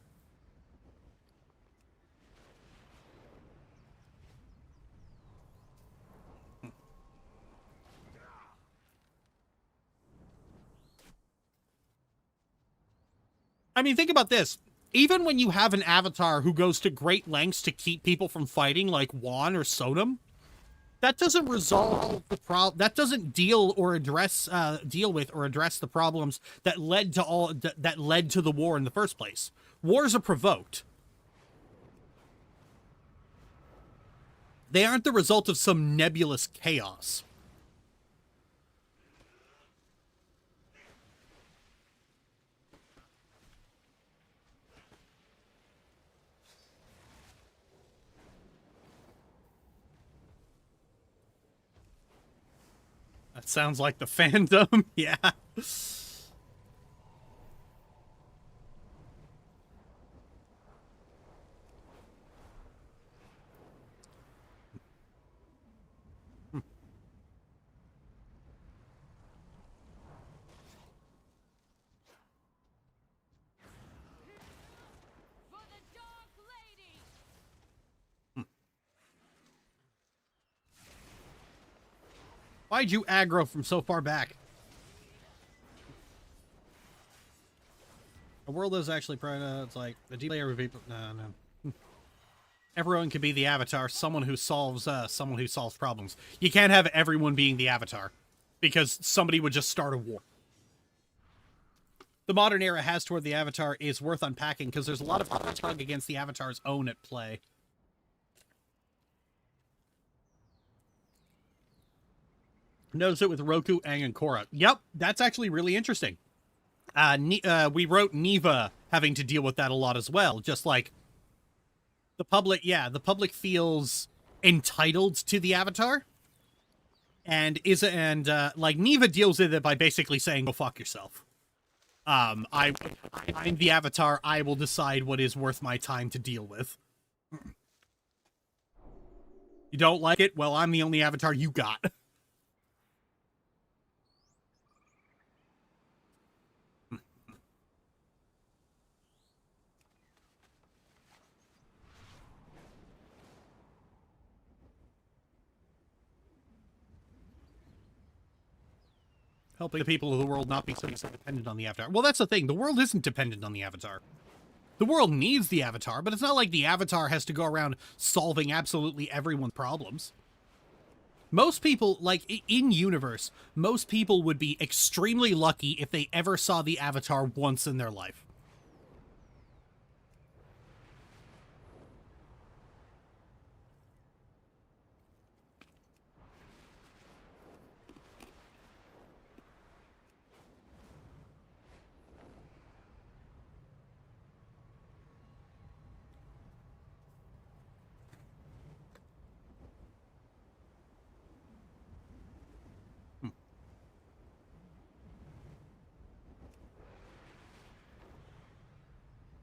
I mean, think about this. Even when you have an avatar who goes to great lengths to keep people from fighting, like Juan or Sodom, that doesn't resolve the problem. That doesn't deal or address, deal with or address the problems that led to that led to the war in the first place. Wars are provoked. They aren't the result of some nebulous chaos. That sounds like the fandom. Yeah. For the Dark Lady! Why'd you aggro from so far back? The world is actually it's like the deep layer of people. No. Everyone could be the avatar, someone who solves problems. You can't have everyone being the avatar, because somebody would just start a war. The modern era has toward the avatar is worth unpacking because there's a lot of tug against the avatar's own at play. Notice it with Roku, Aang, and Korra. Yep, that's actually really interesting. We wrote Neva having to deal with that a lot as well. Just like the public, the public feels entitled to the avatar, and like Neva deals with it by basically saying, "Go fuck yourself." I'm the avatar. I will decide what is worth my time to deal with. You don't like it? Well, I'm the only avatar you got. Helping the people of the world not be so dependent on the avatar. Well, that's the thing. The world isn't dependent on the avatar. The world needs the avatar, but it's not like the avatar has to go around solving absolutely everyone's problems. Most people, like, in universe, most people would be extremely lucky if they ever saw the avatar once in their life.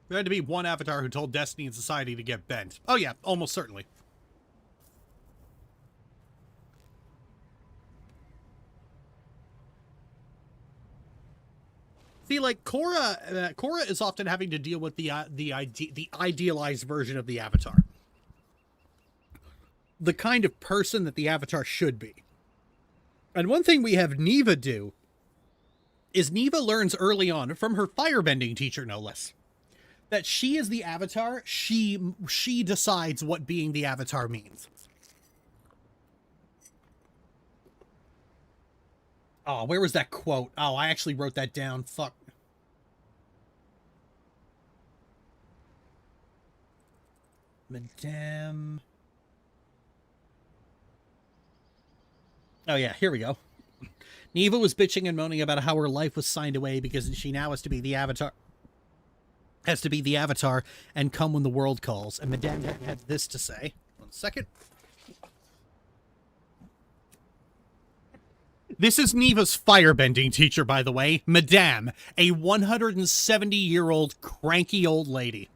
There had to be one avatar who told Destiny and Society to get bent. Oh yeah, almost certainly. See, like Korra is often having to deal with the idealized version of the avatar, the kind of person that the avatar should be. And one thing we have Neva do is Neva learns early on from her firebending teacher, no less, that she is the avatar. She decides what being the avatar means. Oh, where was that quote? Oh, I actually wrote that down. Fuck. Madame. Oh yeah, here we go. Neva was bitching and moaning about how her life was signed away because she now has to be the avatar. Has to be the avatar and come when the world calls. And Madame had this to say. 1 second. This is Neva's firebending teacher, by the way. Madame, a 170-year-old cranky old lady.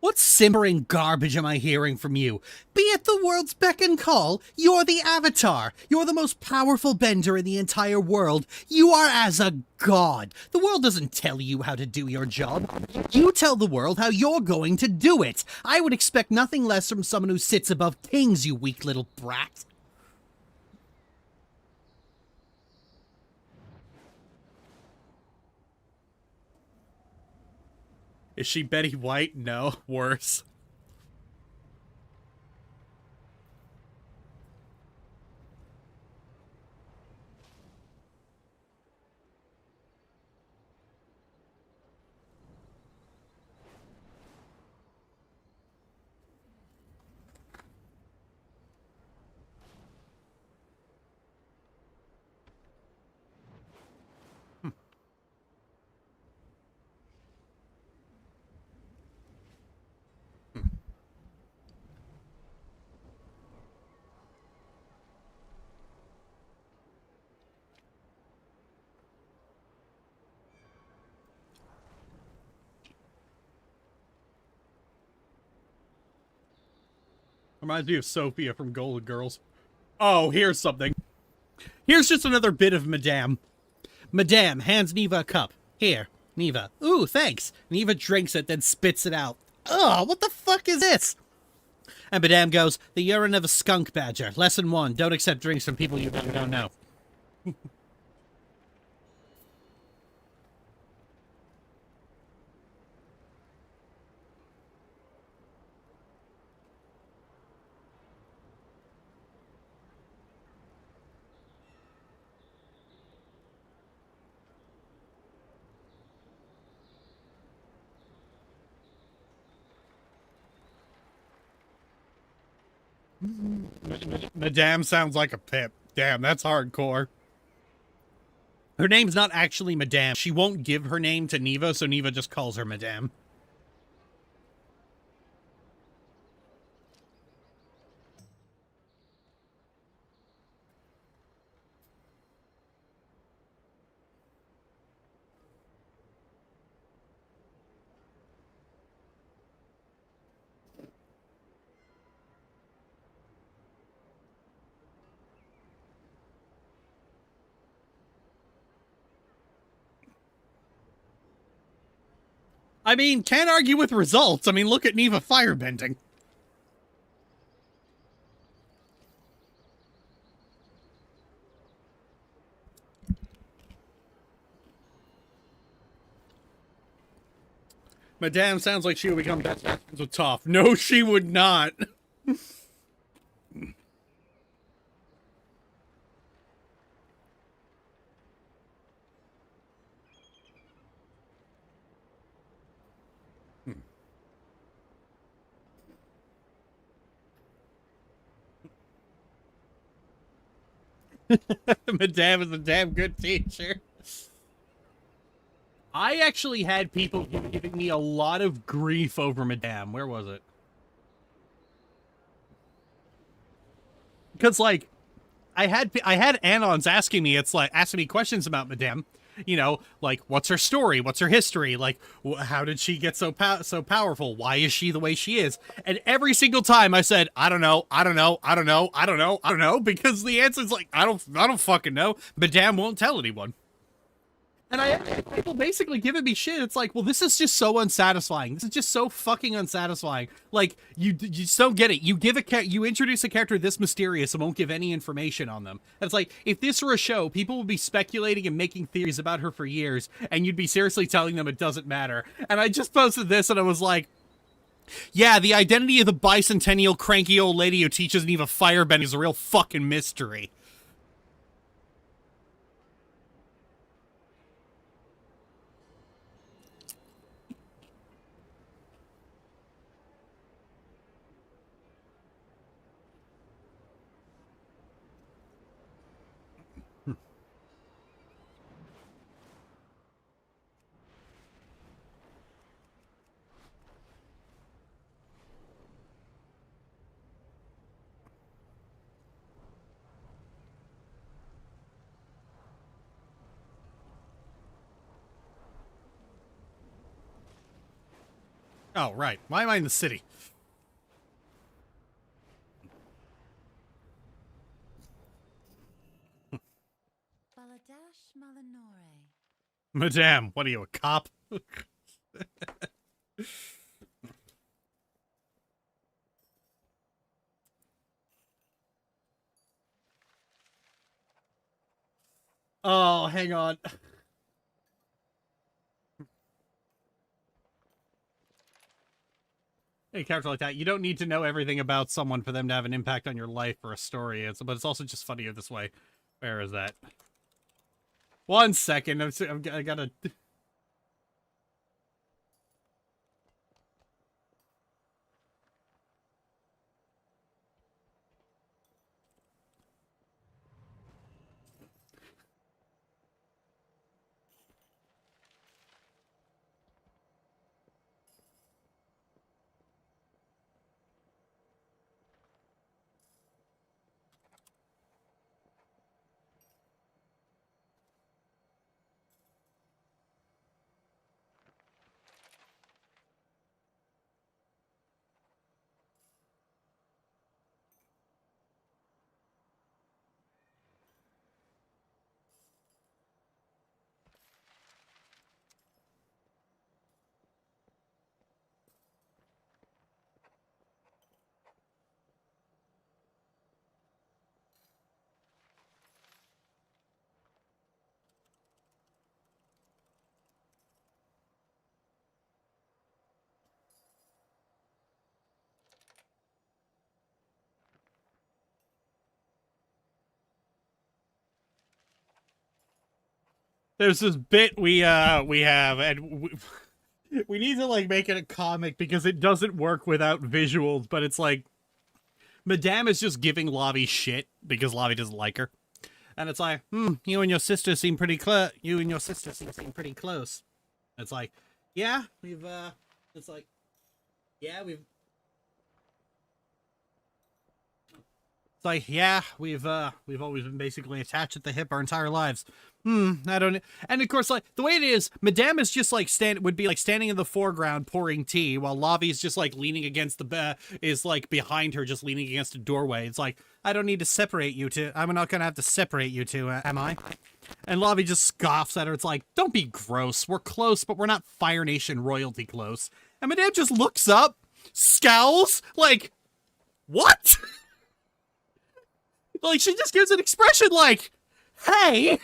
What simmering garbage am I hearing from you? Be at the world's beck and call. You're the avatar. You're the most powerful bender in the entire world. You are as a god. The world doesn't tell you how to do your job. You tell the world how you're going to do it. I would expect nothing less from someone who sits above kings, you weak little brat. Is she Betty White? No, worse. Reminds me of Sophia from Golden Girls. Oh, here's something. Here's just another bit of Madame. Madame hands Neva a cup. Here, Neva. Ooh, thanks. Neva drinks it, then spits it out. Ugh, what the fuck is this? And Madame goes, the urine of a skunk badger. Lesson 1, don't accept drinks from people you don't know. Madame sounds like a pip. Damn, that's hardcore. Her name's not actually Madame. She won't give her name to Neva, so Neva just calls her Madame. I mean, can't argue with results. I mean, look at Neva firebending. Madame sounds like she would become best friends with Toph. No, she would not. Madame is a damn good teacher. I actually had people giving me a lot of grief over Madame. Where was it? Because, like, I had Anons asking me questions about Madame. You know, like, what's her story? What's her history? Like, how did she get so powerful? Why is she the way she is? And every single time I said, I don't know, because the answer's like, I don't fucking know. Madame won't tell anyone. And I had people basically giving me shit. It's like, well, this is just so unsatisfying. This is just so fucking unsatisfying. Like, you just don't get it. You introduce a character this mysterious and won't give any information on them. And it's like, if this were a show, people would be speculating and making theories about her for years, and you'd be seriously telling them it doesn't matter. And I just posted this, and I was like, yeah, the identity of the bicentennial cranky old lady who teaches Neva firebending is a real fucking mystery. Oh, right. Why am I in the city? Baladash Malinore. Madame, what are you, a cop? Oh, hang on. A character like that, you don't need to know everything about someone for them to have an impact on your life or a story. But it's also just funnier this way. Where is that? 1 second. I gotta. There's this bit we have, and we need to like make it a comic because it doesn't work without visuals. But it's like Madame is just giving Lavi shit because Lavi doesn't like her, and it's like, you and your sister seem pretty close. You and your sister seem pretty close. It's like, yeah, we've it's like, yeah, we've. It's like, yeah, we've always been basically attached at the hip our entire lives. I don't. And of course, like the way it is, Madame is just like would be like standing in the foreground pouring tea, while Lavi's just like leaning against the is like behind her, just leaning against a doorway. It's like, I don't need to separate you two. I'm not gonna have to separate you two, am I? And Lavi just scoffs at her. It's like, don't be gross. We're close, but we're not Fire Nation royalty close. And Madame just looks up, scowls, like, what? Like she just gives an expression like, hey.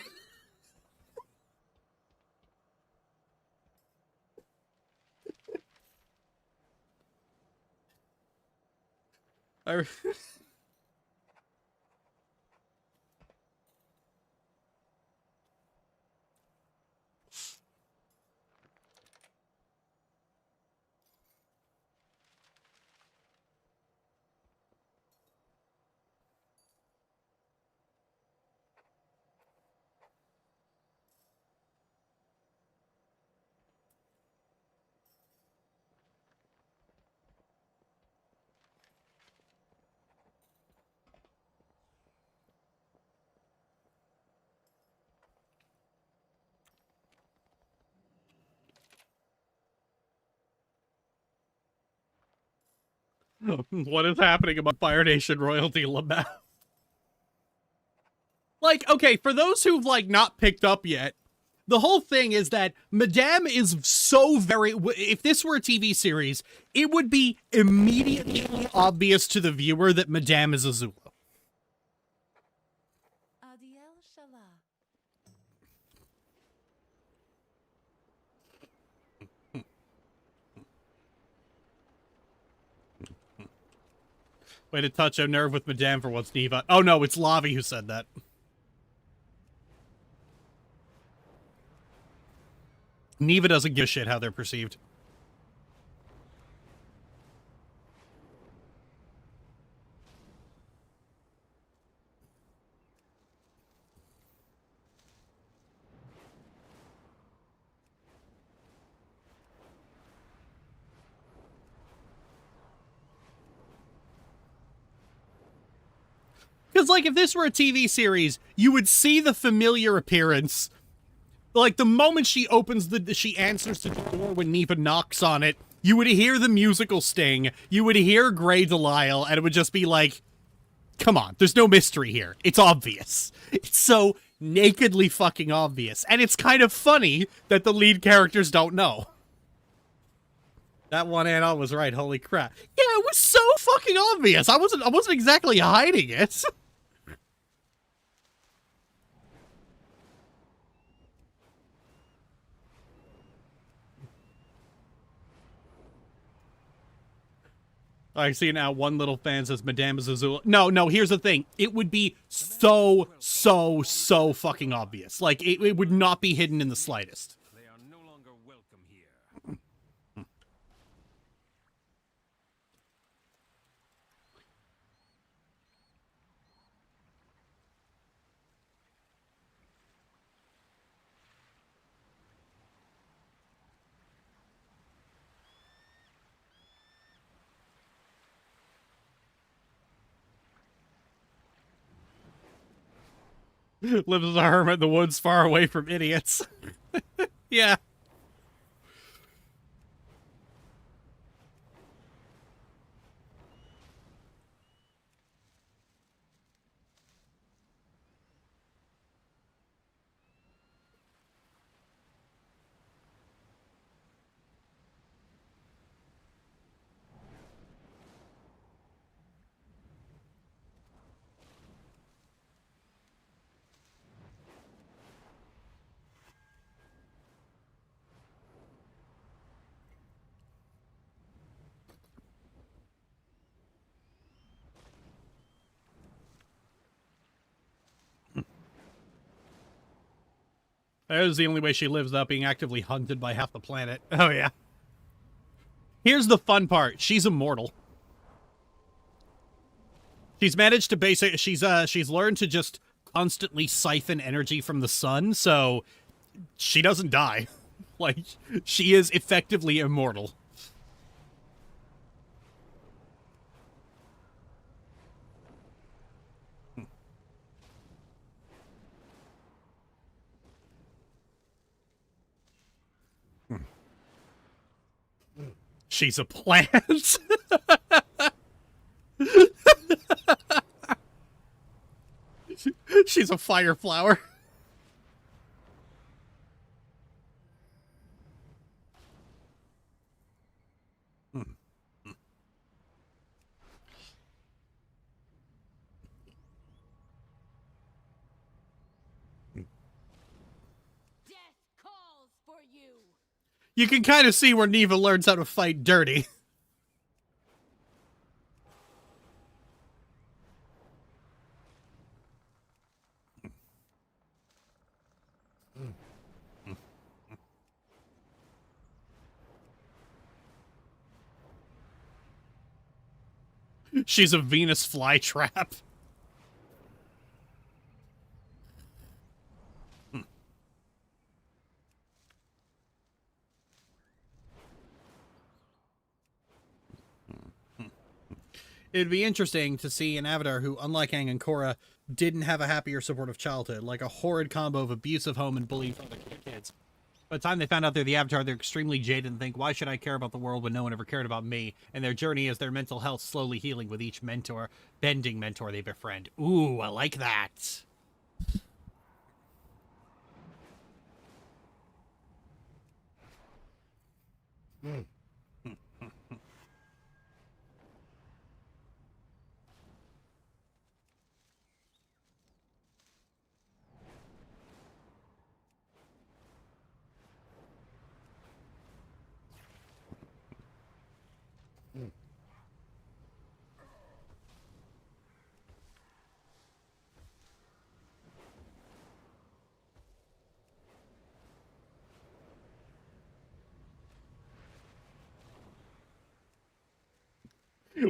What is happening about Fire Nation royalty, Lamau? Like, okay, for those who've, like, not picked up yet, the whole thing is that Madame is so very... If this were a TV series, it would be immediately obvious to the viewer that Madame is Azula. Adiel Shala. Way to touch a nerve with Madame for once, Neva. Oh no, it's Lavi who said that. Neva doesn't give a shit how they're perceived. Because, like, if this were a TV series, you would see the familiar appearance. Like, the moment she opens she answers the door when Neva knocks on it, you would hear the musical sting, you would hear Grey Delisle, and it would just be like, come on, there's no mystery here. It's obvious. It's so nakedly fucking obvious. And it's kind of funny that the lead characters don't know. That one Anna was right, holy crap. Yeah, it was so fucking obvious. I wasn't exactly hiding it. I see now one little fan says Madame Zazula. No, here's the thing. It would be so fucking obvious. Like, it would not be hidden in the slightest. They are no longer welcome here. Lives as a hermit in the woods far away from idiots. Yeah. That is the only way she lives, without being actively hunted by half the planet. Oh, yeah. Here's the fun part. She's immortal. She's managed to basically... She's learned to just constantly siphon energy from the sun, so she doesn't die. Like, she is effectively immortal. She's a plant. She's a fire flower. Death calls for you. You can kind of see where Neva learns how to fight dirty. She's a Venus flytrap. It'd be interesting to see an Avatar who, unlike Aang and Korra, didn't have a happier supportive childhood, like a horrid combo of abusive home and bullying from other kids. By the time they found out they're the Avatar, they're extremely jaded and think, why should I care about the world when no one ever cared about me? And their journey is their mental health slowly healing with each bending mentor they befriend. Ooh, I like that.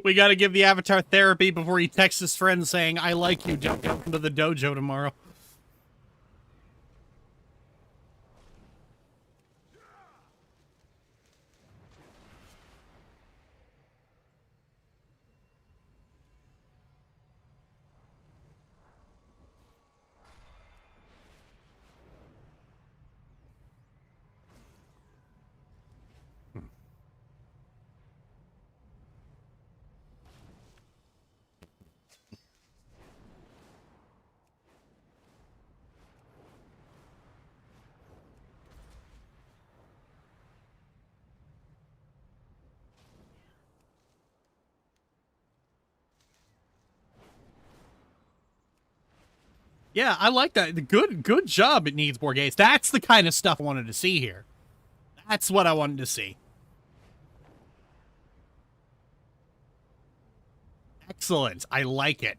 We gotta give the Avatar therapy before he texts his friend saying, I like you, don't come to the dojo tomorrow. Yeah, I like that. Good job, It Needs Borges. That's the kind of stuff I wanted to see here. That's what I wanted to see. Excellent. I like it.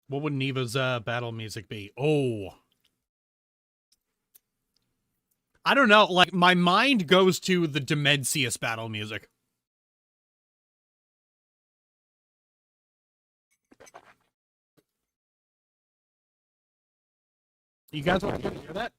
What would Neva's battle music be? Oh. I don't know. Like, my mind goes to the Demensius battle music. You guys want to hear that?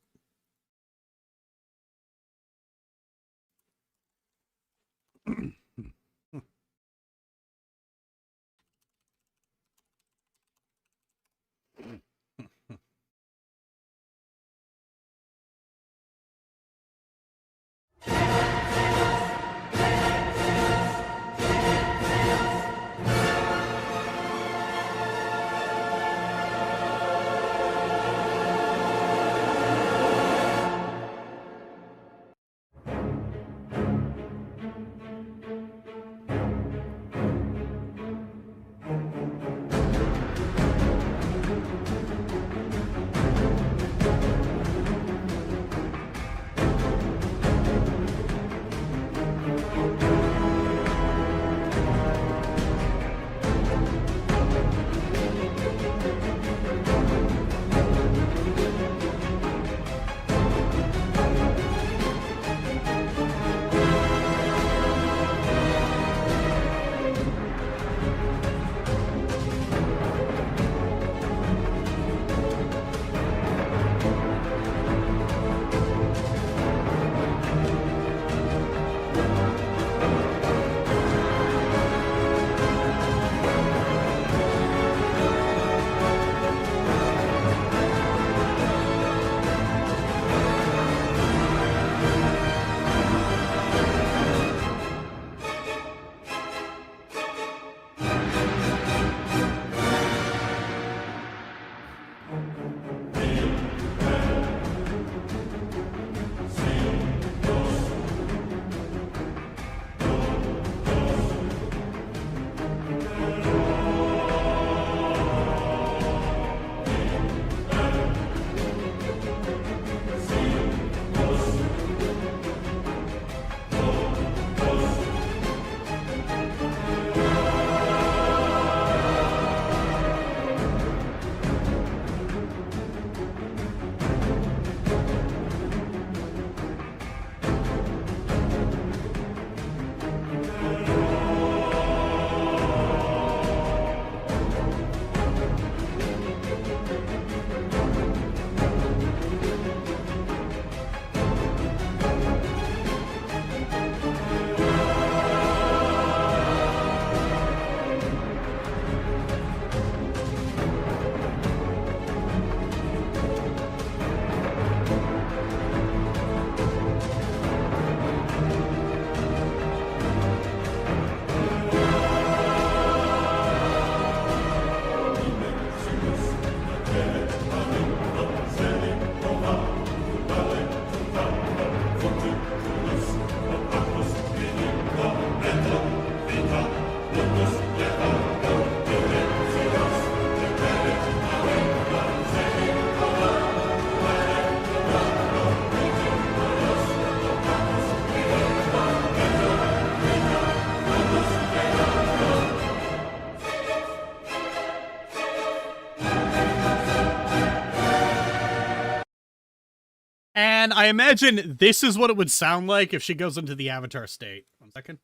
And I imagine this is what it would sound like if she goes into the Avatar state. 1 second.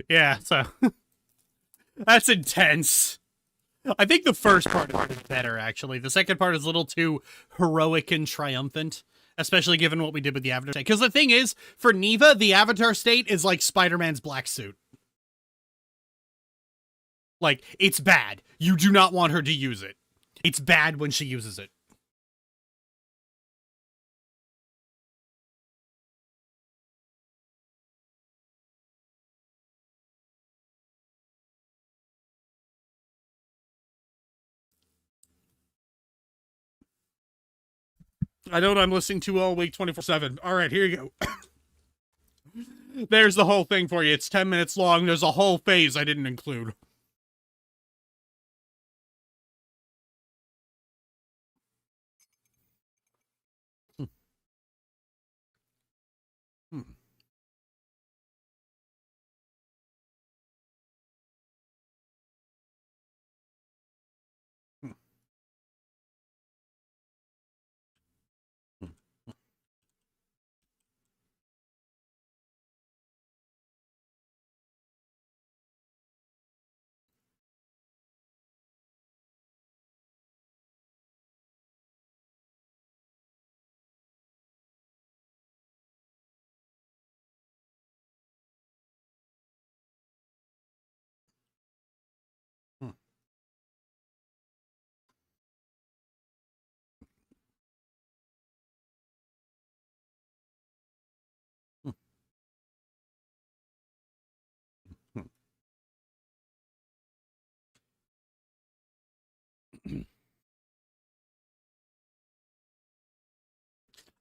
Yeah, so that's intense. I think the first part is better, actually. The second part is a little too heroic and triumphant, especially given what we did with the Avatar State. Because the thing is, for Neva, the Avatar State is like Spider-Man's black suit. Like, it's bad. You do not want her to use it. It's bad when she uses it. I know what I'm listening to all week 24/7. All right, here you go. There's the whole thing for you. It's 10 minutes long. There's a whole phase I didn't include.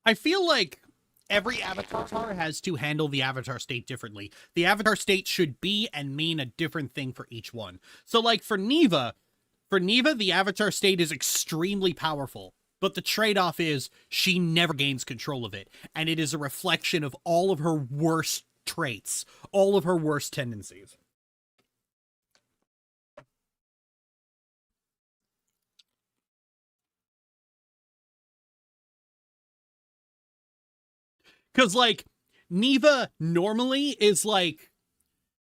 I feel like every avatar has to handle the Avatar State differently. The Avatar State should be and mean a different thing for each one. So, like, for Neva, the Avatar State is extremely powerful, but the trade-off is she never gains control of it, and it is a reflection of all of her worst traits, all of her worst tendencies. Because, like, Neva normally is like,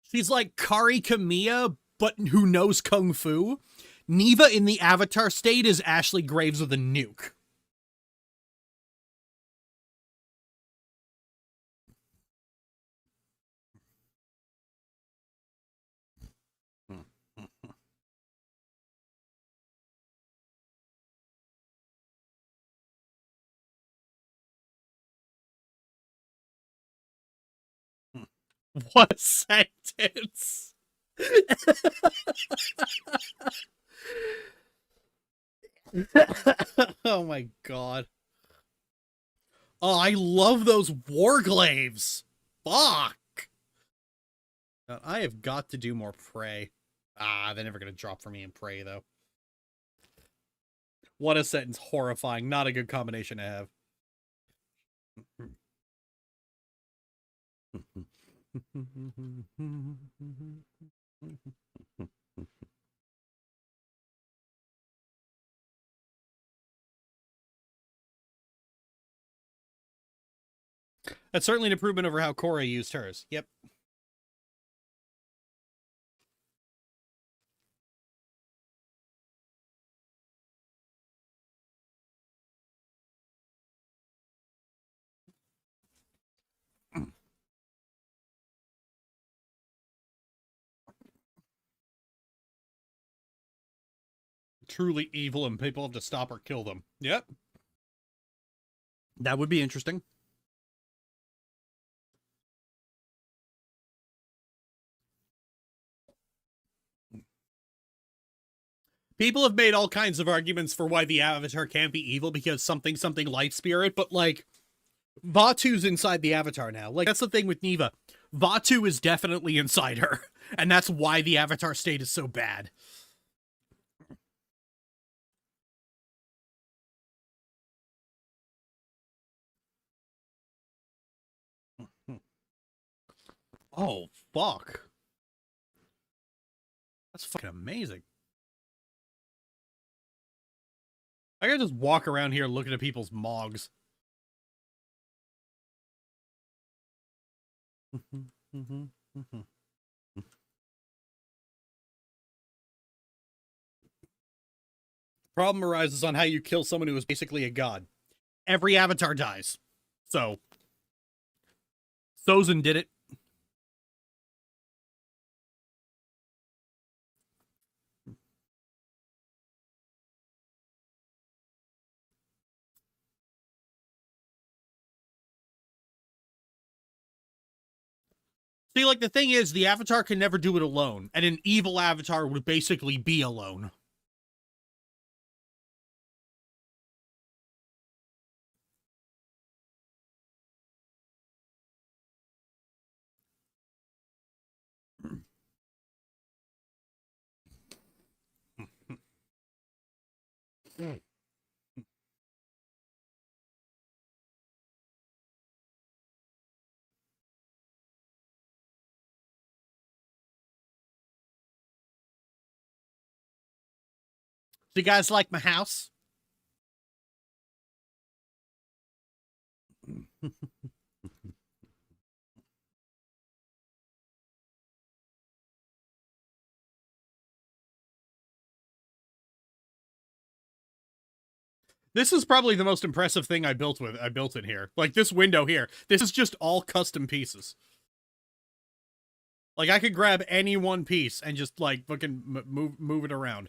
she's like Kari Kamiya, but who knows Kung Fu. Neva in the Avatar State is Ashley Graves with a nuke. What a sentence. Oh my god. Oh, I love those Warglaves. Fuck. I have got to do more Prey. Ah, they're never going to drop for me in Prey, though. What a sentence. Horrifying. Not a good combination to have. That's certainly an improvement over how Korra used hers. Yep. Truly evil and people have to stop or kill them. Yep. That would be interesting. People have made all kinds of arguments for why the Avatar can't be evil because something light spirit, but like Vatu's inside the Avatar now. Like, that's the thing with Neva. Vatu is definitely inside her, and that's why the Avatar State is so bad. Oh, fuck. That's fucking amazing. I gotta just walk around here looking at people's mogs. Problem arises on how you kill someone who is basically a god. Every avatar dies. So, Sozin did it. See, like, the thing is, the avatar can never do it alone, and an evil avatar would basically be alone. Do you guys like my house? This is probably the most impressive thing I built in here. Like, this window here. This is just all custom pieces. Like, I could grab any one piece and just, like, fucking move it around.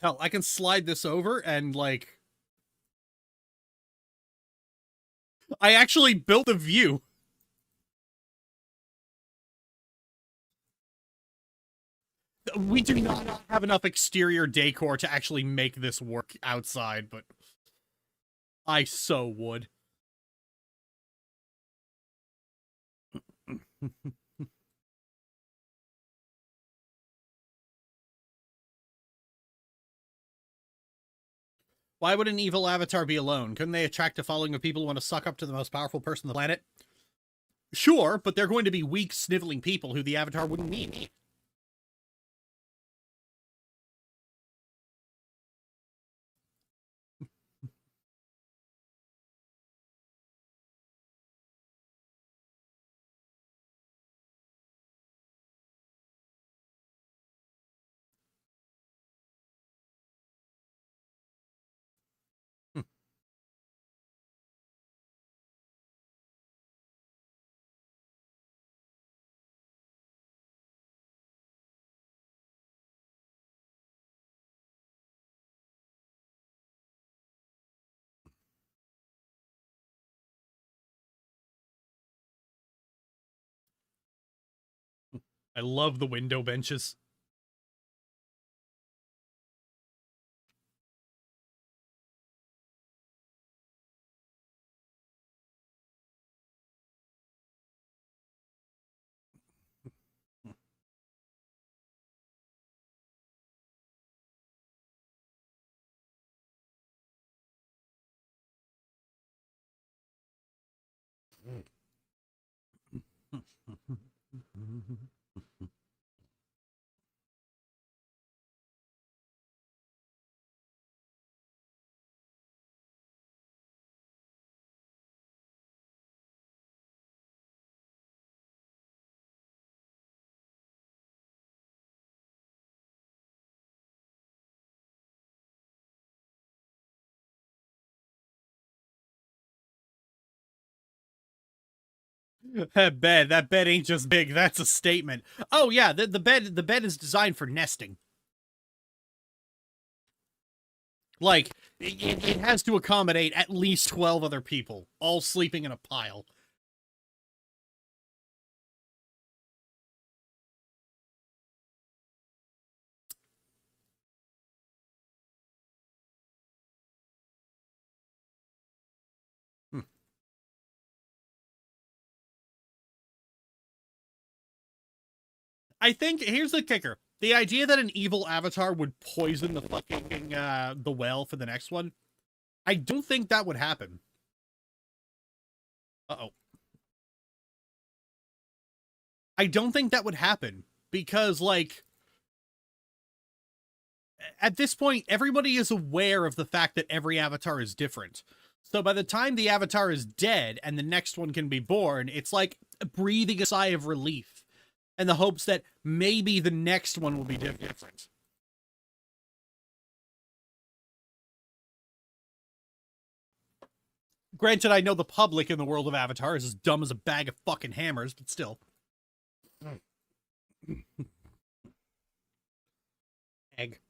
Hell, I can slide this over and, like... I actually built the view. We do not have enough exterior decor to actually make this work outside, but I so would. Why would an evil avatar be alone? Couldn't they attract a following of people who want to suck up to the most powerful person on the planet? Sure, but they're going to be weak, sniveling people who the avatar wouldn't need. I love the window benches. That bed ain't just big, that's a statement. Oh yeah, the bed is designed for nesting. Like, it has to accommodate at least 12 other people, all sleeping in a pile. I think, here's the kicker. The idea that an evil avatar would poison the fucking, the well for the next one, I don't think that would happen. Uh-oh. I don't think that would happen, because, like, at this point, everybody is aware of the fact that every avatar is different. So by the time the avatar is dead and the next one can be born, it's like breathing a sigh of relief and the hopes that maybe the next one will be different. Granted, I know the public in the world of Avatar is as dumb as a bag of fucking hammers, but still. Egg.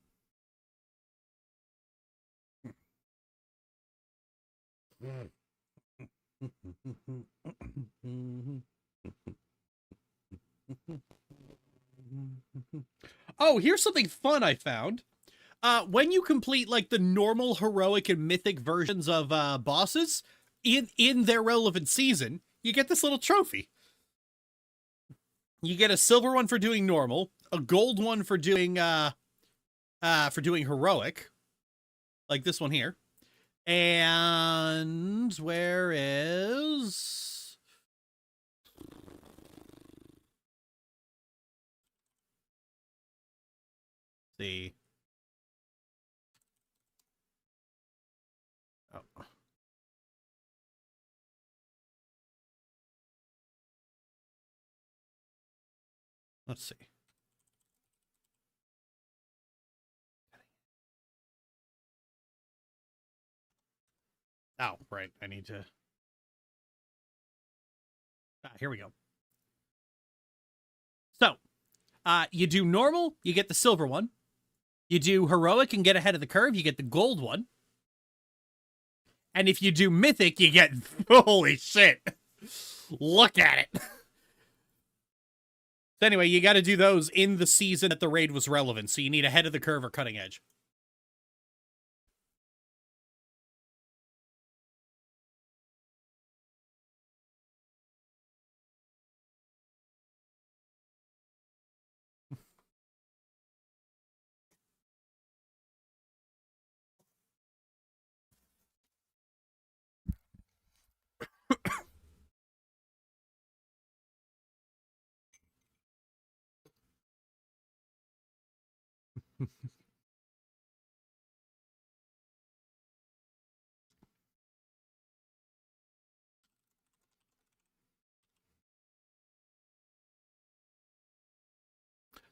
Oh, here's something fun I found. When you complete like the normal heroic and mythic versions of bosses in their relevant season, you get this little trophy. You get a silver one for doing normal, a gold one for doing heroic, like this one here. And where is the let's see. Oh, right. I need to. Here we go. So, you do normal, you get the silver one. You do heroic and get ahead of the curve, you get the gold one. And if you do mythic, you get, holy shit. Look at it. So anyway, you got to do those in the season that the raid was relevant. So you need ahead of the curve or cutting edge.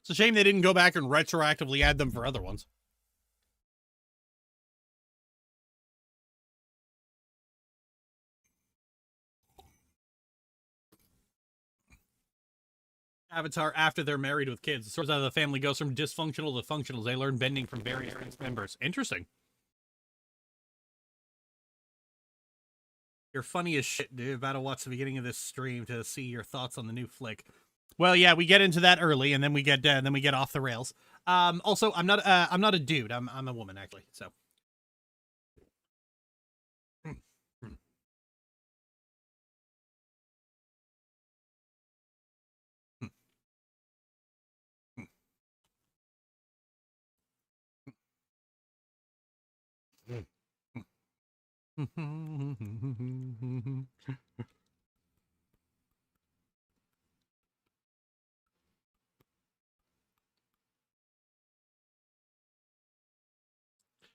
It's a shame they didn't go back and retroactively add them for other ones. Avatar after they're married with kids. The source out of the family goes from dysfunctional to functional. They learn bending from various members. Interesting. You're funny as shit, dude. About to watch the beginning of this stream to see your thoughts on the new flick. Well, yeah, we get into that early, and then we get off the rails. Also, I'm not a dude. I'm a woman actually. So.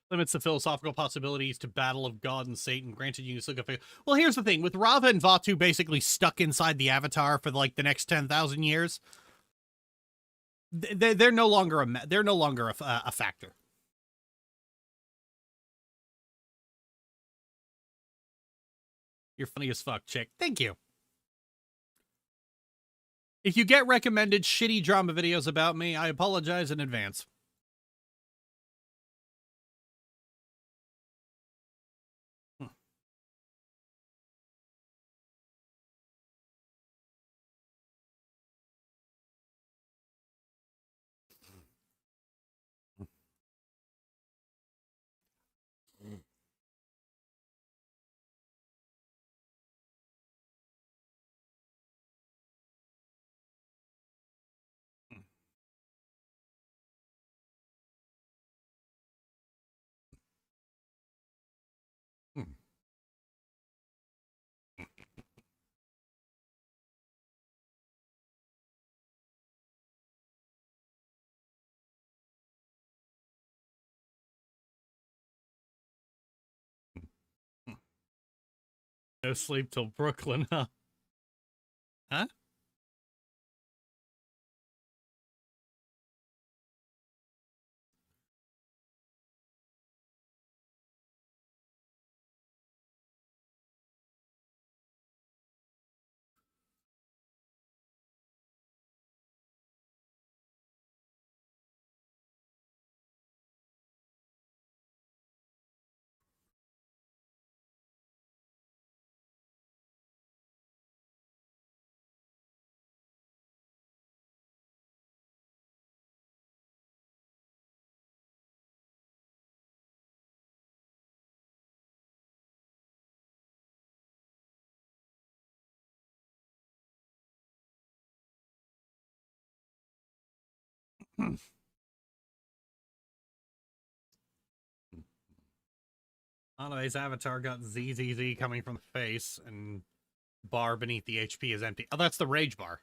Limits the philosophical possibilities to battle of God and Satan. Granted, you can still go. Well, here's the thing: with Rava and Vatu basically stuck inside the Avatar for like the next 10,000 years, they're no longer a factor. You're funny as fuck, chick. Thank you. If you get recommended shitty drama videos about me, I apologize in advance. No sleep till Brooklyn, huh? Huh? His avatar got ZZZ coming from the face, and bar beneath the HP is empty. Oh, that's the rage bar.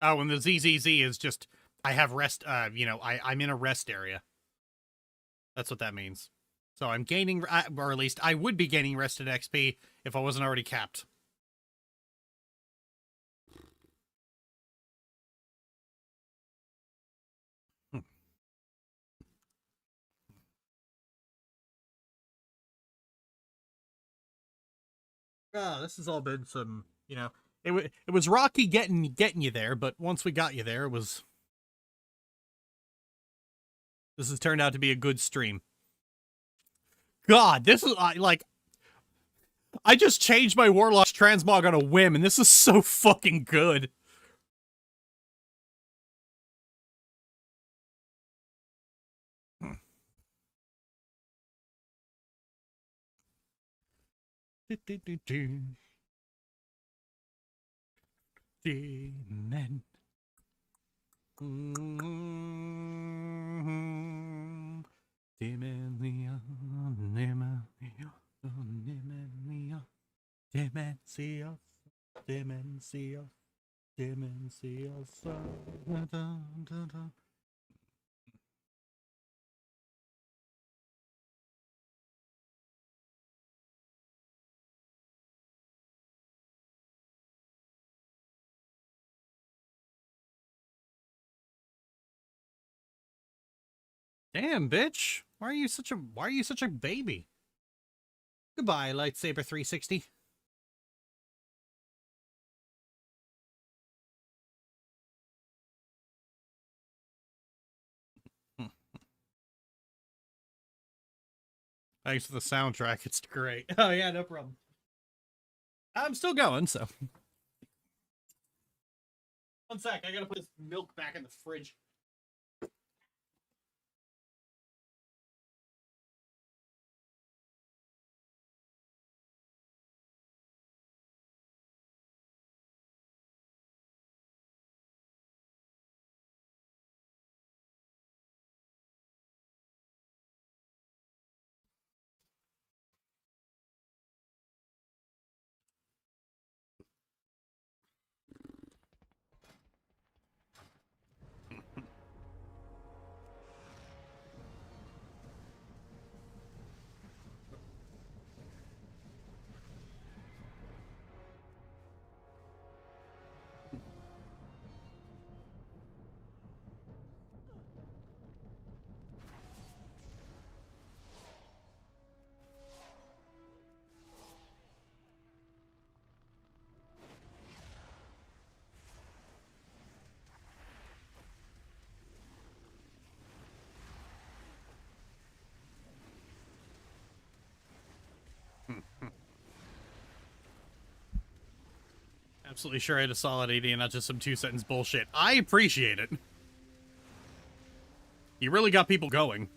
Oh, and the ZZZ is just, I have rest, I'm in a rest area. That's what that means. So I'm gaining, or at least I would be gaining rested XP if I wasn't already capped. This has all been some, it was rocky getting you there, but once we got you there, this has turned out to be a good stream. God, this is like, I just changed my Warlock's transmog on a whim, and this is so fucking good. Demon. Demencia, Demencia, Demencia, Demencia. Damn, bitch. Why are you such a baby? Goodbye, lightsaber 360. Thanks for the soundtrack. It's great. Oh yeah, no problem. I'm still going, so. One sec, I gotta put this milk back in the fridge. Absolutely sure I had a solid 80 and not just some 2-sentence bullshit. I appreciate it. You really got people going.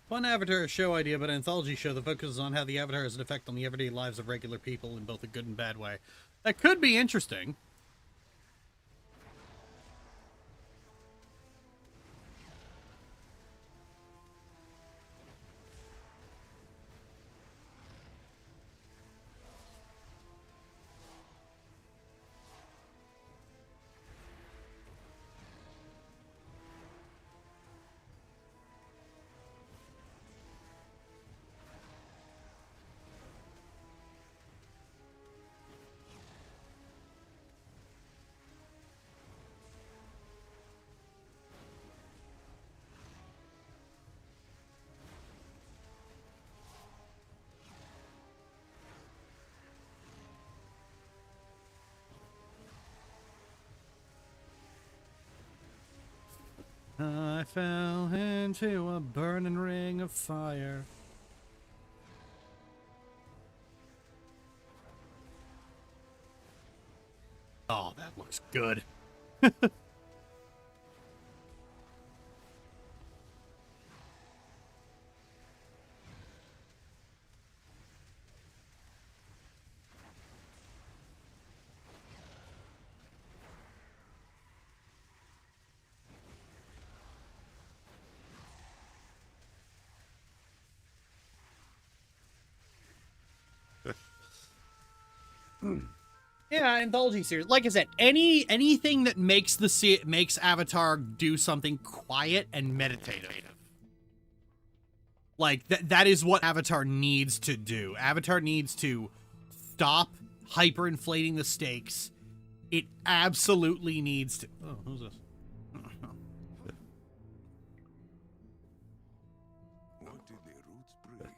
Fun Avatar show idea, but an anthology show that focuses on how the Avatar has an effect on the everyday lives of regular people in both a good and bad way. That could be interesting. I fell into a burning ring of fire. Oh, that looks good. Yeah, anthology series. Like I said, anything that makes makes Avatar do something quiet and meditative. Like that is what Avatar needs to do. Avatar needs to stop hyperinflating the stakes. It absolutely needs to. Oh, who's this? What did the roots breathe?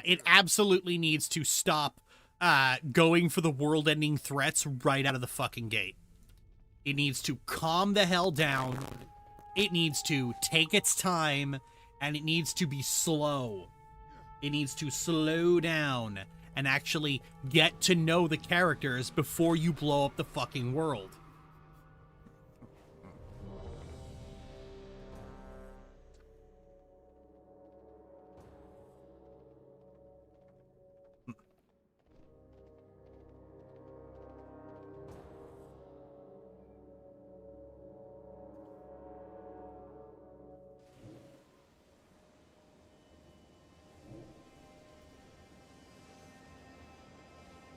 It absolutely needs to stop going for the world-ending threats right out of the fucking gate. It needs to calm the hell down. It needs to take its time, and it needs to be slow. It needs to slow down and actually get to know the characters before you blow up the fucking world.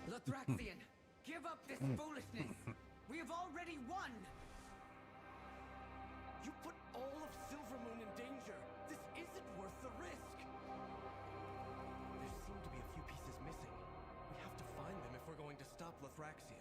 Lothraxian, give up this foolishness! We have already won! You put all of Silvermoon in danger! This isn't worth the risk! There seem to be a few pieces missing. We have to find them if we're going to stop Lothraxian.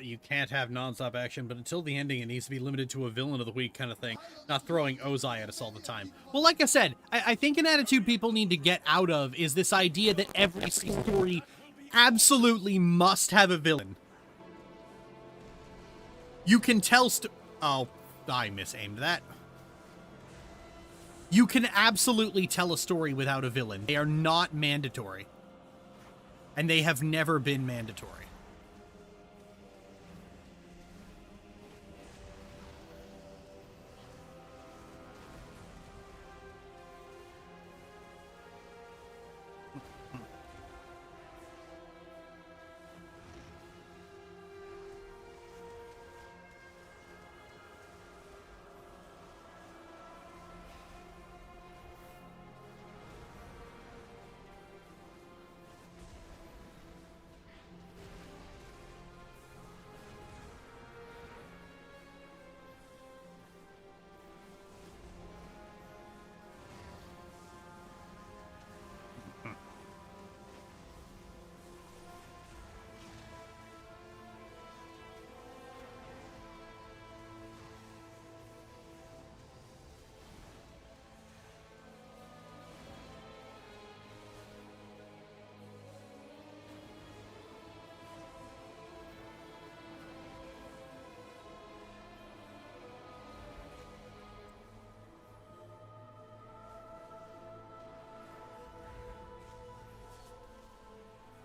You can't have non-stop action, but until the ending, it needs to be limited to a villain of the week kind of thing, not throwing Ozai at us all the time. Well, like I said, I think an attitude people need to get out of is this idea that every story absolutely must have a villain. You can tell oh, I misaimed that. You can absolutely tell a story without a villain. They are not mandatory. And they have never been mandatory.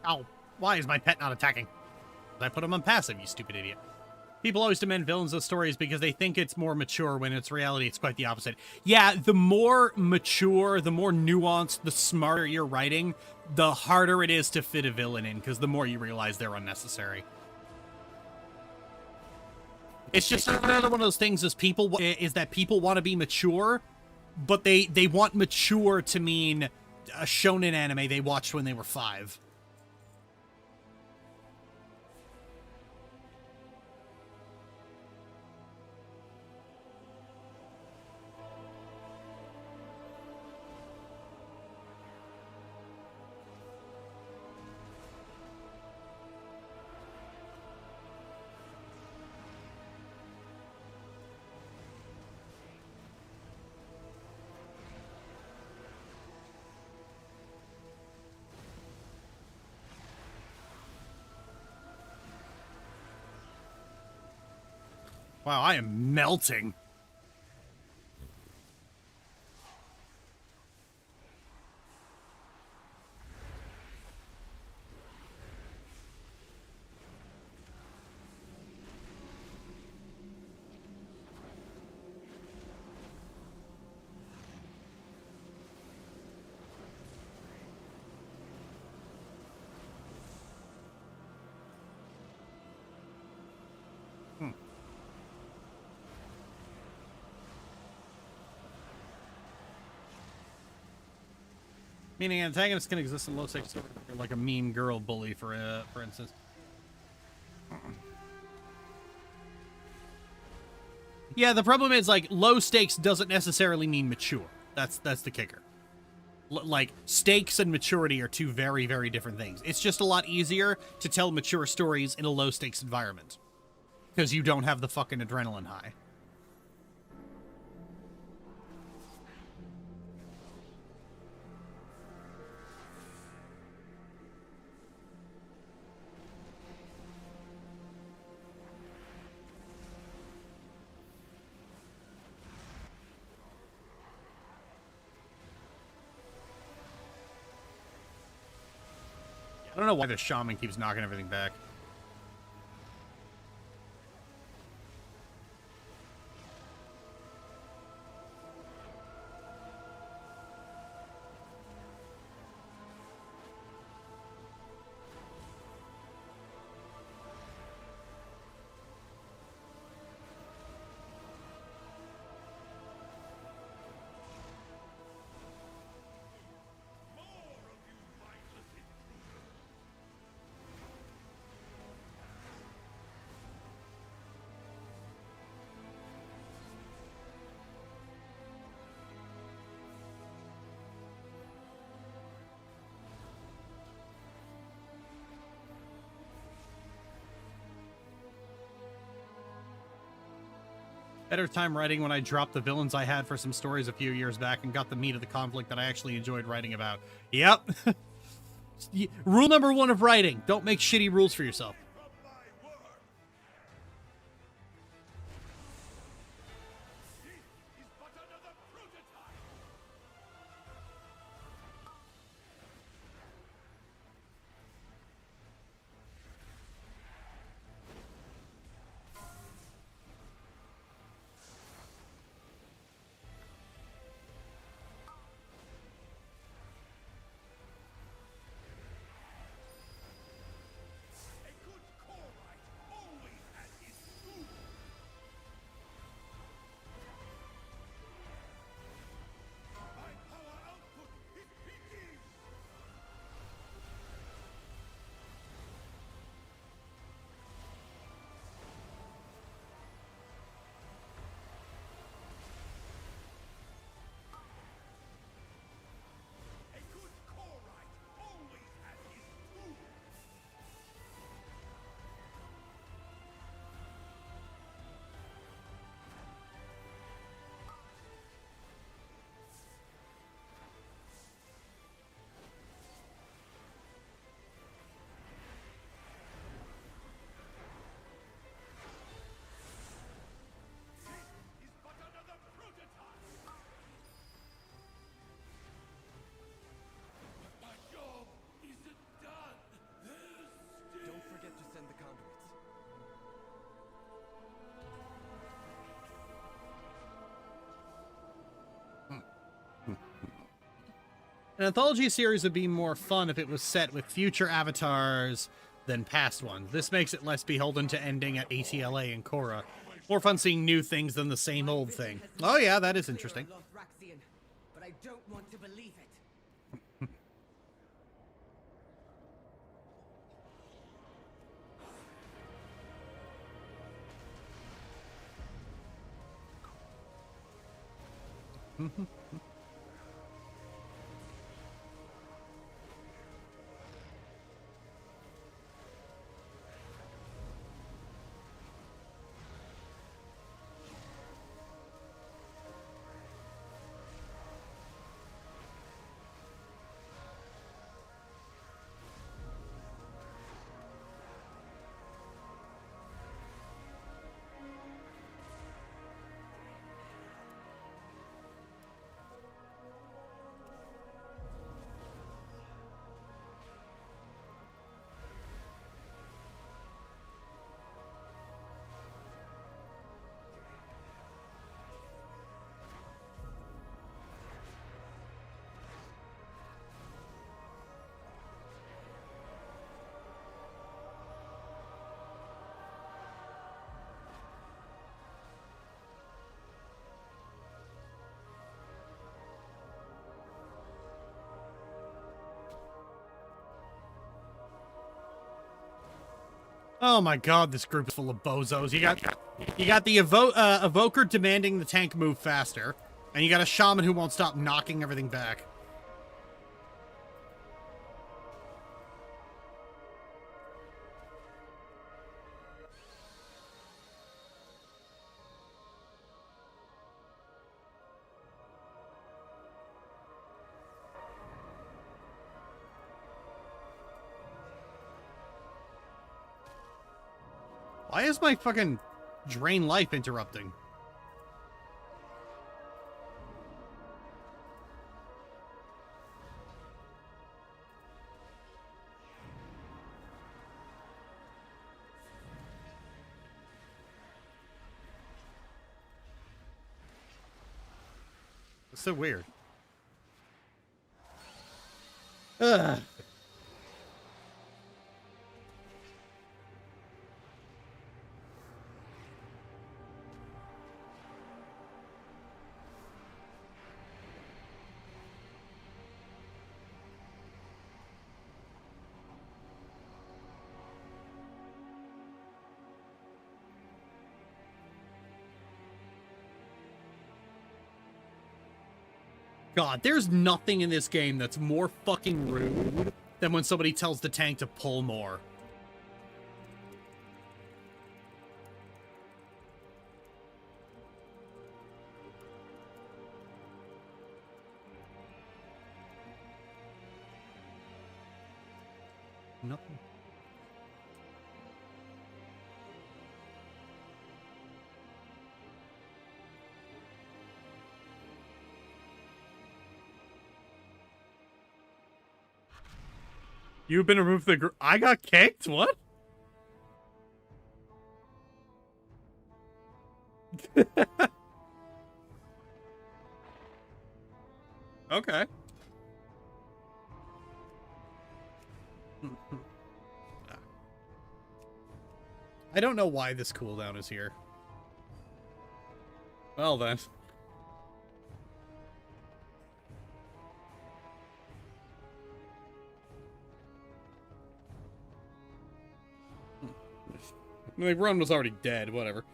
Ow. Why is my pet not attacking? I put him on passive, you stupid idiot. People always demand villains of stories because they think it's more mature when it's reality it's quite the opposite. Yeah, the more mature, the more nuanced, the smarter you're writing, the harder it is to fit a villain in, because the more you realize they're unnecessary. It's just another one of those things is that people want to be mature, but they want mature to mean a shonen anime they watched when they were 5. Wow, I am melting. Meaning an antagonist can exist in low stakes, like a mean girl bully, for instance. Yeah, the problem is, like, low stakes doesn't necessarily mean mature. That's the kicker. Like, stakes and maturity are two very, very different things. It's just a lot easier to tell mature stories in a low stakes environment. Because you don't have the fucking adrenaline high. I don't know why the shaman keeps knocking everything back. Better time writing when I dropped the villains I had for some stories a few years back and got the meat of the conflict that I actually enjoyed writing about. Yep. Rule number 1 of writing: don't make shitty rules for yourself. An anthology series would be more fun if it was set with future avatars than past ones. This makes it less beholden to ending at ATLA and Korra. More fun seeing new things than the same old thing. Oh yeah, that is interesting. Lost Raxian, but I don't want to believe it. Oh my god, this group is full of bozos. You got the evoker demanding the tank move faster, and you got a shaman who won't stop knocking everything back. Why is my fucking drain life interrupting? It's so weird. Ugh. God, there's nothing in this game that's more fucking rude than when somebody tells the tank to pull more. Nothing. You've been removed from the group. I got kicked? What? Okay. I don't know why this cooldown is here. Well then. Like, Run was already dead, whatever.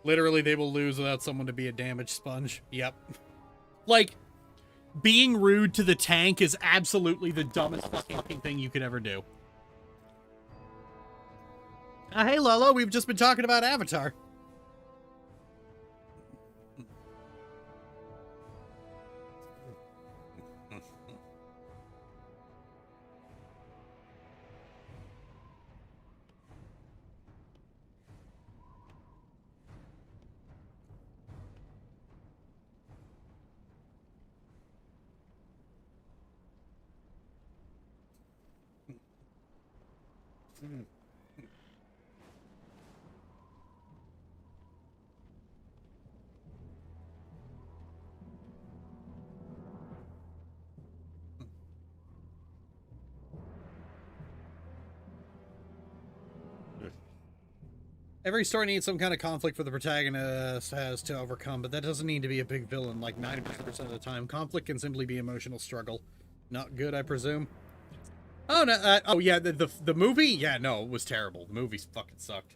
Literally, they will lose without someone to be a damage sponge. Yep. Like, being rude to the tank is absolutely the dumbest fucking thing you could ever do. Hey, Lolo, we've just been talking about Avatar. Every story needs some kind of conflict for the protagonist has to overcome, but that doesn't need to be a big villain. Like 90% of the time, conflict can simply be emotional struggle. Not good, I presume. Oh no! Oh yeah, the movie. Yeah, no, it was terrible. The movie fucking sucked.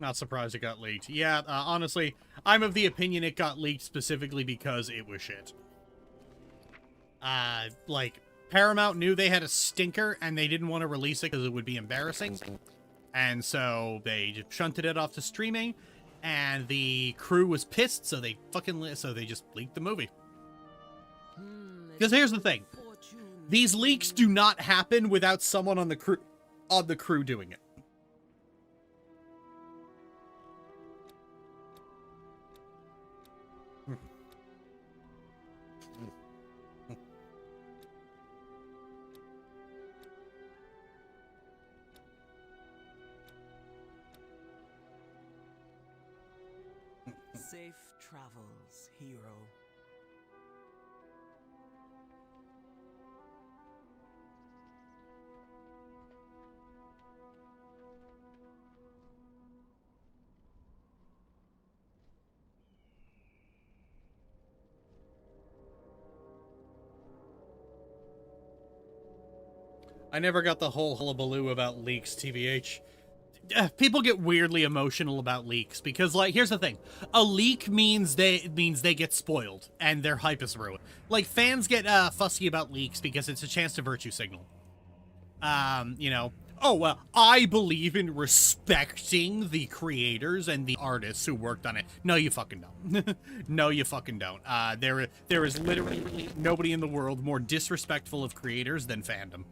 Not surprised it got leaked. Yeah, honestly, I'm of the opinion it got leaked specifically because it was shit. Like, Paramount knew they had a stinker and they didn't want to release it because it would be embarrassing. And so they just shunted it off to streaming, and the crew was pissed, so they just leaked the movie. Because here's the thing. These leaks do not happen without someone on the crew doing it. Safe travels, hero. I never got the whole hullabaloo about leaks, TBH. People get weirdly emotional about leaks because, like, here's the thing: a leak means they get spoiled and their hype is ruined. Like, fans get fussy about leaks because it's a chance to virtue signal. You know, oh well, I believe in respecting the creators and the artists who worked on it. No, you fucking don't. No, you fucking don't. There is literally nobody in the world more disrespectful of creators than fandom.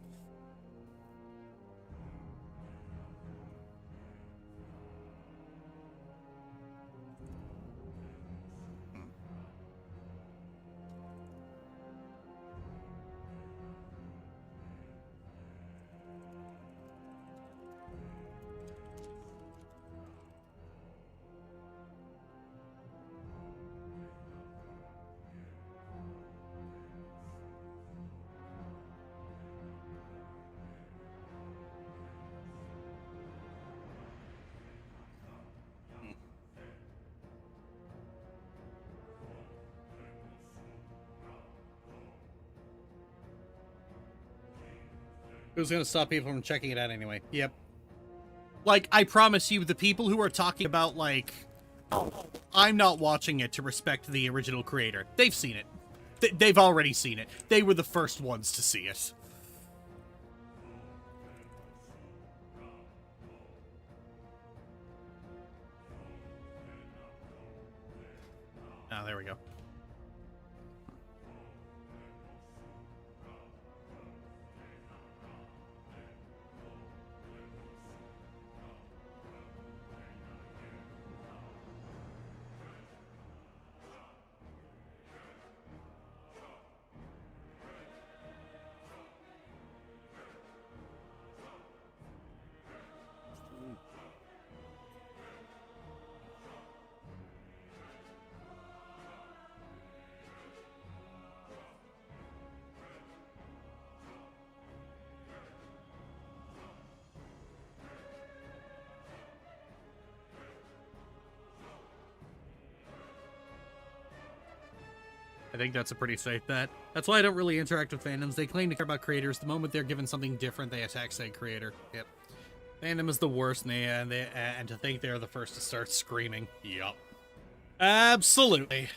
Who's gonna stop people from checking it out anyway? Yep. Like, I promise you, the people who are talking about, like, I'm not watching it to respect the original creator, they've seen it. They've already seen it. They were the first ones to see it. Ah, there we go. I think that's a pretty safe bet. That's why I don't really interact with fandoms. They claim to care about creators. The moment they're given something different, they attack said creator. Yep. Fandom is the worst, and to think they're the first to start screaming. Yup. Absolutely.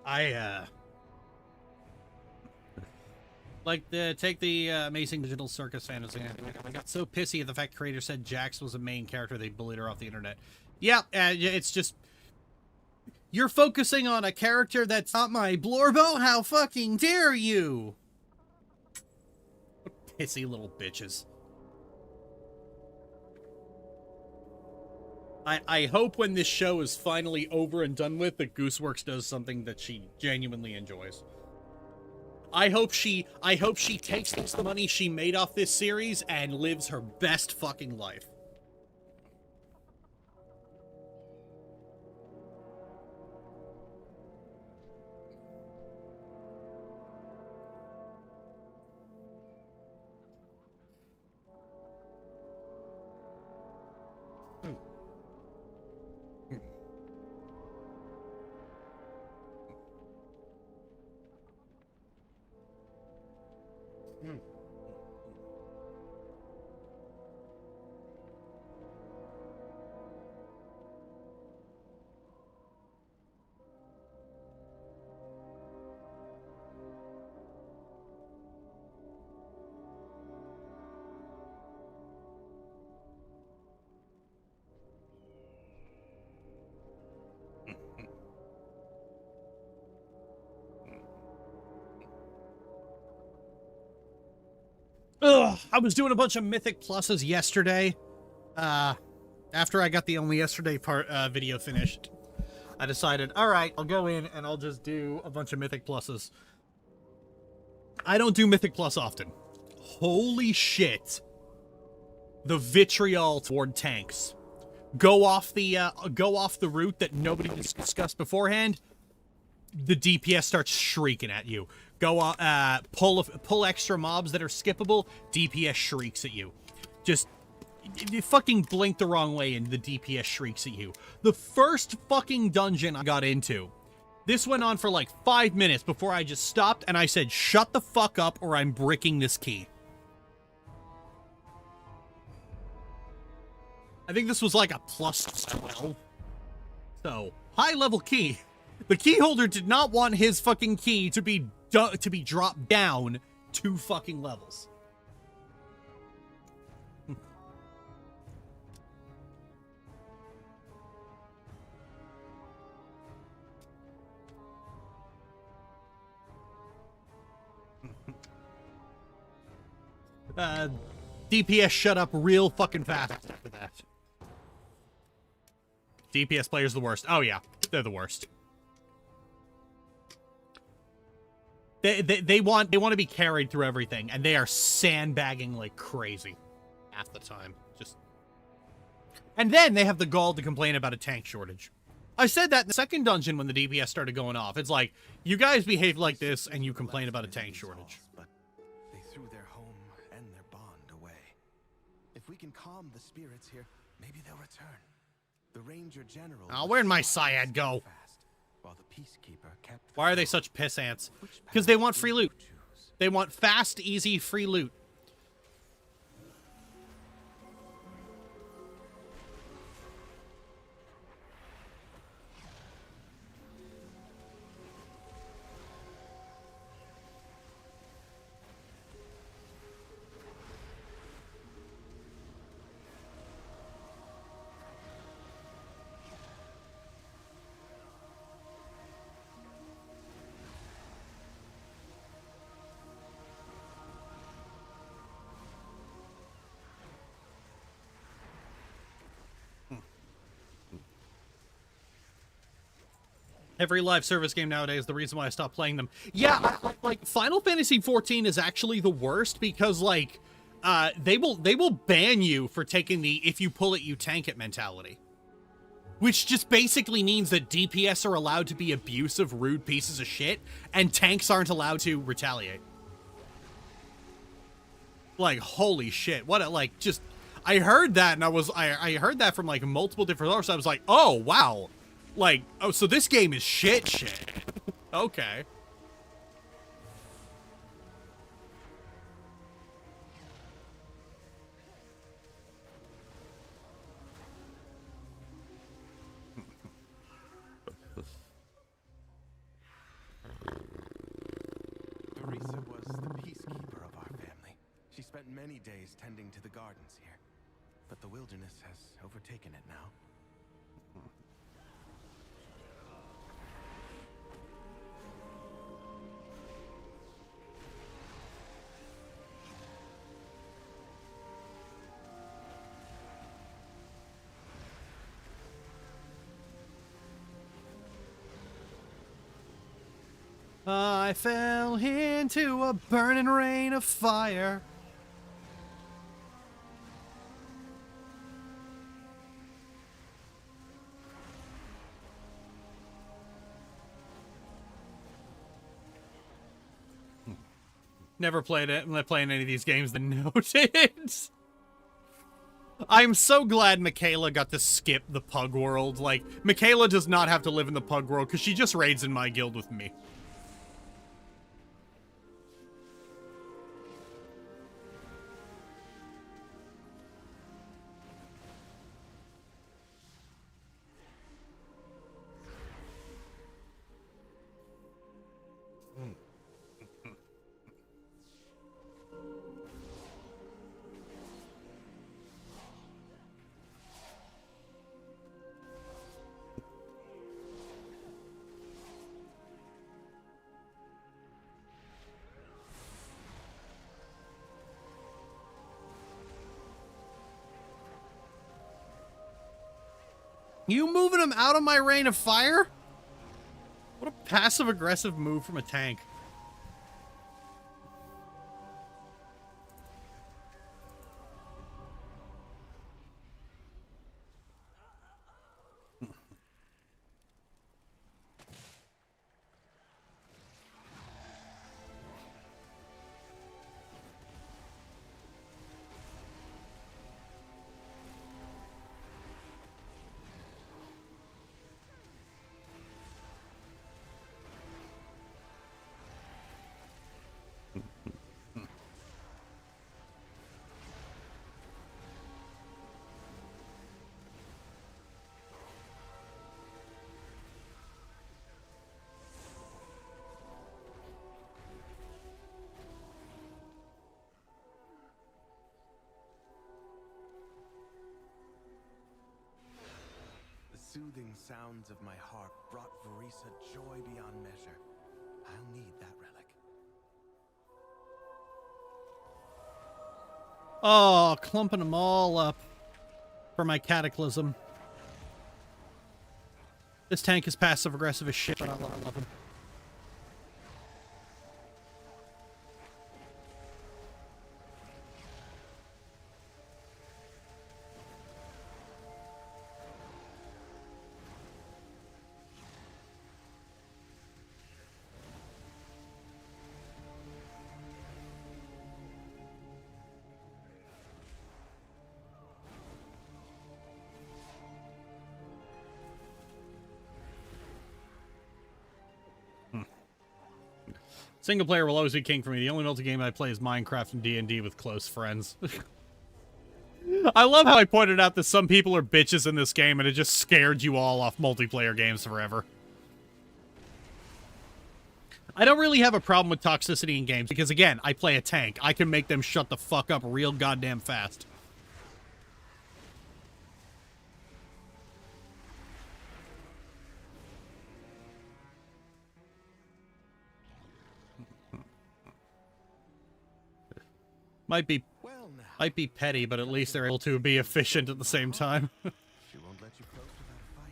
Yeah, like take the Amazing Digital Circus fantasy. I got so pissy at the fact creator said Jax was a main character. They bullied her off the internet. Yeah, it's just you're focusing on a character that's not my Blorbo. How fucking dare you? Pissy little bitches. I hope when this show is finally over and done with, that Gooseworks does something that she genuinely enjoys. I hope she takes the money she made off this series and lives her best fucking life. Ugh, I was doing a bunch of Mythic Pluses yesterday. After I got the Only Yesterday part video finished, I decided, all right, I'll go in and I'll just do a bunch of Mythic Pluses. I don't do Mythic Plus often. Holy shit. The vitriol toward tanks. Go off the route that nobody discussed beforehand. The DPS starts shrieking at you. Go pull extra mobs that are skippable. DPS shrieks at you. Just you fucking blink the wrong way and the DPS shrieks at you. The first fucking dungeon I got into, this went on for like 5 minutes before I just stopped and I said, "Shut the fuck up or I'm bricking this key." I think this was like a plus 12. So, high level key. The key holder did not want his fucking key to be dropped down 2 fucking levels. DPS shut up real fucking fast after that. DPS players the worst. Oh yeah, they're the worst. They want to be carried through everything, and they are sandbagging like crazy half the time. Just, and then they have the gall to complain about a tank shortage. I said that in the second dungeon when the DPS started going off. It's like, you guys behave like this, and you complain about a tank shortage. But they threw their home and their bond away. If we can calm the spirits here, maybe they'll return. The Ranger General. Oh, where'd my Syad go? While the Peacekeeper kept. Why are they such piss ants? Because they want free loot. They want fast, easy, free loot. Every live service game nowadays, the reason why I stopped playing them. Yeah, like Final Fantasy XIV is actually the worst because like they will ban you for taking the if you pull it you tank it mentality. Which just basically means that DPS are allowed to be abusive, rude pieces of shit, and tanks aren't allowed to retaliate. Like, holy shit. What a, like, just, I heard that and I heard that from like multiple different sources. I was like, oh, wow. Like, oh, so this game is shit. Okay. Verisa was the peacekeeper of our family. She spent many days tending to the gardens here, but the wilderness has overtaken it now. I fell into a burning rain of fire. Never played it. I'm not playing any of these games that noted. I'm so glad Michaela got to skip the pug world. Like, Michaela does not have to live in the pug world because she just raids in my guild with me. You moving him out of my rain of fire? What a passive-aggressive move from a tank. The soothing sounds of my harp brought Verisa joy beyond measure. I'll need that relic. Oh, clumping them all up for my cataclysm. This tank is passive-aggressive as shit, but I love him. Single player will always be king for me. The only multi-game I play is Minecraft and D&D with close friends. I love how I pointed out that some people are bitches in this game and it just scared you all off multiplayer games forever. I don't really have a problem with toxicity in games because, again, I play a tank. I can make them shut the fuck up real goddamn fast. Might be petty, but at least they're able to be efficient at the same time. She won't let you close without a fight.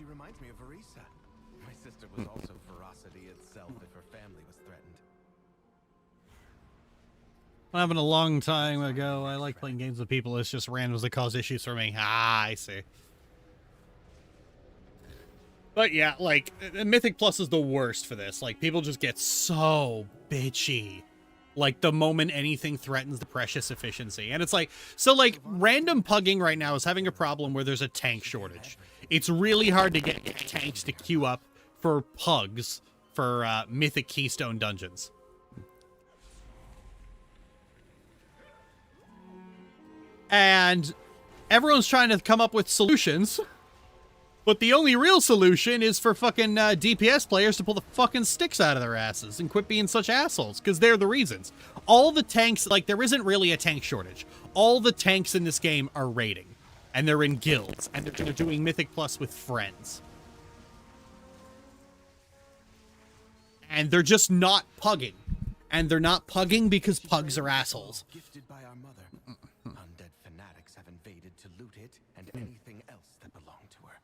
She reminds me of Arisa. My sister was also ferocity itself if her family was threatened. Having a long time ago. I like playing games with people. It's just randoms that cause issues for me. Ah, I see. But yeah, like, Mythic Plus is the worst for this. Like, people just get so bitchy. Like, the moment anything threatens the precious efficiency. And it's like, so like, random pugging right now is having a problem where there's a tank shortage. It's really hard to get tanks to queue up for pugs for Mythic Keystone dungeons. And everyone's trying to come up with solutions. But the only real solution is for fucking DPS players to pull the fucking sticks out of their asses and quit being such assholes, because they're the reasons. All the tanks, like, there isn't really a tank shortage. All the tanks in this game are raiding, and they're in guilds, and they're doing Mythic Plus with friends. And they're just not pugging. And they're not pugging because pugs are assholes. Gifted by our mother. Undead fanatics have invaded to loot it and anything else that belonged to her.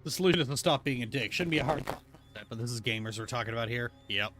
The solution is to stop being a dick. Shouldn't be a hard concept, but this is gamers we're talking about here. Yep.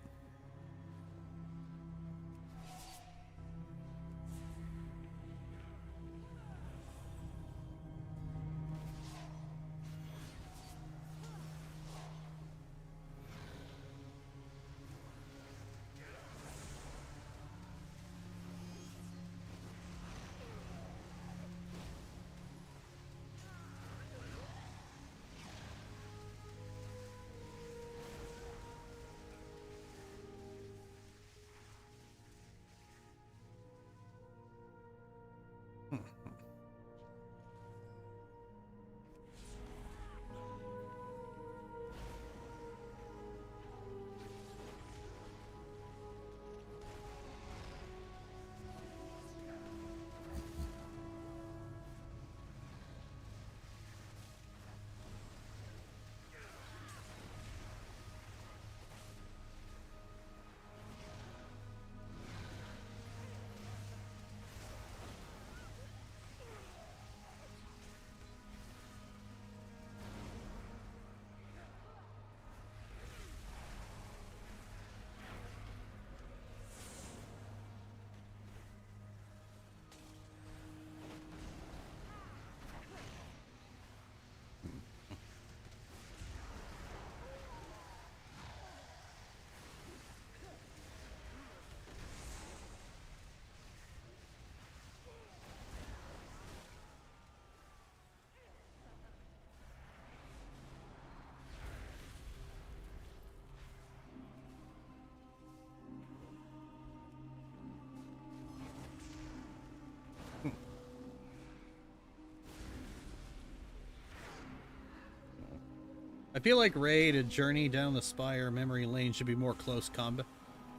I feel like Raid and Journey Down the Spire Memory Lane should be more close combat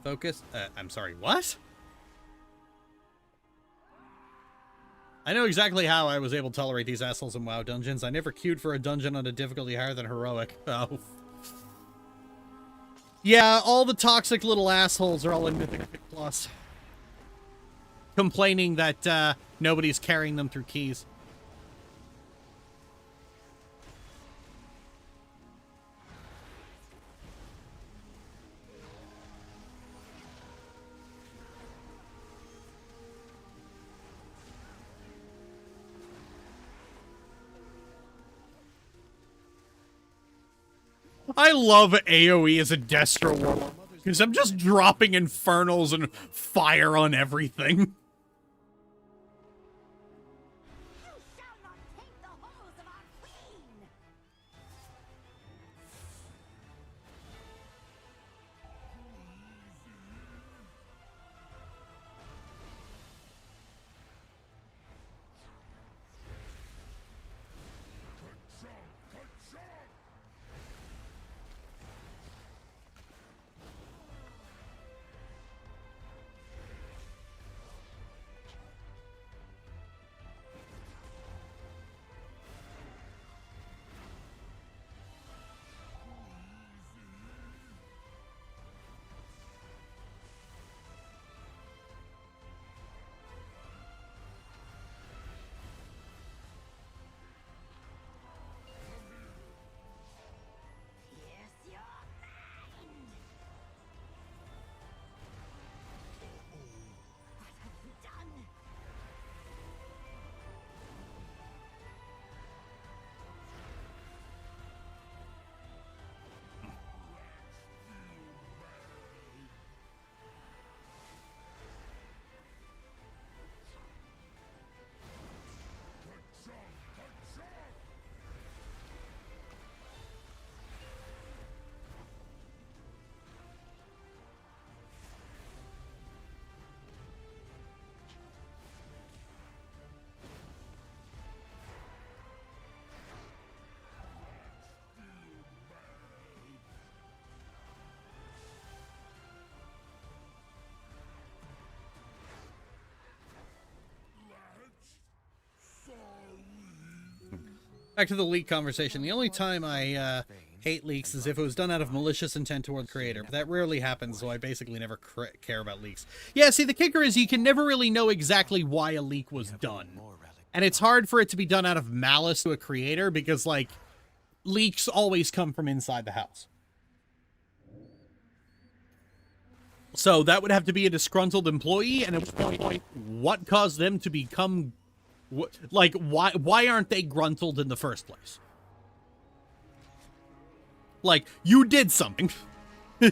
focused. I'm sorry, what? I know exactly how I was able to tolerate these assholes in WoW dungeons. I never queued for a dungeon on a difficulty higher than Heroic. Oh. Yeah, all the toxic little assholes are all in Mythic Plus. Complaining that nobody's carrying them through keys. I love AoE as a Destro Warlock, because I'm just dropping infernals and fire on everything. Back to the leak conversation. The only time I hate leaks is if it was done out of malicious intent toward the creator, but that rarely happens, so I basically never care about leaks. Yeah, see, the kicker is you can never really know exactly why a leak was done. And it's hard for it to be done out of malice to a creator because, like, leaks always come from inside the house. So that would have to be a disgruntled employee, and at what point, what caused them to become... Like, why aren't they gruntled in the first place? Like, you did something.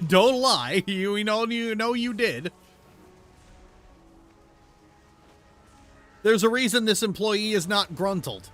Don't lie. You know you did. There's a reason this employee is not gruntled.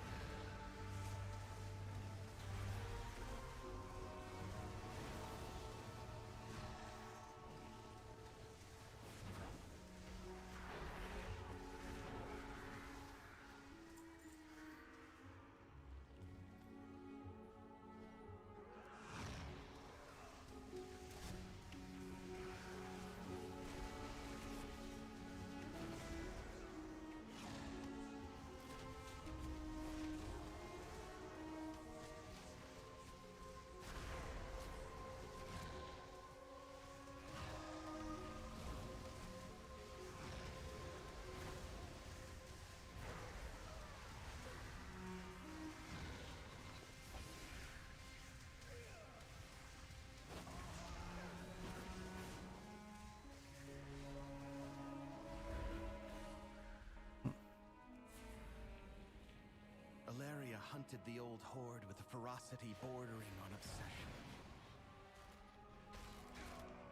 Alaria hunted the old horde with a ferocity bordering on obsession.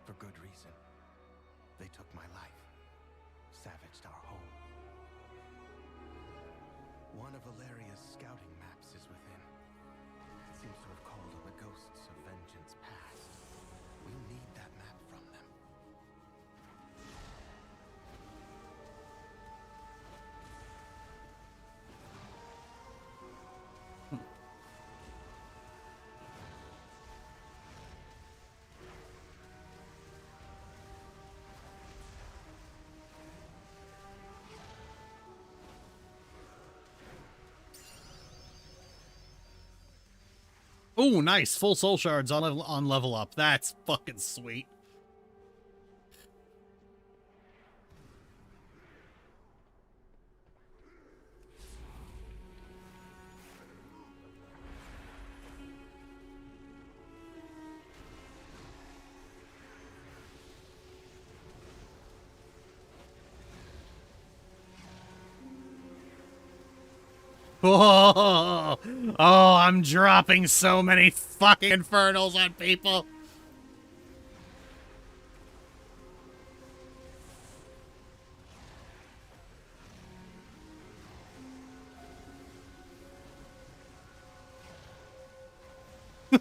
For good reason. They took my life, savaged our home. One of Alaria's scouting maps is within. It seems to have called on the ghosts of vengeance past. We need that map from them. Oh, nice. Full soul shards on level up. That's fucking sweet. Oh, I'm dropping so many fucking infernals on people.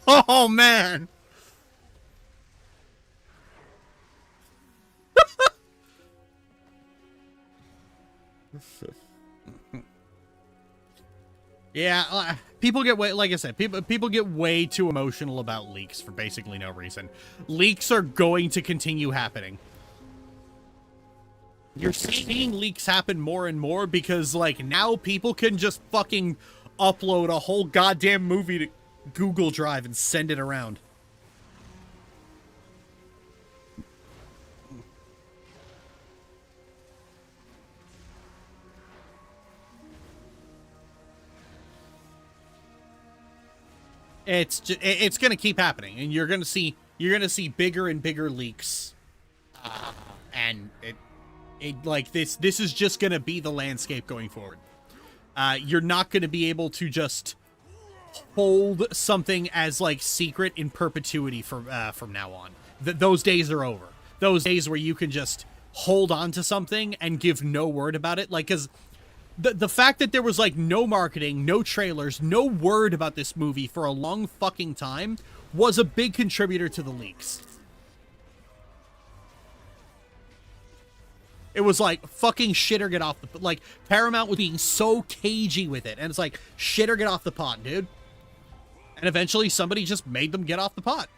Oh, man. Yeah, people get way, like I said, people get way too emotional about leaks for basically no reason. Leaks are going to continue happening. You're seeing leaks happen more and more because, like, now people can just fucking upload a whole goddamn movie to Google Drive and send it around. It's gonna keep happening, and you're gonna see bigger and bigger leaks, and like this is just gonna be the landscape going forward. You're not gonna be able to just hold something as like secret in perpetuity from now on. Those days are over. Those days where you can just hold on to something and give no word about it, like, because the fact that there was, like, no marketing, no trailers, no word about this movie for a long fucking time was a big contributor to the leaks. It was like, fucking shit or get off the... Like, Paramount was being so cagey with it, and it's like, shit or get off the pot, dude. And eventually somebody just made them get off the pot.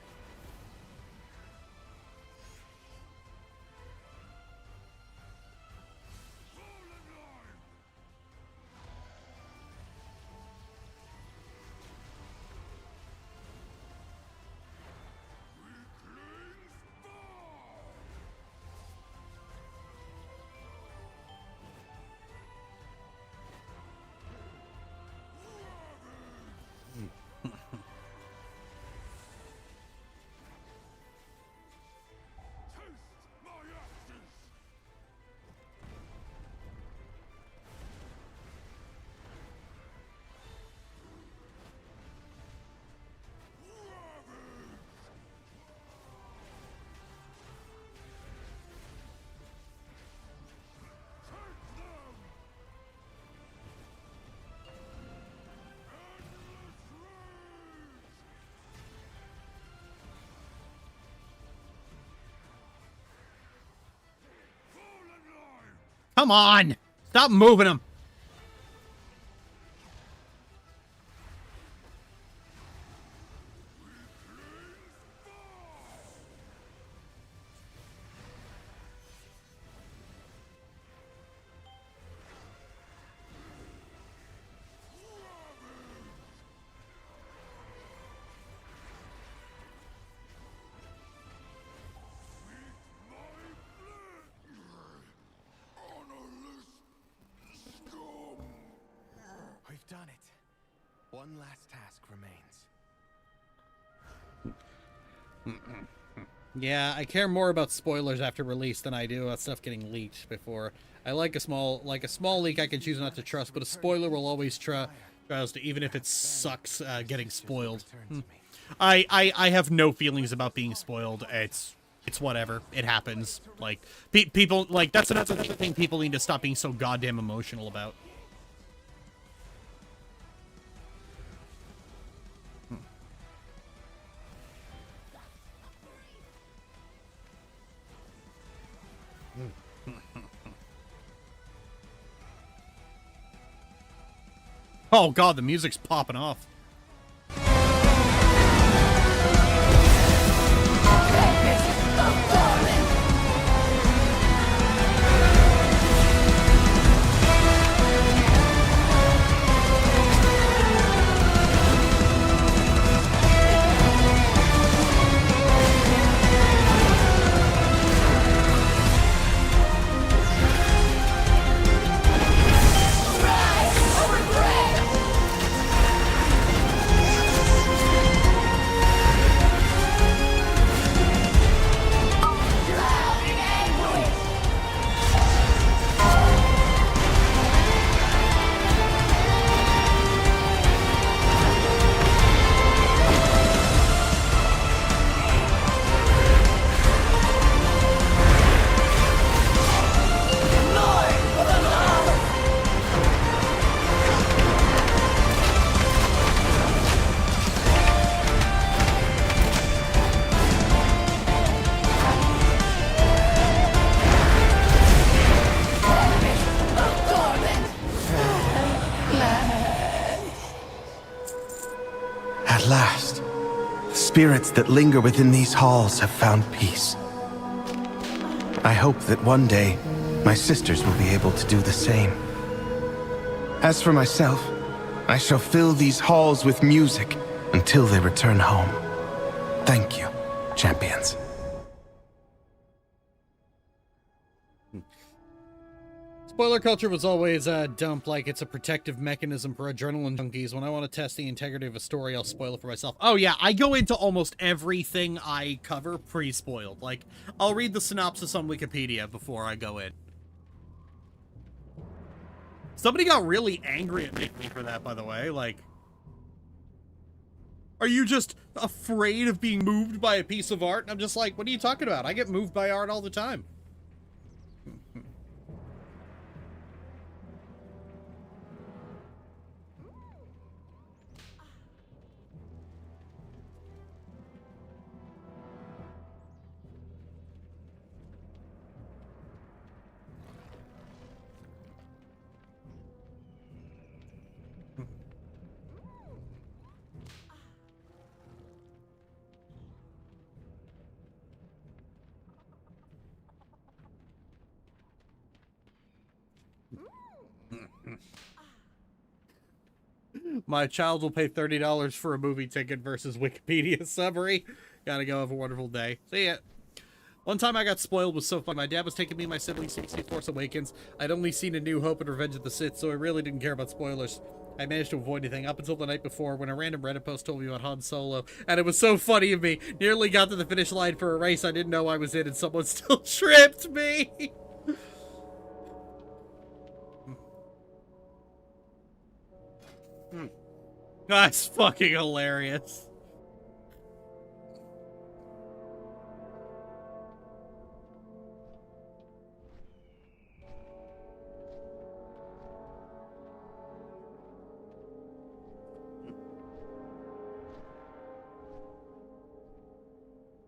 Come on! Stop moving him! We've done it. One last task remains. Yeah, I care more about spoilers after release than I do about stuff getting leaked before. I like a small leak I can choose not to trust, but a spoiler will always trust, even if it sucks getting spoiled. I have no feelings about being spoiled. It's whatever. It happens. Like people like that's another thing people need to stop being so goddamn emotional about. Oh god, the music's popping off. At last, the spirits that linger within these halls have found peace. I hope that one day, my sisters will be able to do the same. As for myself, I shall fill these halls with music until they return home. Thank you, champions. Spoiler culture was always dumped like it's a protective mechanism for adrenaline junkies. When I want to test the integrity of a story, I'll spoil it for myself. Oh yeah, I go into almost everything I cover pre-spoiled. Like, I'll read the synopsis on Wikipedia before I go in. Somebody got really angry at me for that, by the way. Like, are you just afraid of being moved by a piece of art? And I'm just like, what are you talking about? I get moved by art all the time. My child will pay $30 for a movie ticket versus Wikipedia summary. Gotta go. Have a wonderful day. See ya. One time I got spoiled was so fun. My dad was taking me and my siblings to see Force Awakens. I'd only seen A New Hope and Revenge of the Sith, so I really didn't care about spoilers. I managed to avoid anything up until the night before when a random Reddit post told me about Han Solo, and it was so funny of me. Nearly got to the finish line for a race I didn't know I was in, and someone still tripped me. That's fucking hilarious.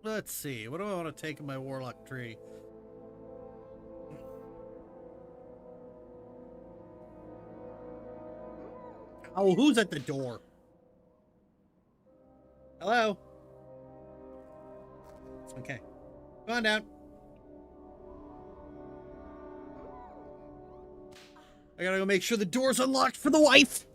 Let's see. What do I want to take in my Warlock tree? Oh, who's at the door? Hello? Okay. Go on down. I gotta go make sure the door's unlocked for the wife.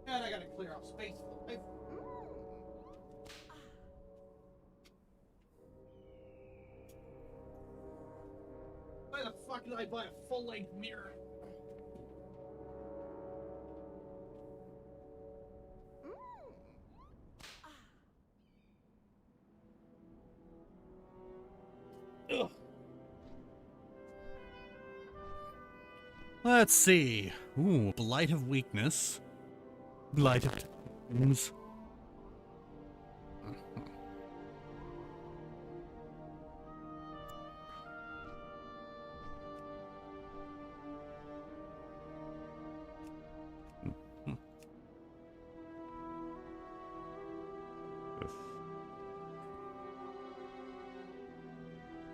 And I gotta clear off space for the wife. Why the fuck did I buy a full-length mirror? Ugh. Let's see. Ooh, Blight of Weakness. Blight of Tongues.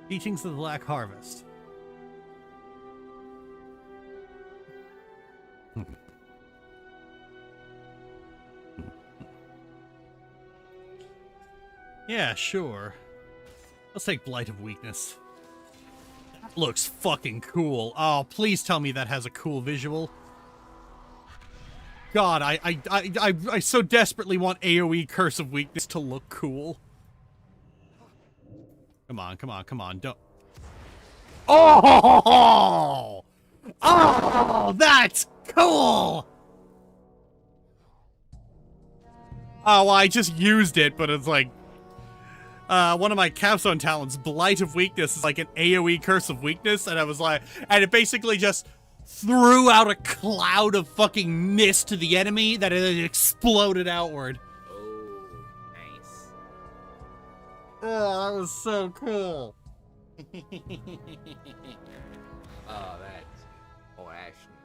Teachings of the Black Harvest. Yeah, sure. Let's take Blight of Weakness. That looks fucking cool. Oh, please tell me that has a cool visual. God, I so desperately want AoE Curse of Weakness to look cool. Come on, come on, come on, don't... Oh! Oh, that's cool! Oh, well, I just used it, but it's like... one of my capstone talents, Blight of Weakness, is like an AoE Curse of Weakness, and I was like... And it basically just threw out a cloud of fucking mist to the enemy that it exploded outward. Oh, that was so cool. That's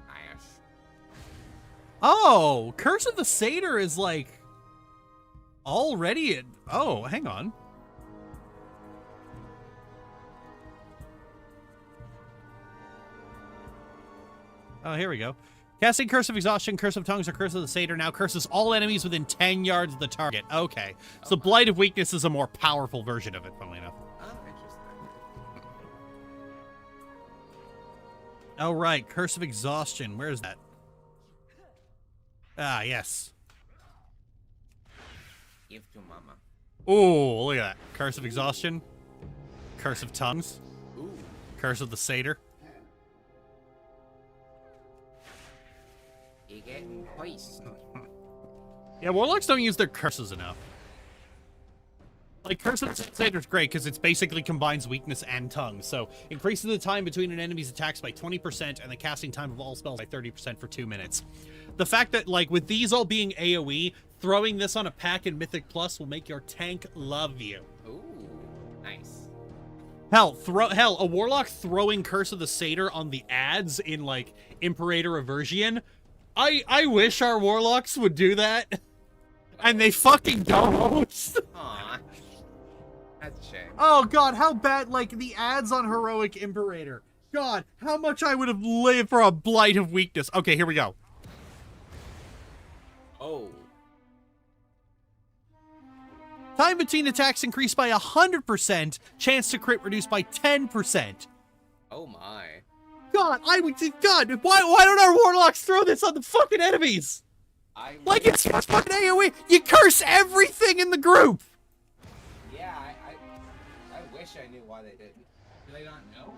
nice. Oh, Curse of the Satyr is like already at... Oh, hang on. Oh, here we go. Casting Curse of Exhaustion, Curse of Tongues, or Curse of the Satyr now curses all enemies within 10 yards of the target. Okay. So Blight of Weakness is a more powerful version of it, funnily enough. Oh, interesting. Oh, right. Curse of Exhaustion. Where is that? Ah, yes. Give to mama. Ooh, look at that. Curse of Exhaustion. Curse of Tongues. Ooh. Curse of the Satyr. You're getting poised. Yeah, Warlocks don't use their curses enough. Like, Curse of the Satyr is great because it basically combines weakness and tongue. So, increases the time between an enemy's attacks by 20% and the casting time of all spells by 30% for 2 minutes. The fact that, like, with these all being AoE, throwing this on a pack in Mythic Plus will make your tank love you. Ooh, nice. Hell, a Warlock throwing Curse of the Satyr on the ads in, like, Imperator Aversion. I wish our Warlocks would do that. And they fucking don't. Aww. That's a shame. Oh god, how bad, like, the ads on Heroic Imperator. God, how much I would have lived for a Blight of Weakness. Okay, here we go. Oh. Time between attacks increased by 100%. Chance to crit reduced by 10%. Oh my. God, God, why don't our Warlocks throw this on the fucking enemies? Like, it's just fucking AoE. You curse everything in the group. Yeah, I wish I knew why they didn't. Do they not know?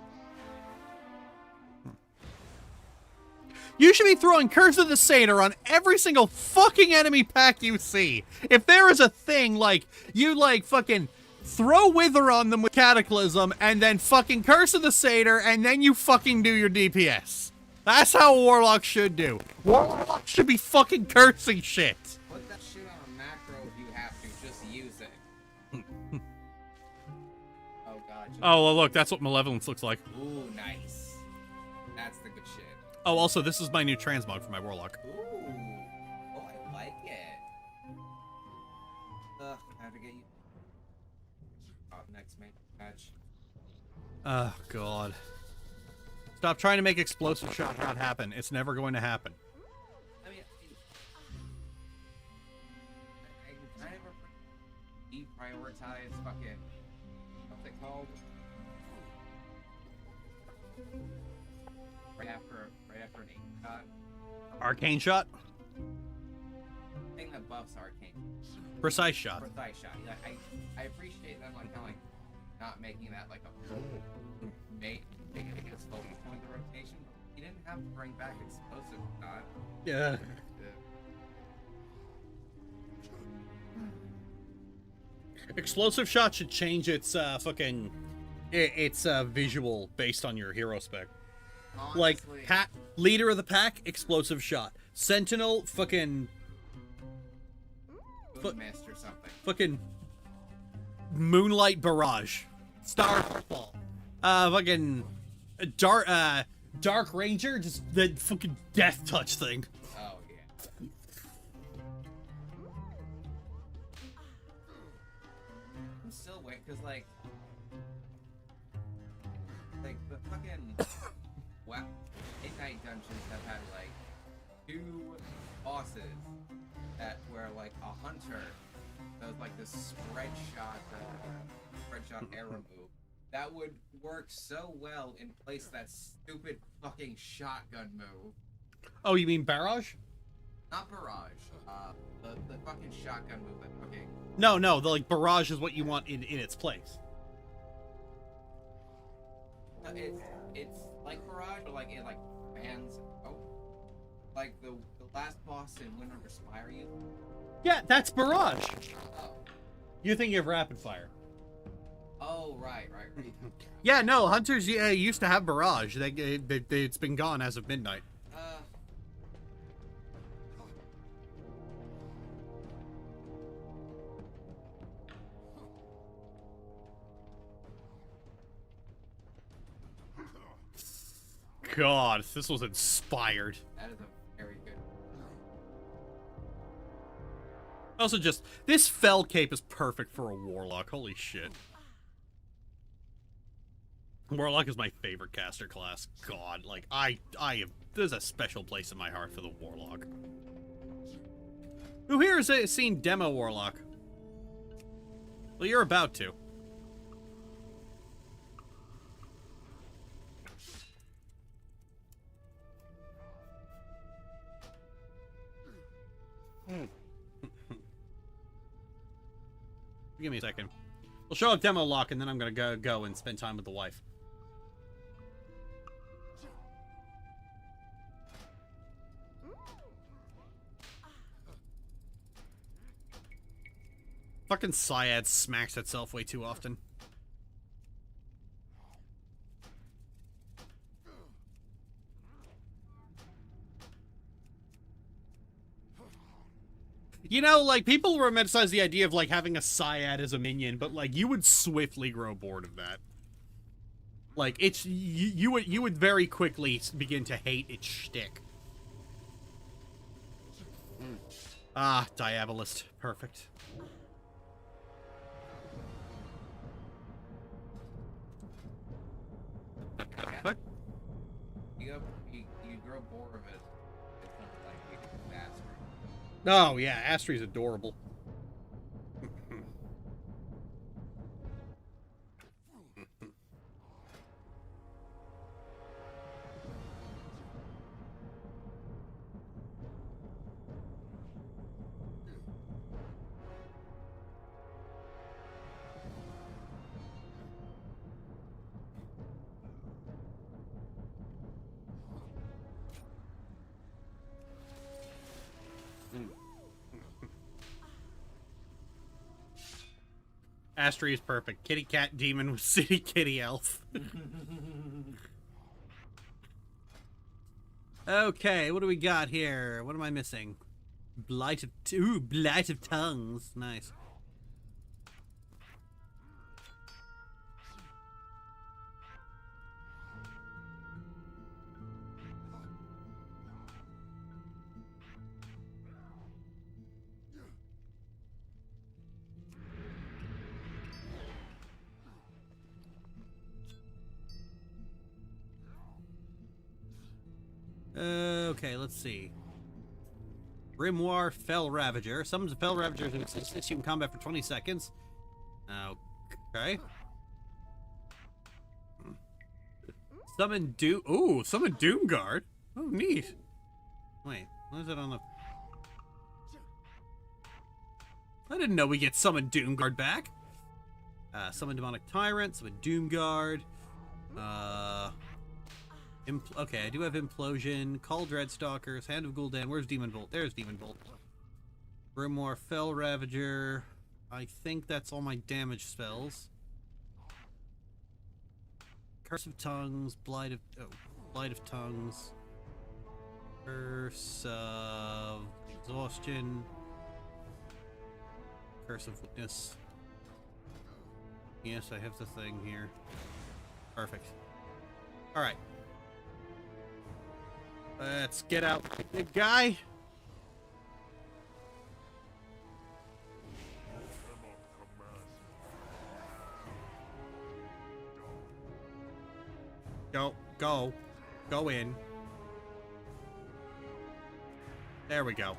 You should be throwing Curse of the Satyr on every single fucking enemy pack you see. If there is a thing, like, you, like, fucking throw Wither on them with Cataclysm, and then fucking Curse of the Satyr, and then you fucking do your DPS. That's how a Warlock should do. Warlock should be fucking cursing shit. Put that shit on a macro if you have to. Just use it. Oh god. Oh, well, look, that's what Malevolence looks like. Ooh, nice. That's the good shit. Oh, also, this is my new transmog for my Warlock. Ooh. Oh next match. Oh, God. Stop trying to make explosive shot not happen. It's never going to happen. I mean, I kind of deprioritize fucking, what's it called? Right after an 8 shot. Arcane shot? Thing that buffs arcane. Precise shot. Precise shot. Like, I appreciate them like kind of like not making that like a making it a slow point of the rotation. He didn't have to bring back explosive shot. Yeah. Explosive shot should change its fucking its visual based on your hero spec. Honestly, Like leader of the pack, explosive shot. Sentinel, fucking Master something. fucking Moonlight Barrage. Starfall. Fucking Dark Ranger, just the fucking death touch thing. Oh yeah. I'm still waiting because like the fucking Midnight Dungeons have had like 2 bosses that where like a hunter does like the spread shot arrow move that would work so well in place of that stupid fucking shotgun move. Oh, you mean Barrage? Not Barrage. The fucking shotgun move that fucking. No, the like Barrage is what you want in its place. It's like Barrage, but like it like fans out. Like the last boss in Windrunner Spire you. Yeah, that's Barrage. Oh. You're thinking of Rapid Fire. Oh right. Yeah, no, Hunters used to have Barrage. It's been gone as of midnight. God, this was inspired. That is a very good. Also, just this Fell Cape is perfect for a Warlock. Holy shit. Warlock is my favorite caster class. God, like I have. There's a special place in my heart for the Warlock. Who here has seen Demo Warlock? Well, you're about to. Give me a second. We'll show up Demo Lock, and then I'm gonna go and spend time with the wife. Fucking Syad smacks itself way too often. You know, like, people romanticize the idea of, like, having a Syad as a minion, but, like, you would swiftly grow bored of that. Like, it's... You would very quickly begin to hate its shtick. Ah, Diabolist. Perfect. What? You grow bored of it. It's something like we did with Astrid. Oh, yeah, Astrid's adorable. Astrid is perfect. Kitty cat demon with city kitty elf. Okay, what do we got here? What am I missing? Blight of tongues. Nice. Okay, let's see. Grimoire Fell Ravager. Summons a Fell Ravager to assist you in combat for 20 seconds. Okay. Summon Doom. Ooh, summon Doomguard. Oh, neat. Wait, what is it on the... I didn't know we get summon Doomguard back. Summon Demonic Tyrant, summon Doomguard. Okay, I do have Implosion, Call Dreadstalkers, Hand of Gul'dan. Where's Demon Bolt? There's Demon Bolt. Grimoire, Fell Ravager. I think that's all my damage spells. Curse of Tongues, Blight of Tongues. Curse of Exhaustion. Curse of Weakness. Yes, I have the thing here. Perfect. Alright. Let's get out, big guy. Go in. There we go.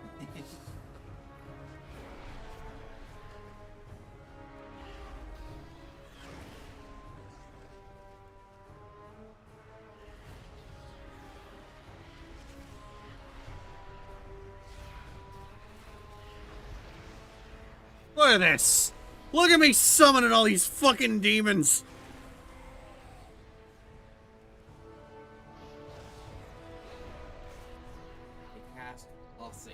Look at this! Look at me summoning all these fucking demons! They cast Hussy.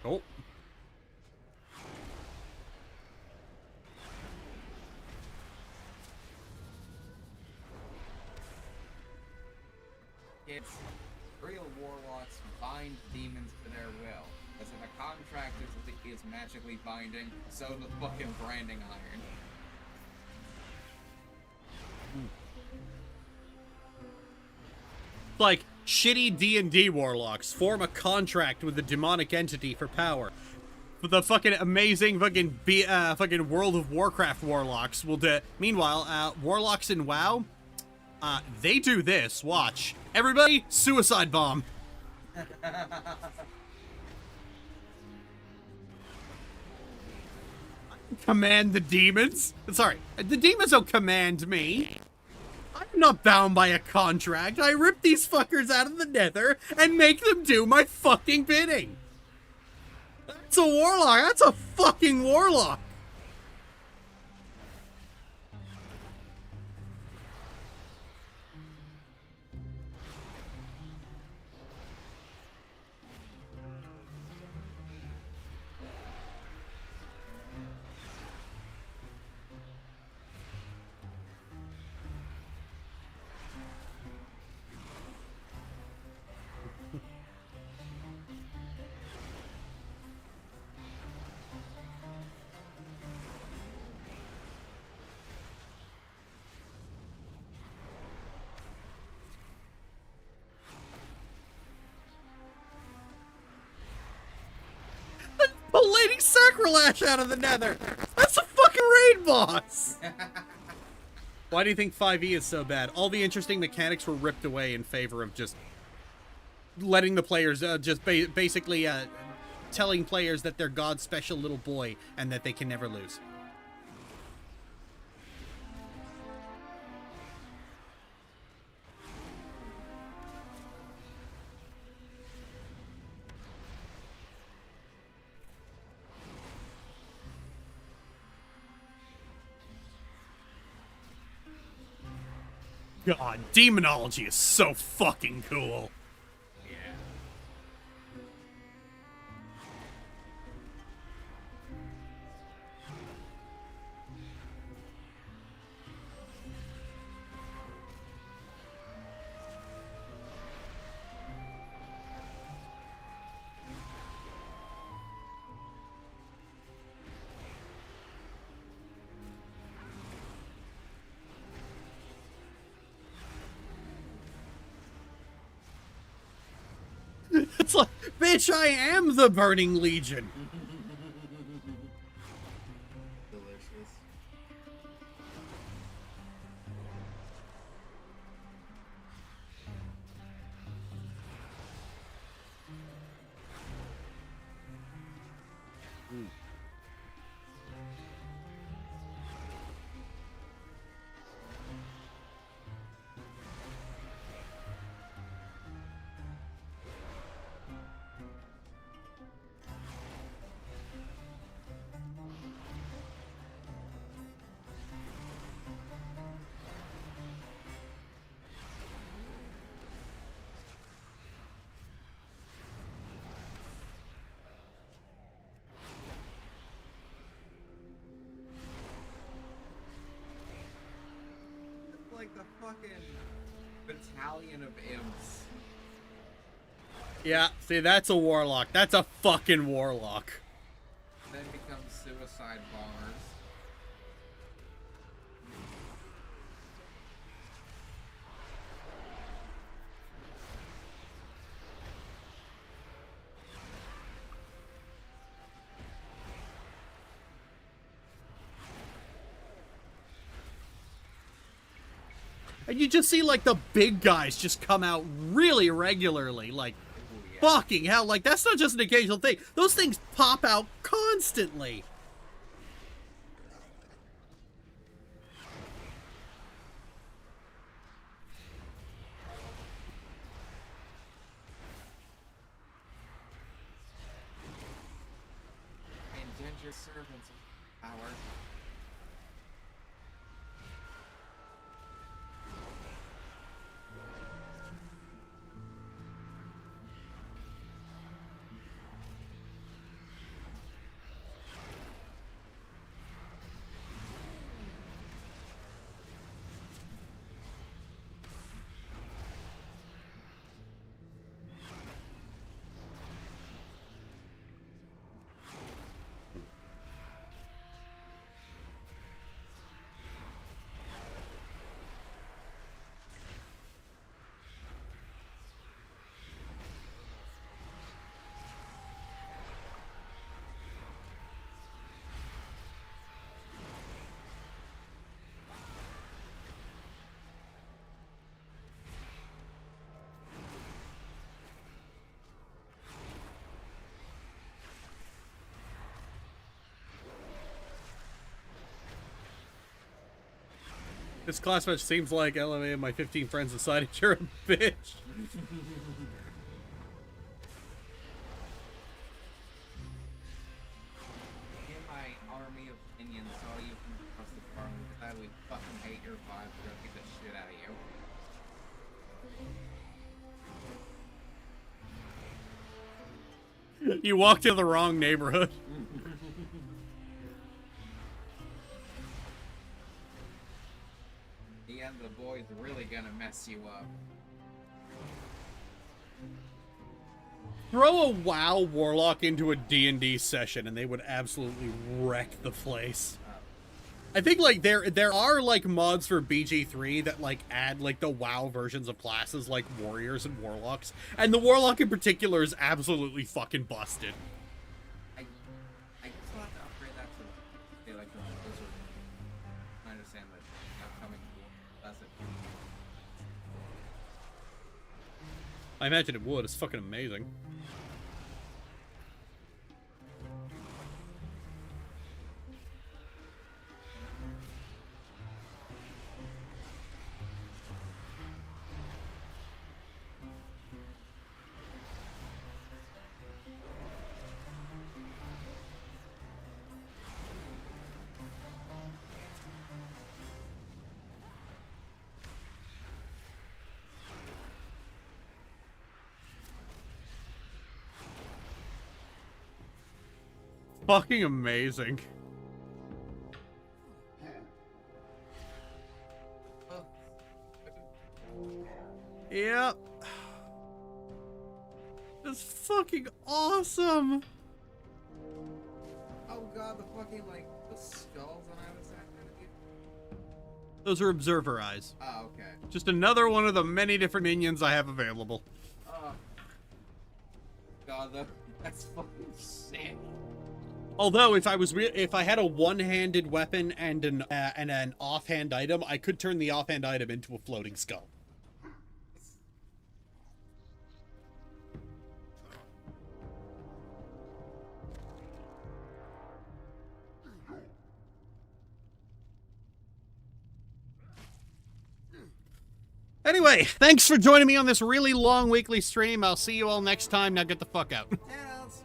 Oh. It's real warlocks bind demons to their will. As if a contract is magically binding, so the fucking branding iron. Like, shitty D&D warlocks form a contract with the demonic entity for power. But the fucking amazing fucking World of Warcraft warlocks will do... Meanwhile, warlocks in WoW, they do this. Watch. Everybody, suicide bomb. Command the demons? Sorry, the demons don't command me. I'm not bound by a contract. I rip these fuckers out of the nether and make them do my fucking bidding. That's a warlock. That's a fucking warlock. Lady Sacrilege out of the nether. That's a fucking raid boss. Why do you think 5e is so bad? All the interesting mechanics were ripped away in favor of just letting the players basically telling players that they're God's special little boy and that they can never lose. God, demonology is so fucking cool. It's like, bitch, I am the Burning Legion. Delicious. Like the fucking battalion of imps. Yeah, see, that's a warlock. That's a fucking warlock. Then become suicide bombers. And you just see, like, the big guys just come out really regularly. Like, fucking hell. Like, that's not just an occasional thing. Those things pop out constantly. Indentured servants of power. This class match seems like LMA and my 15 friends decided you're a bitch. In my army of minions saw you from across the farm and decided we fucking hate your vibe. We're gonna beat the shit out of you. You walked into the wrong neighborhood. The end of the boy's really gonna mess you up. Throw a WoW Warlock into a D&D session and they would absolutely wreck the place. I think, like, there are, like, mods for BG3 that, like, add, like, the WoW versions of classes, like Warriors and Warlocks. And the Warlock in particular is absolutely fucking busted. I still have to upgrade that to, say, like, the Blizzard. I understand that upcoming that's it. I imagine it would. It's fucking amazing. Fucking amazing. Yep. That's fucking awesome. Oh god, the fucking, like, the skulls on either side of you. Those are observer eyes. Oh, okay. Just another one of the many different minions I have available. god, though. That's fucking sick. Although, if I had a one-handed weapon and an offhand item, I could turn the offhand item into a floating skull. Anyway, thanks for joining me on this really long weekly stream. I'll see you all next time. Now get the fuck out. Toodles.